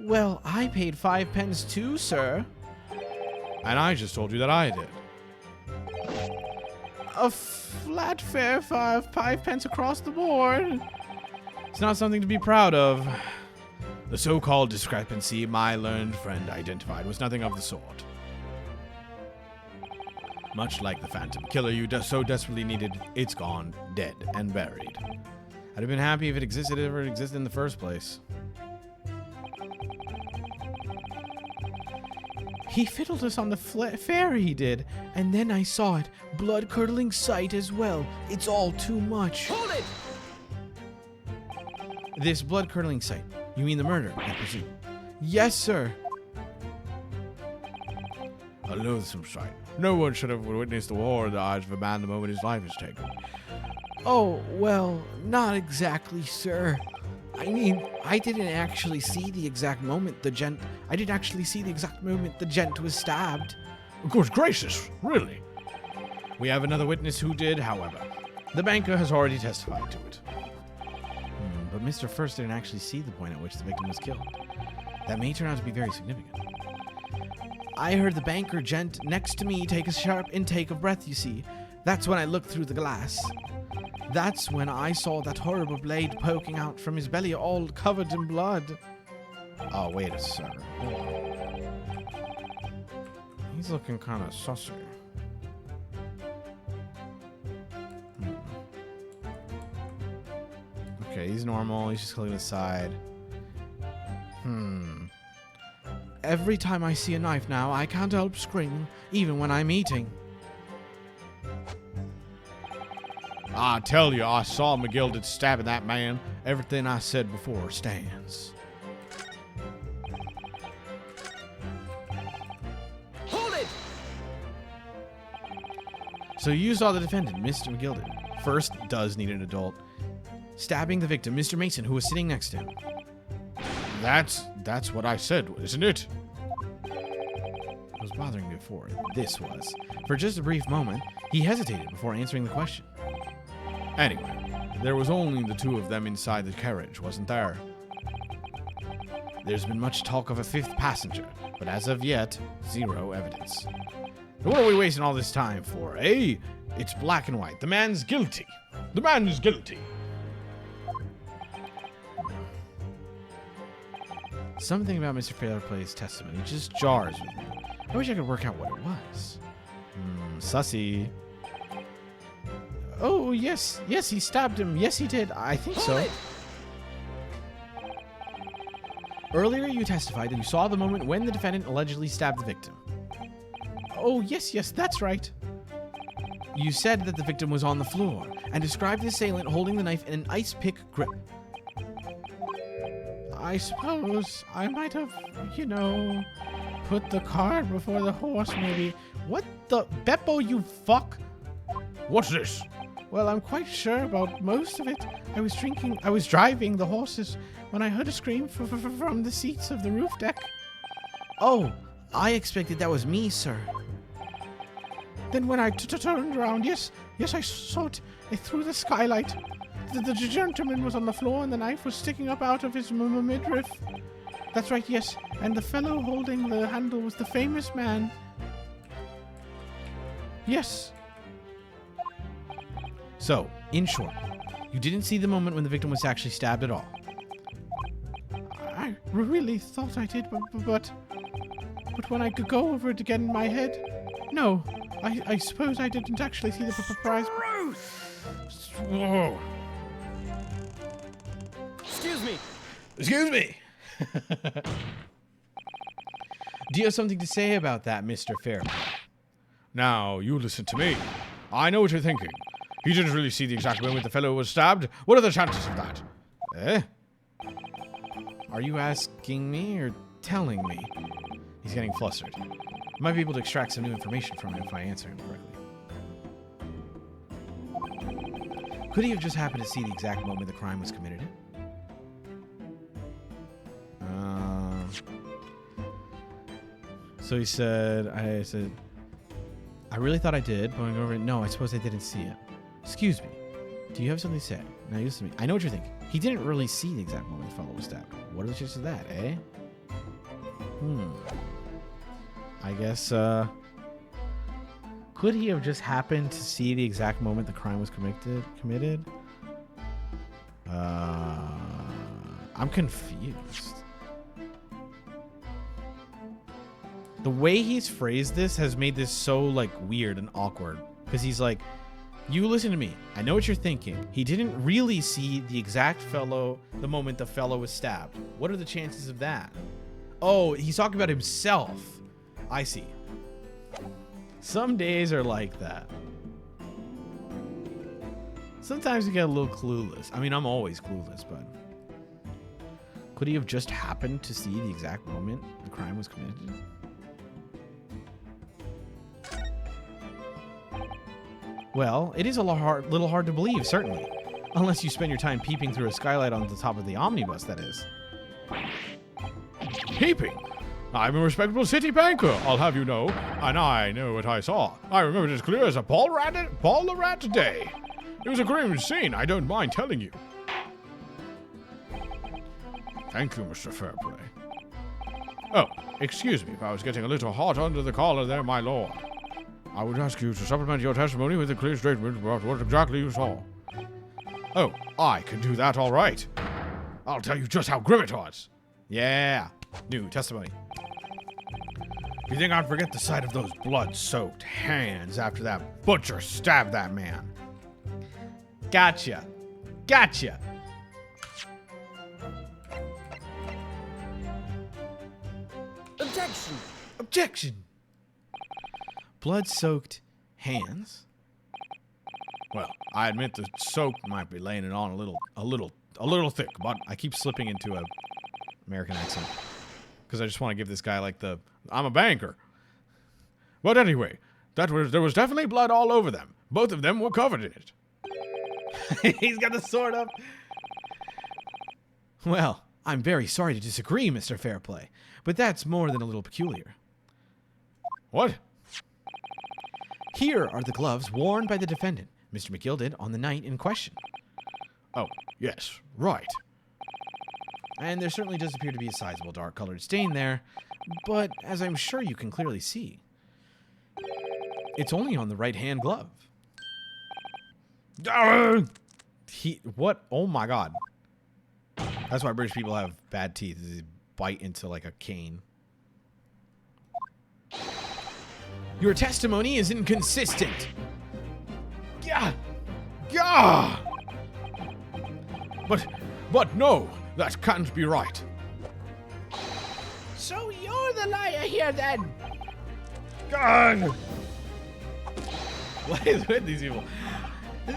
Well, I paid 5 pence too, sir. and I just told you that I did. A flat fare for 5 pence across the board. It's not something to be proud of. The so-called discrepancy my learned friend identified was nothing of the sort. Much like the Phantom Killer you so desperately needed, it's gone, dead, and buried. I'd have been happy if it ever existed in the first place. He fiddled us on the fare, he did. And then I saw it. Blood-curdling sight as well. It's all too much. Hold it! This blood-curdling sight. You mean the murder, I presume? Yes, sir. A loathsome sight. No one should have witnessed the horror in the eyes of a man the moment his life is taken. Oh, well, not exactly, sir. I mean, I didn't actually see the exact moment the gent was stabbed. Good gracious, really? We have another witness who did, however. The banker has already testified to it. But Mr. First didn't actually see the point at which the victim was killed. That may turn out to be very significant. I heard the banker gent next to me take a sharp intake of breath, you see. That's when I looked through the glass. That's when I saw that horrible blade poking out from his belly, all covered in blood. Oh, wait a second. He's looking kind of sussy. Okay, he's normal. He's just clicking aside. Every time I see a knife now, I can't help screaming, even when I'm eating. I tell you, I saw McGilded stabbing that man. Everything I said before stands. Hold it! So you saw the defendant, Mr. McGilded. First does need an adult. Stabbing the victim, Mr. Mason, who was sitting next to him. That's what I said, isn't it? It was bothering me before. This was. For just a brief moment, he hesitated before answering the question. Anyway, there was only the two of them inside the carriage, wasn't there? There's been much talk of a 5th passenger, but as of yet, 0 evidence. So what are we wasting all this time for, eh? It's black and white. The man's guilty. The man is guilty. Something about Mr. Fairplay's testimony just jars with me. I wish I could work out what it was. Sussy. Oh, yes, he stabbed him. Yes, he did. I think so. Earlier, you testified that you saw the moment when the defendant allegedly stabbed the victim. Oh, yes, that's right. You said that the victim was on the floor and described the assailant holding the knife in an ice pick grip. I suppose I might have, put the cart before the horse, maybe. What the... Beppo, you fuck! What's this? Well, I'm quite sure about most of it. I was driving the horses when I heard a scream from the seats of the roof deck. Oh, I expected that was me, sir. Then when I turned around, yes, Yes, I saw it through the skylight. The gentleman was on the floor and the knife was sticking up out of his midriff. That's right, yes. And the fellow holding the handle was the famous man. Yes. So, in short, you didn't see the moment when the victim was actually stabbed at all. I really thought I did, but when I could go over it again in my head, no. I suppose I didn't actually see the prize. Whoa. Excuse me. Excuse me. Do you have something to say about that, Mr. Fairplay? Now, you listen to me. I know what you're thinking. He didn't really see the exact moment the fellow was stabbed. What are the chances of that? Eh? Are you asking me or telling me? He's getting flustered. I might be able to extract some new information from him if I answer him correctly. Could he have just happened to see the exact moment the crime was committed in? So he said, I really thought I did. Going over it, no, I suppose I didn't see it. Excuse me. Do you have something to say? Now you listen to me. I know what you're thinking. He didn't really see the exact moment the fellow was stabbed. What are the chances of that, eh? I guess, could he have just happened to see the exact moment the crime was committed? I'm confused. The way he's phrased this has made this so, like, weird and awkward. Because he's like, you listen to me. I know what you're thinking. He didn't really see the exact the moment the fellow was stabbed. What are the chances of that? Oh, he's talking about himself. I see. Some days are like that. Sometimes you get a little clueless. I mean, I'm always clueless, but... Could he have just happened to see the exact moment the crime was committed? Well, it is a little hard to believe, certainly. Unless you spend your time peeping through a skylight on the top of the omnibus, that is. Peeping? I'm a respectable city banker, I'll have you know, and I know what I saw. I remember it as clear as a Paul the Rat day. It was a grim scene, I don't mind telling you. Thank you, Mr. Fairplay. Oh, excuse me if I was getting a little hot under the collar there, my lord. I would ask you to supplement your testimony with a clear statement about what exactly you saw. Oh, I can do that all right. I'll tell you just how grim it was. Yeah, new testimony. You think I'd forget the sight of those blood-soaked hands after that butcher stabbed that man? Gotcha. Gotcha. Objection. Objection. Blood-soaked hands? Well, I admit the soak might be laying it on a little thick, but I keep slipping into a American accent because I just want to give this guy like the I'm a banker. But anyway, there was definitely blood all over them. Both of them were covered in it. He's got the sword up. Well, I'm very sorry to disagree, Mr. Fairplay, but that's more than a little peculiar. What? Here are the gloves worn by the defendant, Mr. McGilden, on the night in question. Oh, yes, right. And there certainly does appear to be a sizable dark-colored stain there, but as I'm sure you can clearly see, it's only on the right-hand glove. What? Oh my god. That's why British people have bad teeth. They bite into like a cane. Your testimony is inconsistent. Yeah. Yeah. But no, that can't be right. So you're the liar here then? God. What is with these people?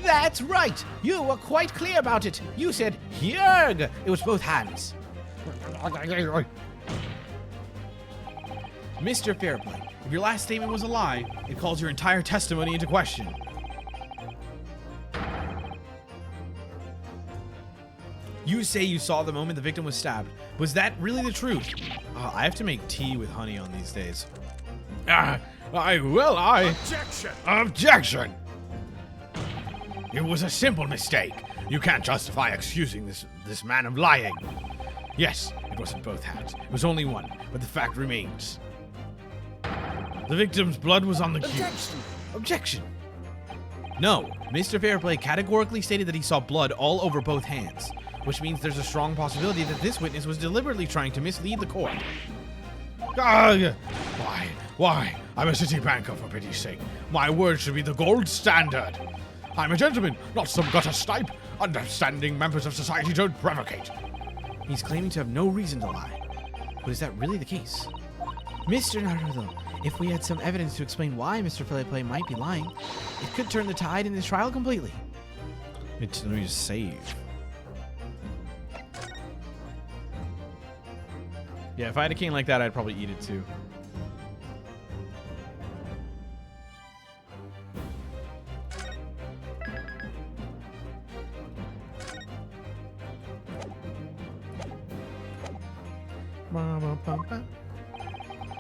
That's right. You were quite clear about it. You said, Jörg. It was both hands. Mr. Fairplay, if your last statement was a lie, it calls your entire testimony into question. You say you saw the moment the victim was stabbed. Was that really the truth? I have to make tea with honey on these days. Objection. Objection. It was a simple mistake. You can't justify excusing this man of lying. Yes, it wasn't both hands. It was only one, but the fact remains. The victim's blood was on the cue. Objection! Objection. No, Mr. Fairplay categorically stated that he saw blood all over both hands, which means there's a strong possibility that this witness was deliberately trying to mislead the court. Ah, why? I'm a city banker, for pity's sake. My word should be the gold standard. I'm a gentleman, not some gutter snipe. Understanding members of society don't provocate. He's claiming to have no reason to lie. But is that really the case? Mr. Naruto, if we had some evidence to explain why Mr. Fairplay might be lying, it could turn the tide in this trial completely. Let me just save. Yeah, if I had a king like that, I'd probably eat it too.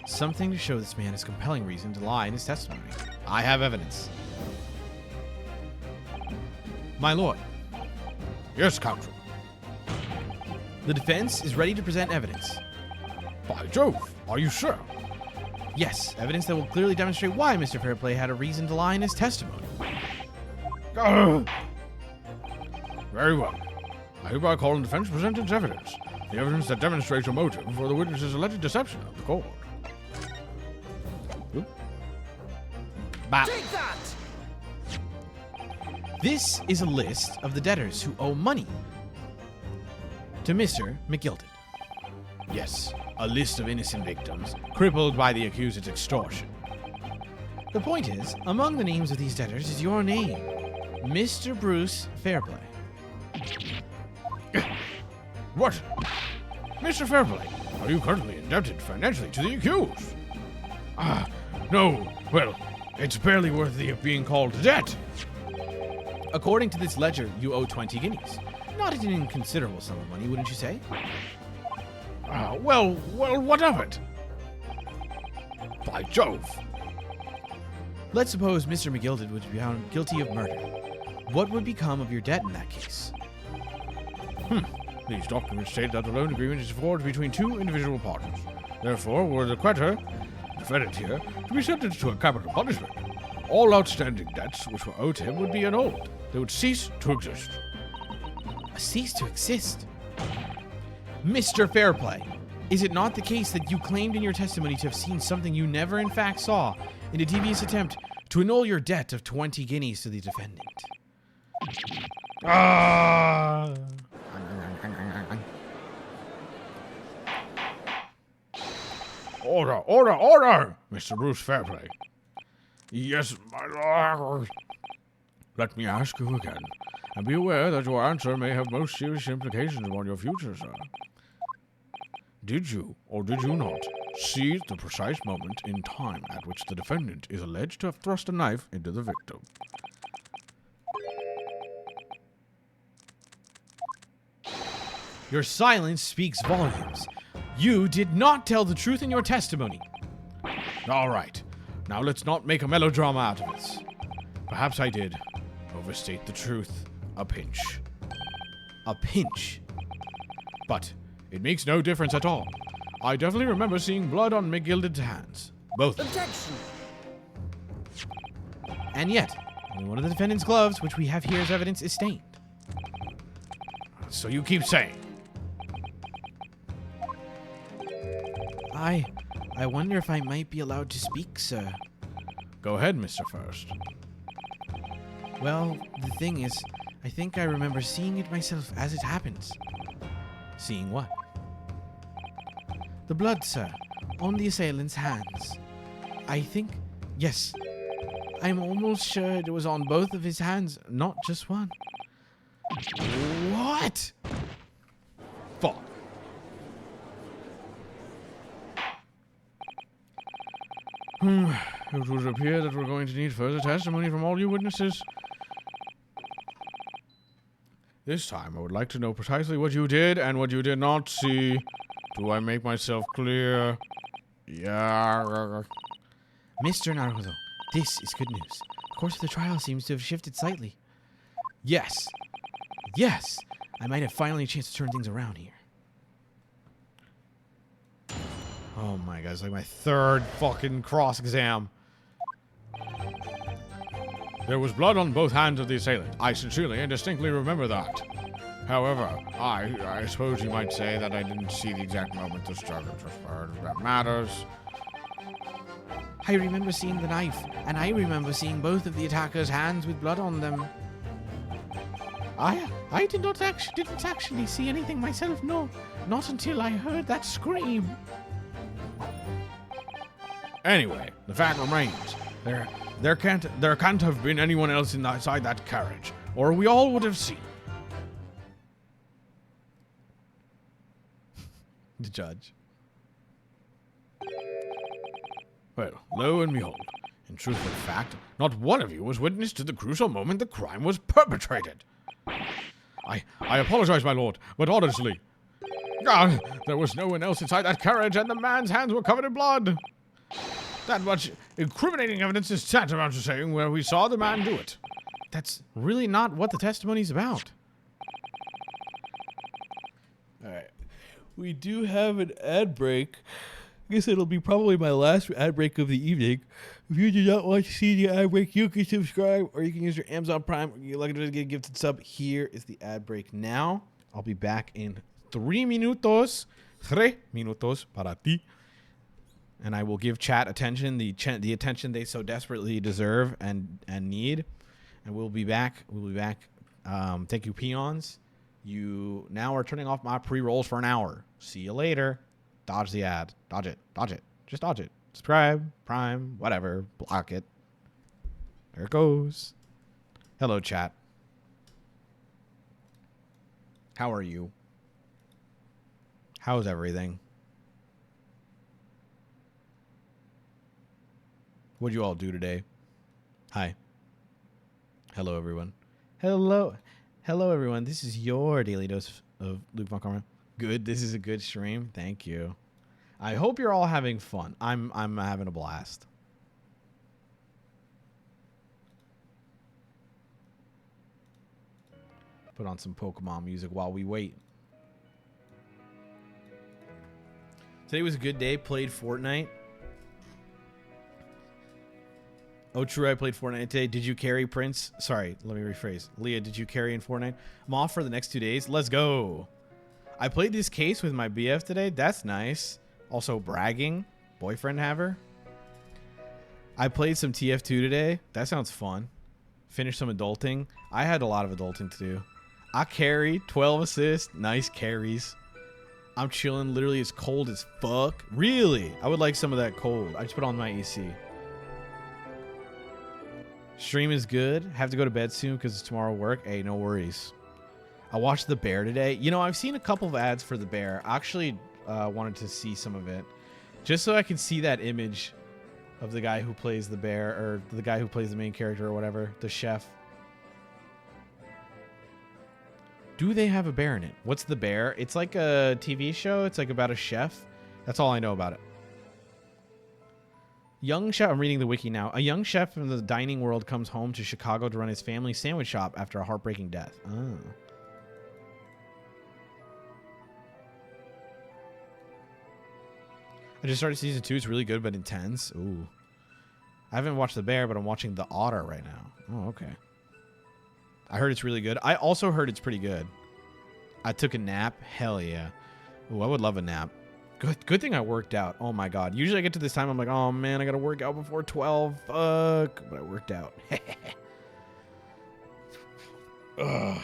Something to show this man has compelling reason to lie in his testimony. I have evidence. My lord, Yes, counsel. the defense is ready to present evidence. By Jove, are you sure? Yes, evidence that will clearly demonstrate why Mr. Fairplay had a reason to lie in his testimony. Very well. I hereby call on the defense to present its evidence. The evidence that demonstrates a motive for the witness's alleged deception of the court. Bop. Take that! This is a list of the debtors who owe money to Mr. McGilded. Yes, a list of innocent victims, crippled by the accused's extortion. The point is, among the names of these debtors is your name, Mr. Bruce Fairplay. What? Mr. Fairplay, are you currently indebted financially to the accused? No. Well, it's barely worthy of being called a debt. According to this ledger, you owe 20 guineas. Not an inconsiderable sum of money, wouldn't you say? Well, what of it? By Jove. Let's suppose Mr. McGilded would be found guilty of murder. What would become of your debt in that case? These documents state that the loan agreement is forged between two individual parties. Therefore, were the creditor, defendant here, to be sentenced to a capital punishment, all outstanding debts which were owed to him would be annulled. They would cease to exist. Cease to exist? Mr. Fairplay, is it not the case that you claimed in your testimony to have seen something you never in fact saw in a devious attempt to annul your debt of 20 guineas to the defendant? Order, Mr. Bruce Fairplay. Yes, my lord. Let me ask you again, and be aware that your answer may have most serious implications upon your future, sir. Did you, or did you not, see the precise moment in time at which the defendant is alleged to have thrust a knife into the victim? Your silence speaks volumes. You did not tell the truth in your testimony. All right. Now let's not make a melodrama out of this. Perhaps I did overstate the truth a pinch. A pinch. But it makes no difference at all. I definitely remember seeing blood on McGilded's hands. Both of them. Objection! And yet, only one of the defendant's gloves, which we have here as evidence, is stained. So you keep saying. I wonder if I might be allowed to speak, sir. Go ahead, Mr. First. Well, the thing is, I think I remember seeing it myself as it happens. Seeing what? The blood, sir, on the assailant's hands. I think, yes, I'm almost sure it was on both of his hands, not just one. What? Fuck. It would appear that we're going to need further testimony from all you witnesses. This time, I would like to know precisely what you did and what you did not see. Do I make myself clear? Yeah. Mr. Naruto, this is good news. The course of the trial seems to have shifted slightly. Yes. Yes. I might have finally a chance to turn things around here. Oh my god, it's like my third fucking cross exam. There was blood on both hands of the assailant. I sincerely and distinctly remember that. However, I suppose you might say that I didn't see the exact moment the struggle transpired. If that matters. I remember seeing the knife, and I remember seeing both of the attackers' hands with blood on them. I didn't actually see anything myself, no. Not until I heard that scream. Anyway, the fact remains, there can't have been anyone else inside that carriage, or we all would have seen. The judge. Well, lo and behold, in truth and fact, not one of you was witness to the crucial moment the crime was perpetrated. I apologize, my lord, but honestly, there was no one else inside that carriage, and the man's hands were covered in blood. That much incriminating evidence is tantamount to saying where we saw the man do it. That's really not what the testimony's about. Alright. We do have an ad break. I guess it'll be probably my last ad break of the evening. If you do not want to see the ad break, you can subscribe, or you can use your Amazon Prime, or you're lucky to get a gifted sub. Here is the ad break now. I'll be back in 3 minutos. 3 minutos para ti. And I will give chat attention, the attention they so desperately deserve and need. And we'll be back. Thank you, peons. You now are turning off my pre-rolls for an hour. See you later. Dodge the ad. Dodge it. Just dodge it. Subscribe, Prime, whatever. Block it. There it goes. Hello, chat. How are you? How's everything? What'd you all do today? Hi. Hello, everyone. Hello, everyone. This is your daily dose of Luke Von Karma. Good. This is a good stream. Thank you. I hope you're all having fun. I'm having a blast. Put on some Pokemon music while we wait. Today was a good day. Played Fortnite. Oh, true. I played Fortnite today. Did you carry, Prince? Sorry, let me rephrase. Leah, did you carry in Fortnite? I'm off for the next 2 days. Let's go. I played this case with my BF today. That's nice. Also bragging. Boyfriend haver. I played some TF2 today. That sounds fun. Finished some adulting. I had a lot of adulting to do. I carried 12 assists. Nice carries. I'm chilling. Literally, it's cold as fuck. Really? I would like some of that cold. I just put on my AC. Stream is good. Have to go to bed soon because it's tomorrow work. Hey, no worries. I watched The Bear today. You know, I've seen a couple of ads for The Bear. I actually wanted to see some of it. Just so I can see that image of the guy who plays the bear, or the guy who plays the main character or whatever, the chef. Do they have a bear in it? What's The Bear? It's like a TV show. It's like about a chef. That's all I know about it. Young chef, I'm reading the wiki now. A young chef from the dining world comes home to Chicago to run his family sandwich shop after a heartbreaking death. Oh. I just started season 2. It's really good, but intense. Ooh. I haven't watched The Bear, but I'm watching The Otter right now. Oh, okay. I heard it's really good. I also heard it's pretty good. I took a nap. Hell yeah. Ooh, I would love a nap. Good thing I worked out. Oh my god. Usually I get to this time, I'm like, oh man, I gotta work out before 12. Fuck. But I worked out. Ugh.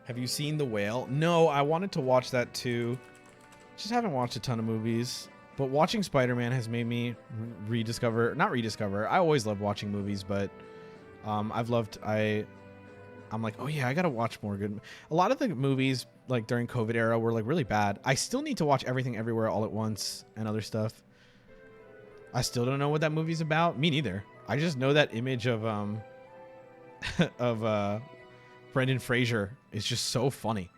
Have you seen The Whale? No, I wanted to watch that too. Just haven't watched a ton of movies. But watching Spider-Man has made me not rediscover. I always loved watching movies, but I'm like, oh yeah, I gotta watch more good. A lot of the movies like during COVID era were like really bad. I still need to watch Everything Everywhere All at Once and other stuff. I still don't know what that movie's about. Me neither. I just know that image of Brendan Fraser is just so funny,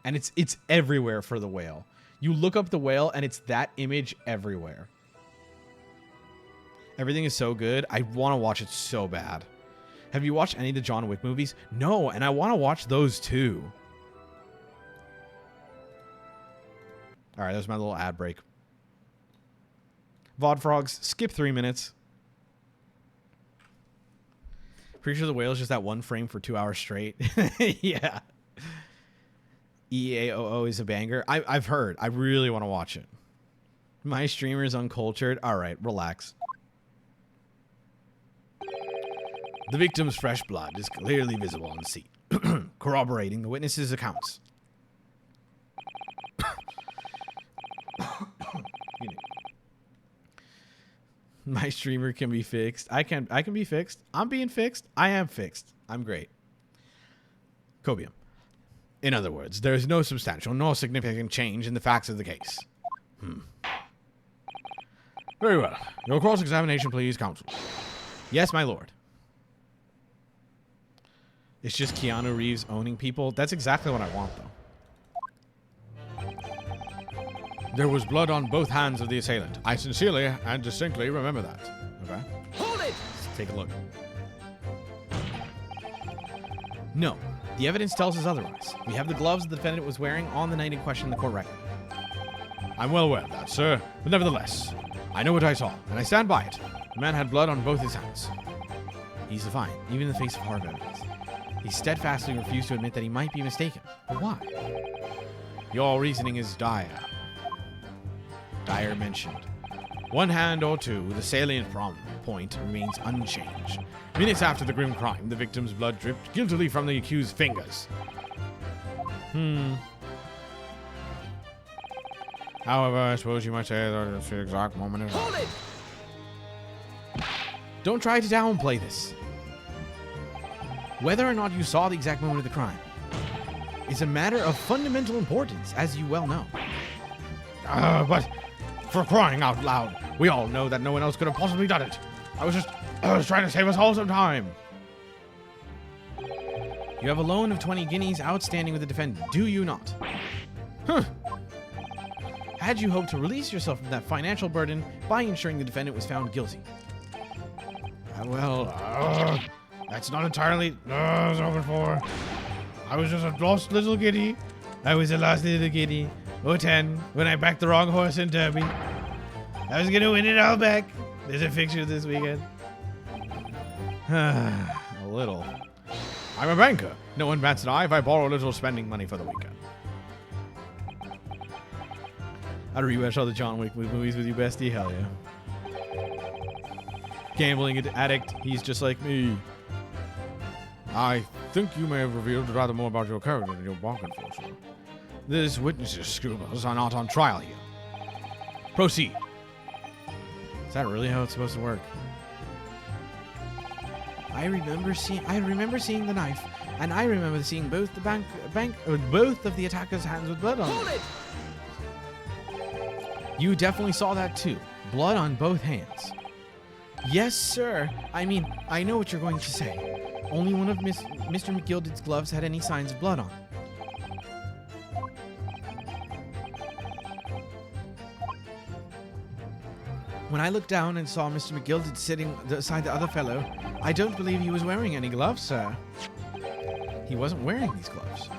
and it's everywhere for The Whale. You look up The Whale and it's that image everywhere. Everything is so good. I want to watch it so bad. Have you watched any of the John Wick movies? No, and I want to watch those too. All right, that was my little ad break. VOD Frogs, skip 3 minutes. Pretty sure the whale is just that one frame for 2 hours straight. Yeah. EAOO is a banger. I've heard. I really want to watch it. My streamer is uncultured. All right, relax. The victim's fresh blood is clearly visible on the scene, corroborating the witnesses' accounts. My streamer can be fixed. I can be fixed. I'm being fixed. I am fixed. I'm great. Cobium. In other words, there is no substantial nor significant change in the facts of the case. Very well. Your cross-examination, please, counsel. Yes, my lord. It's just Keanu Reeves owning people. That's exactly what I want, though. There was blood on both hands of the assailant. I sincerely and distinctly remember that. Okay. Hold it! Let's take a look. No. The evidence tells us otherwise. We have the gloves the defendant was wearing on the night in question in the court record. I'm well aware of that, sir. But nevertheless, I know what I saw, and I stand by it. The man had blood on both his hands. He's defiant, even in the face of hard evidence. He steadfastly refused to admit that he might be mistaken. But why? Your reasoning is dire. Dyer mentioned. One hand or two, the salient point remains unchanged. Minutes after the grim crime, the victim's blood dripped guiltily from the accused's fingers. However, I suppose you might say that it's the exact moment of... Hold it! Don't try to downplay this. Whether or not you saw the exact moment of the crime is a matter of fundamental importance, as you well know. But for crying out loud, we all know that no one else could have possibly done it. I was trying to save us all some time. You have a loan of 20 guineas outstanding with the defendant, do you not? Had you hoped to release yourself from that financial burden by ensuring the defendant was found guilty? That's not entirely over for. I was just a lost little giddy. I was a lost little giddy. 010 when I backed the wrong horse in Derby. I was gonna win it all back. There's a fixture this weekend. A little. I'm a banker. No one bats an eye if I borrow a little spending money for the weekend. I'd rewatch all the John Wick movies with you, bestie. Hell yeah. Gambling addict. He's just like me. I think you may have revealed rather more about your character than your bargain for, sir. These witnesses' scruples are not on trial here. Proceed. Is that really how it's supposed to work? I remember seeing the knife, and I remember seeing both the both of the attackers' hands with blood on them. Hold it! You definitely saw that too. Blood on both hands. Yes, sir. I mean, I know what you're going to say. Only one of Mr. McGilded's gloves had any signs of blood on it. When I looked down and saw Mr. McGilded sitting beside the other fellow, I don't believe he was wearing any gloves, sir. He wasn't wearing these gloves.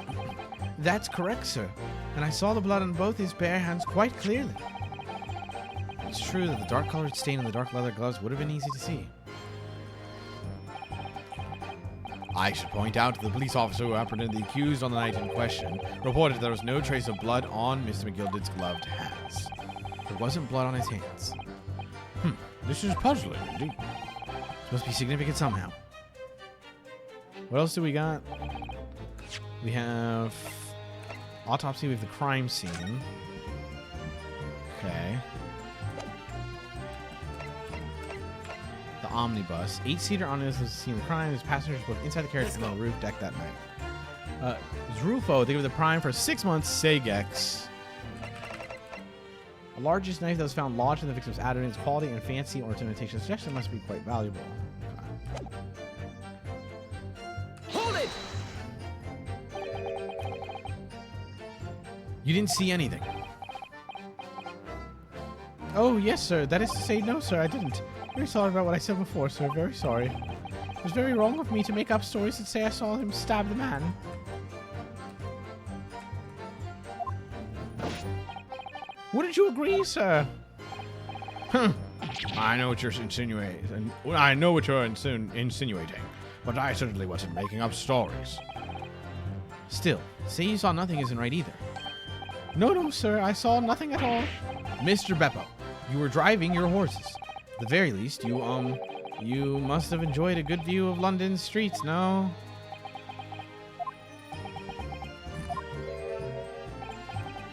That's correct, sir. And I saw the blood on both his bare hands quite clearly. It's true that the dark-colored stain on the dark leather gloves would have been easy to see. I should point out the police officer who apprehended the accused on the night in question reported there was no trace of blood on Mr. McGilded's gloved hands. There wasn't blood on his hands. This is puzzling, indeed. It must be significant somehow. What else do we got? We have autopsy with the crime scene. Okay. The omnibus. 8-seater omnibus was the scene of the crime. His passengers both inside the carriage and on the roof deck that night. It was Rufo. They gave the prime for 6 months. Segex. The largest knife that was found lodged in the victim's abdomen. Its quality and fancy ornamentation suggestion must be quite valuable. Okay. Hold it! You didn't see anything. Oh, yes, sir. That is to say, no, sir, I didn't. Very sorry about what I said before, sir. Very sorry. It was very wrong of me to make up stories and say I saw him stab the man. Wouldn't you agree, sir? I know what you're insinuating. I know what you're insinuating, but I certainly wasn't making up stories. Still, say you saw nothing isn't right either. No, sir, I saw nothing at all. Mr. Beppo, you were driving your horses. At the very least, you must have enjoyed a good view of London's streets, no?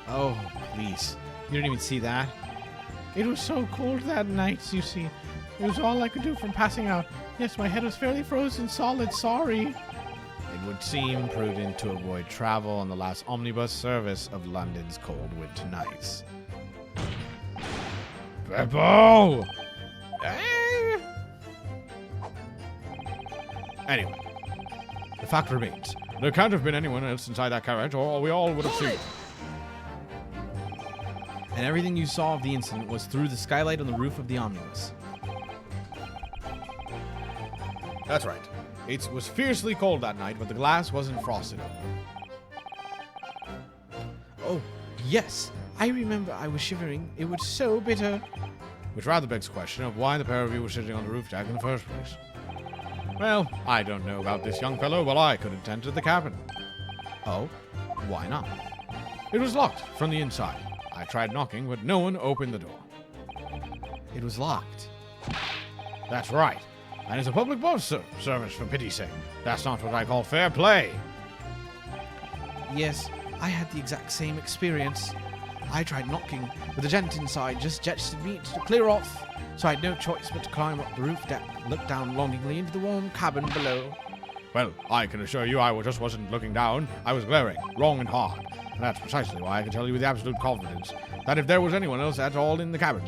Oh, please. You didn't even see that? It was so cold that night, you see. It was all I could do from passing out. Yes, my head was fairly frozen solid, sorry. It would seem prudent to avoid travel on the last omnibus service of London's cold winter nights. Beppo! Anyway, the fact remains. There can't have been anyone else inside that carriage, or we all would have seen. And everything you saw of the incident was through the skylight on the roof of the omnibus. That's right. It was fiercely cold that night, but the glass wasn't frosted. Oh, yes. I remember I was shivering. It was so bitter. Which rather begs the question of why the pair of you were sitting on the roof deck in the first place. Well, I don't know about this young fellow, but I couldn't enter the cabin. Oh, why not? It was locked from the inside. I tried knocking, but no one opened the door. It was locked. That's right. And it's a public bus service, for pity's sake. That's not what I call fair play. Yes, I had the exact same experience. I tried knocking, but the gent inside just gestured me to clear off, so I had no choice but to climb up the roof deck and look down longingly into the warm cabin below. Well, I can assure you I just wasn't looking down. I was glaring, long and hard. And that's precisely why I can tell you with absolute confidence that if there was anyone else at all in the cabin,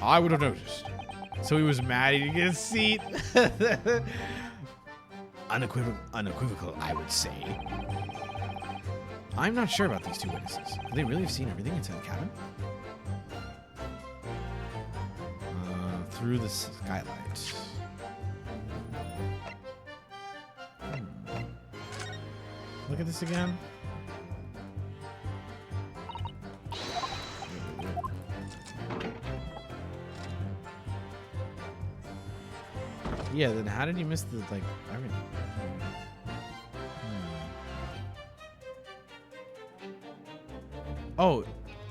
I would have noticed. So he was mad he didn't get a seat. Unequivocal, I would say. I'm not sure about these two witnesses. Could they really have seen everything inside the cabin? Through the skylight. Look at this again. Yeah, then how did he miss the, like, everything?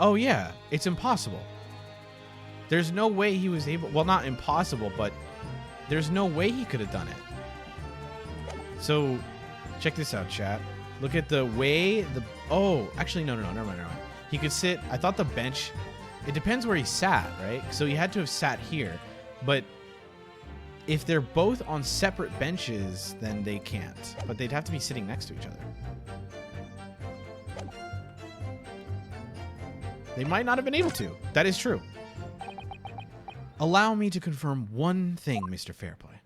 Oh yeah, it's impossible. There's no way he was able, well, not impossible, but there's no way he could have done it. So, check this out, chat. Look at the way actually, no, never mind. He could sit, I thought the bench, it depends where he sat, right? So he had to have sat here, but if they're both on separate benches, then they can't. But they'd have to be sitting next to each other. They might not have been able to. That is true. Allow me to confirm one thing, Mr. Fairplay.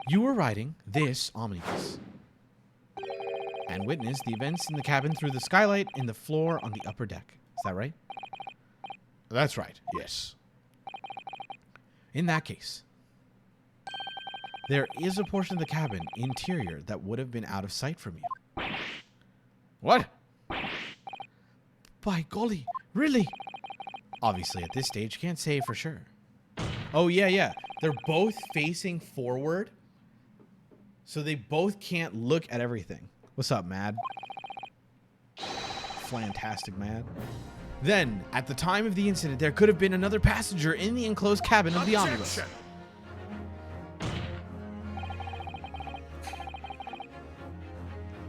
You were riding this omnibus and witnessed the events in the cabin through the skylight in the floor on the upper deck. Is that right? That's right, yes. In that case, there is a portion of the cabin interior that would have been out of sight from you. What? By golly, really? Obviously, at this stage, you can't say for sure. Oh, yeah. They're both facing forward, so they both can't look at everything. What's up, Mad? Fantastic, Mad. Then, at the time of the incident, there could have been another passenger in the enclosed cabin of the omnibus.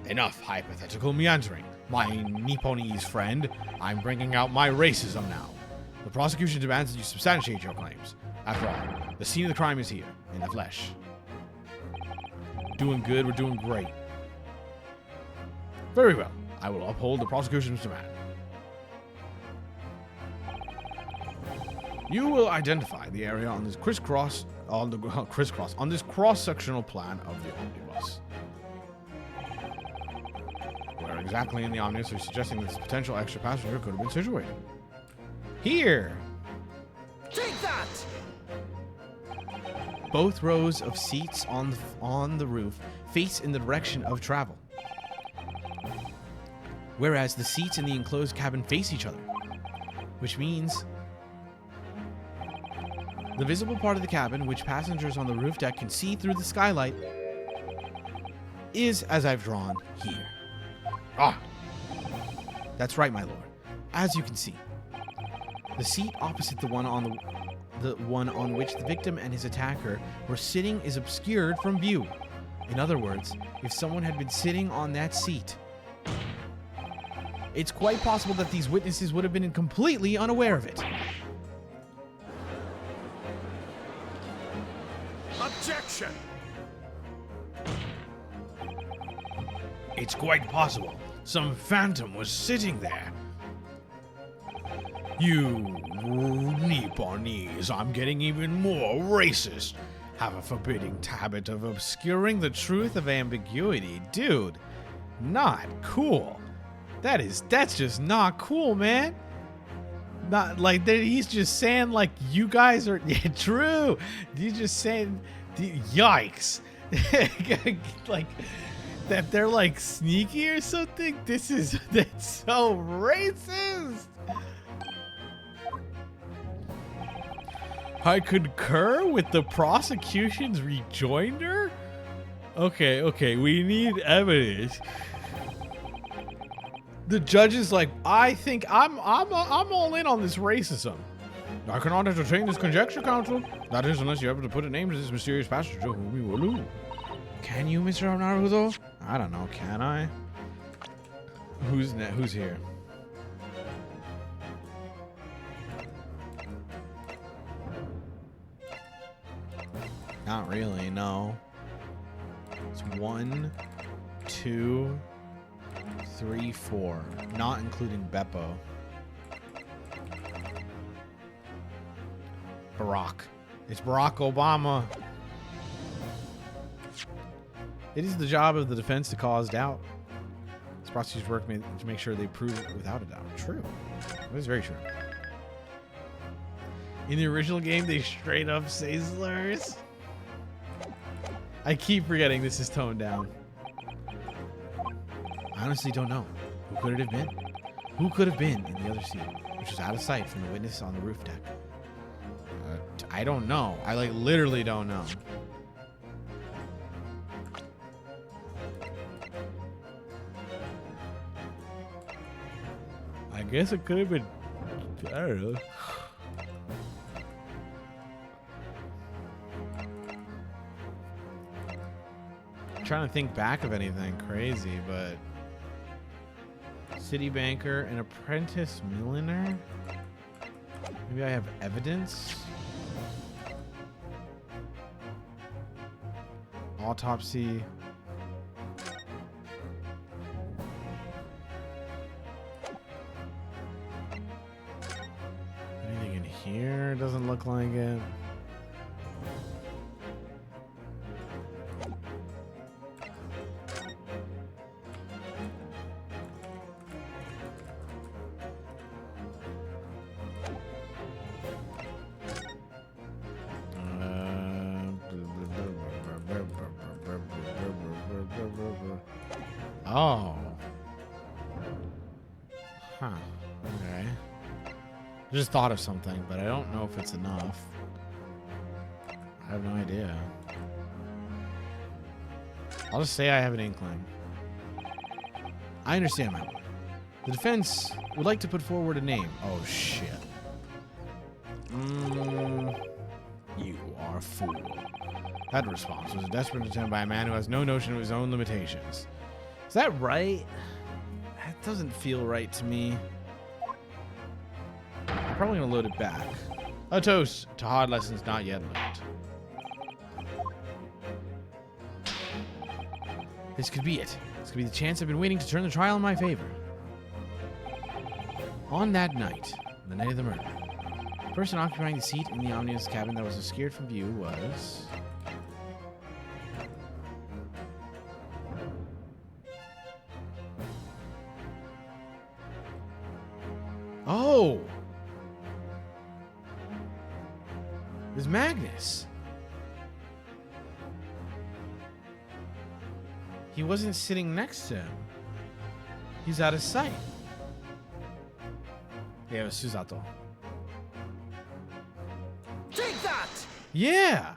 Enough hypothetical meandering. My Nipponese friend, I'm bringing out my racism now. The prosecution demands that you substantiate your claims. After all, the scene of the crime is here, in the flesh. Doing good, we're doing great. Very well. I will uphold the prosecution's demand. You will identify the area on this cross-sectional plan of the omnibus. Where exactly in the omnibus are you suggesting that this potential extra passenger could have been situated? Here. Take that! Both rows of seats on the roof face in the direction of travel, whereas the seats in the enclosed cabin face each other, which means the visible part of the cabin, which passengers on the roof deck can see through the skylight, is as I've drawn here. Ah, that's right, my lord. As you can see, the seat opposite the one on which the victim and his attacker were sitting is obscured from view. In other words, if someone had been sitting on that seat, it's quite possible that these witnesses would have been completely unaware of it. Objection! It's quite possible some phantom was sitting there. You Nipponese, I'm getting even more racist. Have a forbidding habit of obscuring the truth of ambiguity. Dude, not cool. That's just not cool, man. Not like he's just saying like you guys are true. He's just saying yikes. Like that they're like sneaky or something. That's so racist. I concur with the prosecution's rejoinder. Okay, we need evidence. The judge is like, I think I'm all in on this racism. I cannot entertain this conjecture, counsel. That is, unless you're able to put a name to this mysterious passenger whom we will lose. Can you, Mr. Naruto? I don't know. Can I? Who's here? Not really, no. It's 1, 2, 3, 4. Not including Beppo. Barack. It's Barack Obama. It is the job of the defense to cause doubt. It's prosecutors' work to make sure they prove it without a doubt. True. That is very true. In the original game, they straight up say slurs. I keep forgetting this is toned down. I honestly don't know. Who could it have been? Who could have been in the other seat, which was out of sight from the witness on the roof deck? I don't know. I literally don't know. I guess it could have been. I don't know. I'm trying to think back of anything crazy, but city banker, an apprentice milliner. Maybe I have evidence. Autopsy. Anything in here? Doesn't look like it. Oh. Huh. Okay. I just thought of something, but I don't know if it's enough. I have no idea. I'll just say I have an inkling. I understand, my lord. The defense would like to put forward a name. Oh, shit. You are a fool. That response was a desperate attempt by a man who has no notion of his own limitations. Is that right? That doesn't feel right to me. I'm probably gonna load it back. A toast to hard lessons not yet learned. This could be it. This could be the chance I've been waiting to turn the trial in my favor. On that night, the night of the murder, the person occupying the seat in the omnibus cabin that was obscured from view was... Oh! It was Magnus. He wasn't sitting next to him. He's out of sight. Yeah, it was Susato. Take that! Yeah!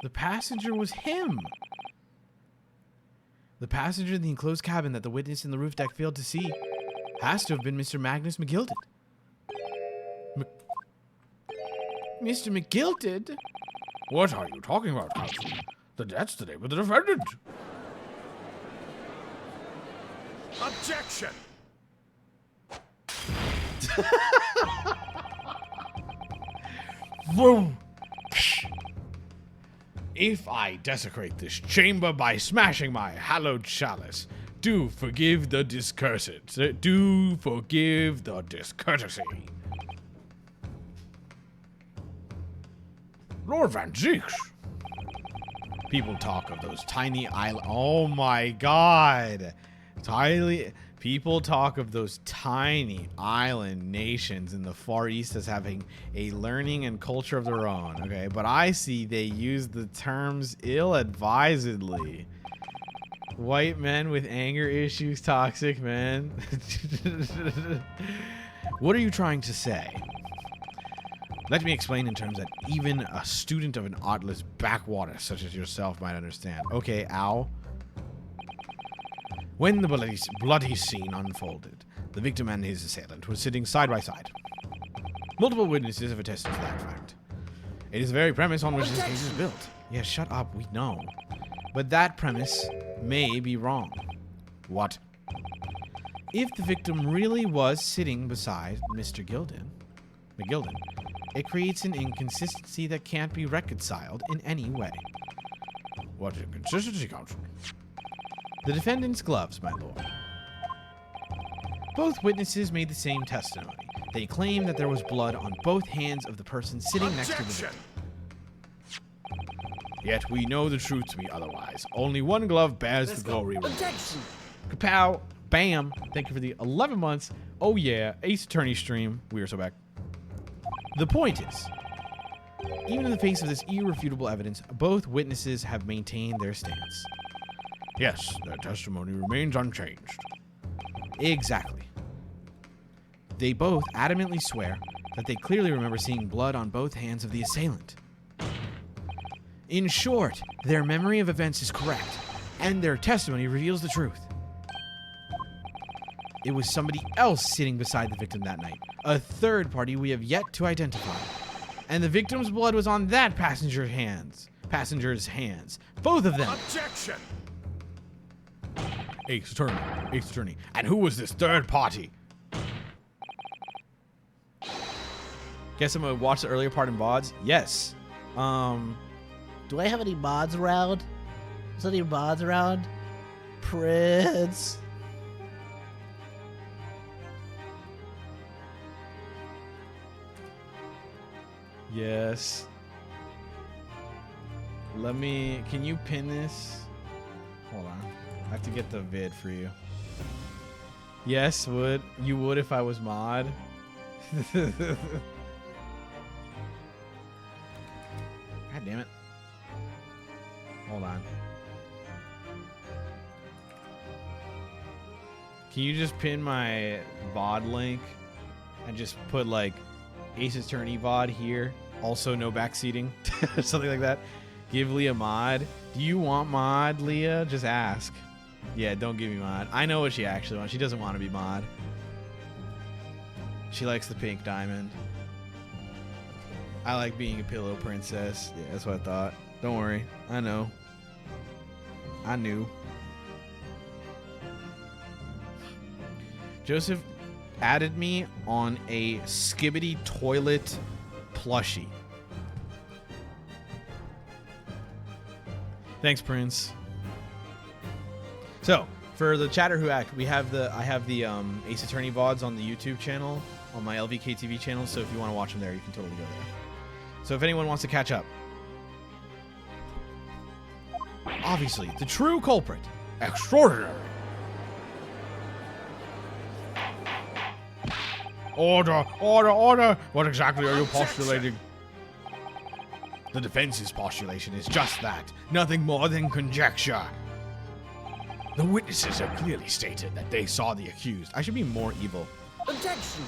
The passenger was him. The passenger in the enclosed cabin that the witness in the roof deck failed to see has to have been Mr. Magnus McGilded. Mr. McGilded? What are you talking about, Counsel? That's the name of the defendant. Objection! Vroom. If I desecrate this chamber by smashing my hallowed chalice, do forgive the discourtesy. Do forgive the discourtesy. Lord Van Zeeks. People talk of those tiny island. Oh my God. People talk of those tiny island nations in the Far East as having a learning and culture of their own, okay? But I see they use the terms ill-advisedly. White men with anger issues, toxic men. What are you trying to say? Let me explain in terms that even a student of an artless backwater such as yourself might understand. Okay, ow. When the bloody scene unfolded, the victim and his assailant were sitting side by side. Multiple witnesses have attested to that fact. It is the very premise on which this case is built. Yeah, shut up, we know. But that premise may be wrong. What? If the victim really was sitting beside Mr. McGilded, it creates an inconsistency that can't be reconciled in any way. What inconsistency, Counsel? The defendant's gloves, my lord. Both witnesses made the same testimony. They claim that there was blood on both hands of the person sitting next to the victim. Yet we know the truth to be otherwise. Only one glove bears the glory. Objection! Kapow! Bam! Thank you for the 11 months. Oh yeah, Ace Attorney stream. We are so back. The point is, even in the face of this irrefutable evidence, both witnesses have maintained their stance. Yes, their testimony remains unchanged. Exactly. They both adamantly swear that they clearly remember seeing blood on both hands of the assailant. In short, their memory of events is correct, and their testimony reveals the truth. It was somebody else sitting beside the victim that night, a third party we have yet to identify. And the victim's blood was on that passenger's hands. Both of them. Objection! Ace Attorney. And who was this third party? Guess I'm gonna watch the earlier part in VODs? Yes. Do I have any mods around? Is there any mods around? Prince. Yes. Can you pin this? Hold on. I have to get the vid for you. Yes, you would if I was mod. God damn it. Hold on. Can you just pin my VOD link and just put like Ace Attorney VOD here? Also no backseating. Something like that. Give Leah mod. Do you want mod, Leah? Just ask. Yeah, don't give me mod. I know what she actually wants. She doesn't want to be mod. She likes the pink diamond. I like being a pillow princess. Yeah, that's what I thought. Don't worry. I know. I knew. Joseph added me on a Skibbity toilet plushie. Thanks, Prince. So, for the chatter who act, I have the Ace Attorney VODs on the YouTube channel, on my LVK TV channel, so if you want to watch them there, you can totally go there. So if anyone wants to catch up. Obviously, the true culprit. Extraordinary. Order. What exactly are you postulating? The defense's postulation is just that, nothing more than conjecture. The witnesses have clearly stated that they saw the accused. I should be more evil. Objection!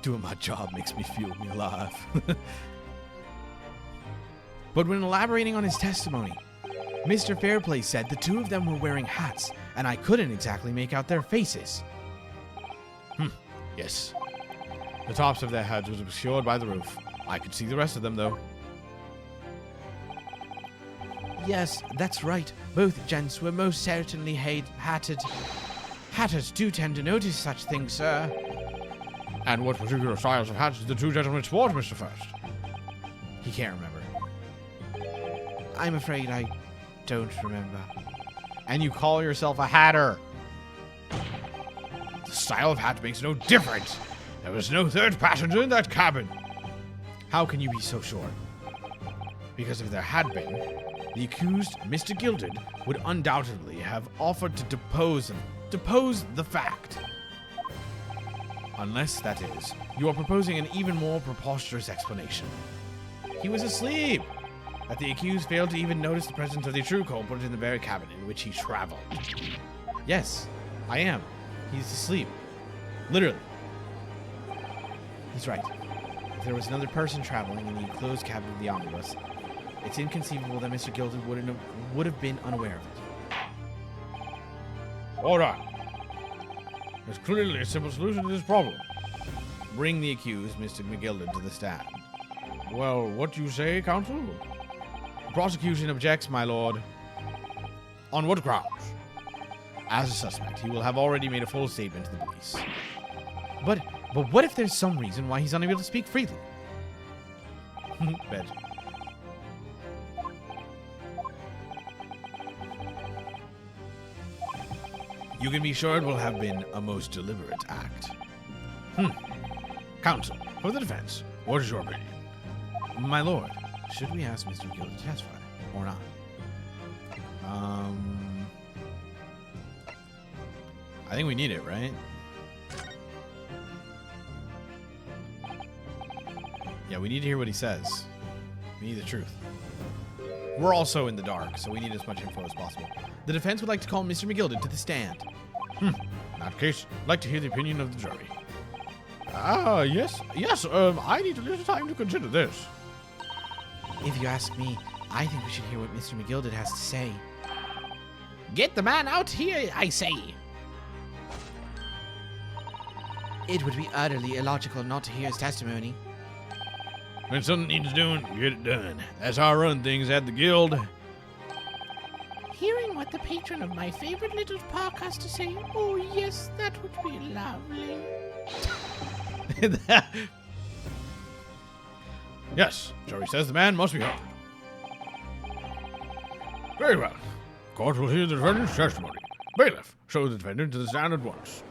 Doing my job makes me feel alive. But when elaborating on his testimony, Mr. Fairplay said the two of them were wearing hats, and I couldn't exactly make out their faces. Yes. The tops of their heads was obscured by the roof. I could see the rest of them, though. Yes, that's right. Both gents were most certainly hatted. Hatters do tend to notice such things, sir. And what particular styles of hats did the two gentlemen sport, Mr. First? He can't remember. I'm afraid I don't remember. And you call yourself a hatter? The style of hat makes no difference. There was no third passenger in that cabin. How can you be so sure? Because if there had been, the accused, Mr. Gilded, would undoubtedly have offered to depose the fact. Unless, that is, you are proposing an even more preposterous explanation. He was asleep! That the accused failed to even notice the presence of the true culprit in the very cabin in which he traveled. Yes, I am. He's asleep. Literally. He's right. If there was another person traveling in the enclosed cabin of the omnibus, it's inconceivable that Mr. Gilded would have been unaware of it. All right. There's clearly a simple solution to this problem. Bring the accused, Mr. McGilded, to the stand. Well, what do you say, counsel? The prosecution objects, my lord. On what grounds? As a suspect, he will have already made a full statement to the police. But what if there's some reason why he's unable to speak freely? Bet. You can be sure it will have been a most deliberate act. Counsel, for the defense, what is your opinion? My lord, should we ask Mr. Gilded to testify or not? I think we need it, right? Yeah, we need to hear what he says. We need the truth. We're also in the dark, so we need as much info as possible. The defense would like to call Mr. McGilded to the stand. In that case, I'd like to hear the opinion of the jury. Yes, I need a little time to consider this. If you ask me, I think we should hear what Mr. McGilded has to say. Get the man out here, I say. It would be utterly illogical not to hear his testimony. When something needs doing, get it done. That's how I run things at the guild. Hearing what the patron of my favorite little park has to say, oh yes, that would be lovely. Yes, jury says the man must be heard. Very well. Court will hear the defendant's testimony. Bailiff, show the defendant to the stand at once.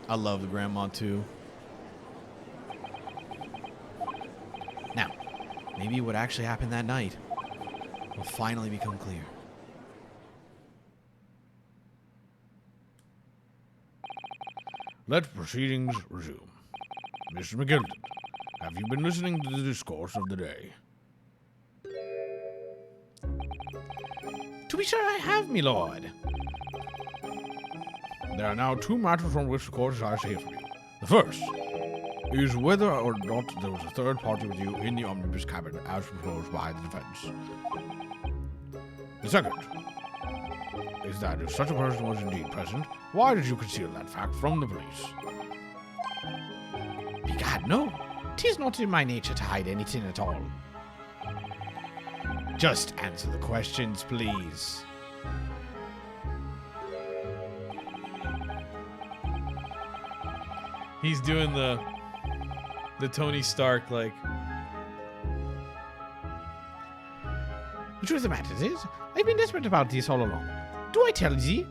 I love the grandma too. Now, maybe what actually happened that night will finally become clear. Let proceedings resume. Mr. McGilded, have you been listening to the discourse of the day? To be sure I have, me lord. There are now two matters on which the court desires to hear from you. The first is whether or not there was a third party with you in the omnibus cabin as proposed by the defense. The second is that if such a person was indeed present, why did you conceal that fact from the police? Begad, no. 'Tis not in my nature to hide anything at all. Just answer the questions, please. He's doing the Tony Stark, like, The truth of the matter is, I've been desperate about this all along. Do I tell thee,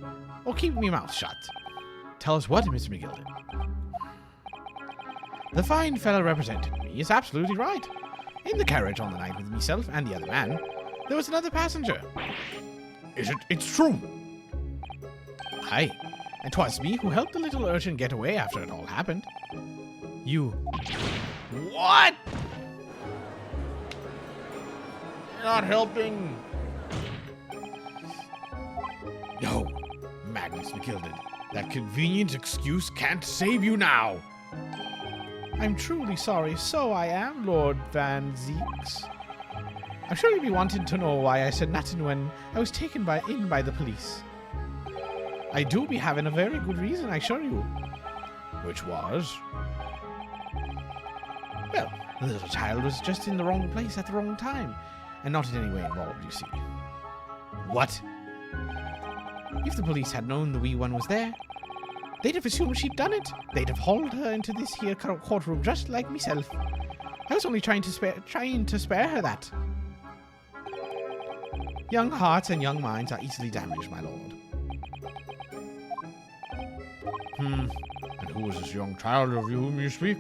or keep me mouth shut? Tell us what, Mr. McGilded? The fine fellow representing me is absolutely right. In the carriage on the night with myself and the other man, there was another passenger. Is it? It's true. Aye, and 'twas me who helped the little urchin get away after it all happened. You. What? You're not helping. No, Magnus McGilded. That convenient excuse can't save you now. I'm truly sorry, so I am, Lord Van Zeeks. I'm sure you'll be wanting to know why I said nothing when I was taken in by the police. I do be having a very good reason, I assure you. Which was? Well, the little child was just in the wrong place at the wrong time, and not in any way involved, you see. What? If the police had known the wee one was there, they'd have assumed she'd done it. They'd have hauled her into this here courtroom just like myself. I was only trying to spare her that. Young hearts and young minds are easily damaged, my lord. And who was this young child of whom you speak?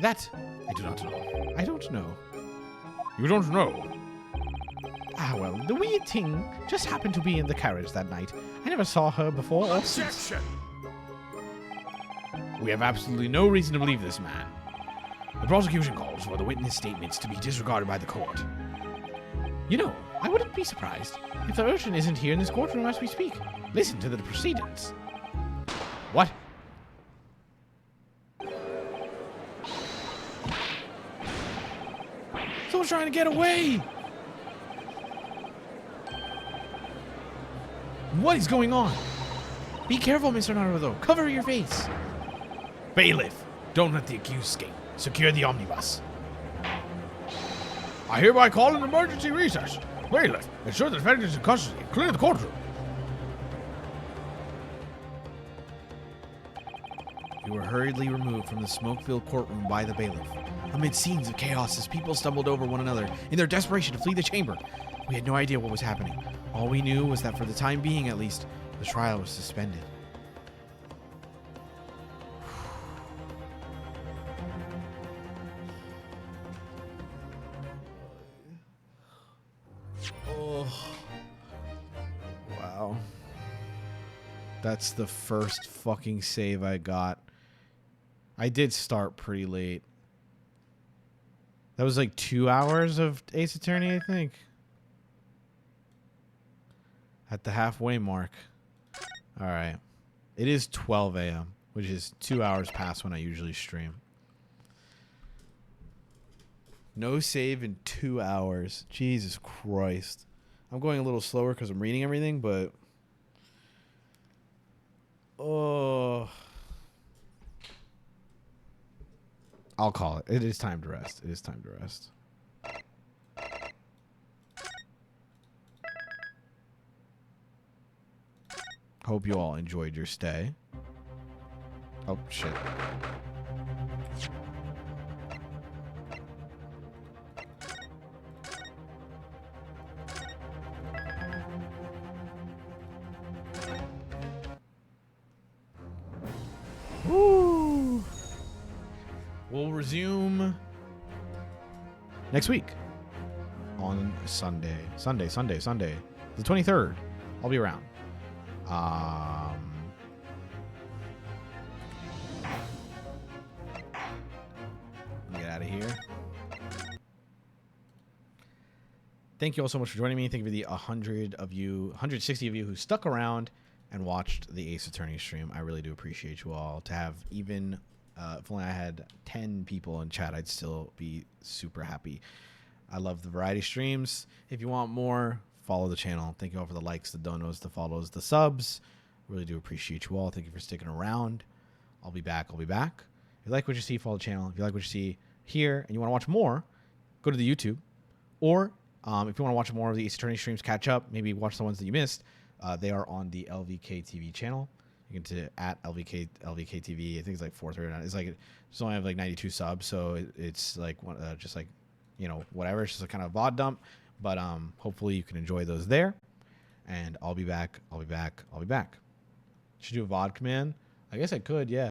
That I do not know. I don't know. You don't know. Ah, well, the wee thing just happened to be in the carriage that night. I never saw her before or since. We have absolutely no reason to believe this man. The prosecution calls for the witness statements to be disregarded by the court. You know, I wouldn't be surprised if the urchin isn't here in this courtroom as we speak. Listen to the proceedings. What? Someone's trying to get away! What is going on? Be careful, Mr. Naruto. Cover your face. Bailiff, don't let the accused escape. Secure the omnibus. I hereby call an emergency recess. Bailiff, ensure the defendant is in custody. Clear the courtroom. You were hurriedly removed from the smoke-filled courtroom by the bailiff. Amid scenes of chaos as people stumbled over one another in their desperation to flee the chamber. We had no idea what was happening. All we knew was that for the time being, at least, the trial was suspended. Wow. That's the first fucking save I got. I did start pretty late. That was like 2 hours of Ace Attorney, I think. At the halfway mark. Alright. It is 12 a.m., which is 2 hours past when I usually stream. No save in 2 hours. Jesus Christ. I'm going a little slower because I'm reading everything, but... Oh... I'll call it. It is time to rest. It is time to rest. Hope you all enjoyed your stay. Oh, shit. Woo! We'll resume next week on Sunday. Sunday. The 23rd. I'll be around. Get out of here. Thank you all so much for joining me. Thank you for the 160 of you who stuck around and watched the Ace Attorney stream. I really do appreciate you all. To have even, if only I had 10 people in chat, I'd still be super happy. I love the variety streams. If you want more, follow the channel. Thank you all for the likes, the donos, the follows, the subs. Really do appreciate you all. Thank you for sticking around. I'll be back. If you like what you see, follow the channel. If you like what you see here and you want to watch more, go to the YouTube. Or if you want to watch more of the Ace Attorney streams, catch up, maybe watch the ones that you missed. They are on the LVK TV channel. You can to at LVK TV. I think it's like 439. It's like it's only have like 92 subs, so it's like just like, you know, whatever. It's just a kind of VOD dump. But hopefully you can enjoy those there. And I'll be back. Should do a VOD command? I guess I could, yeah.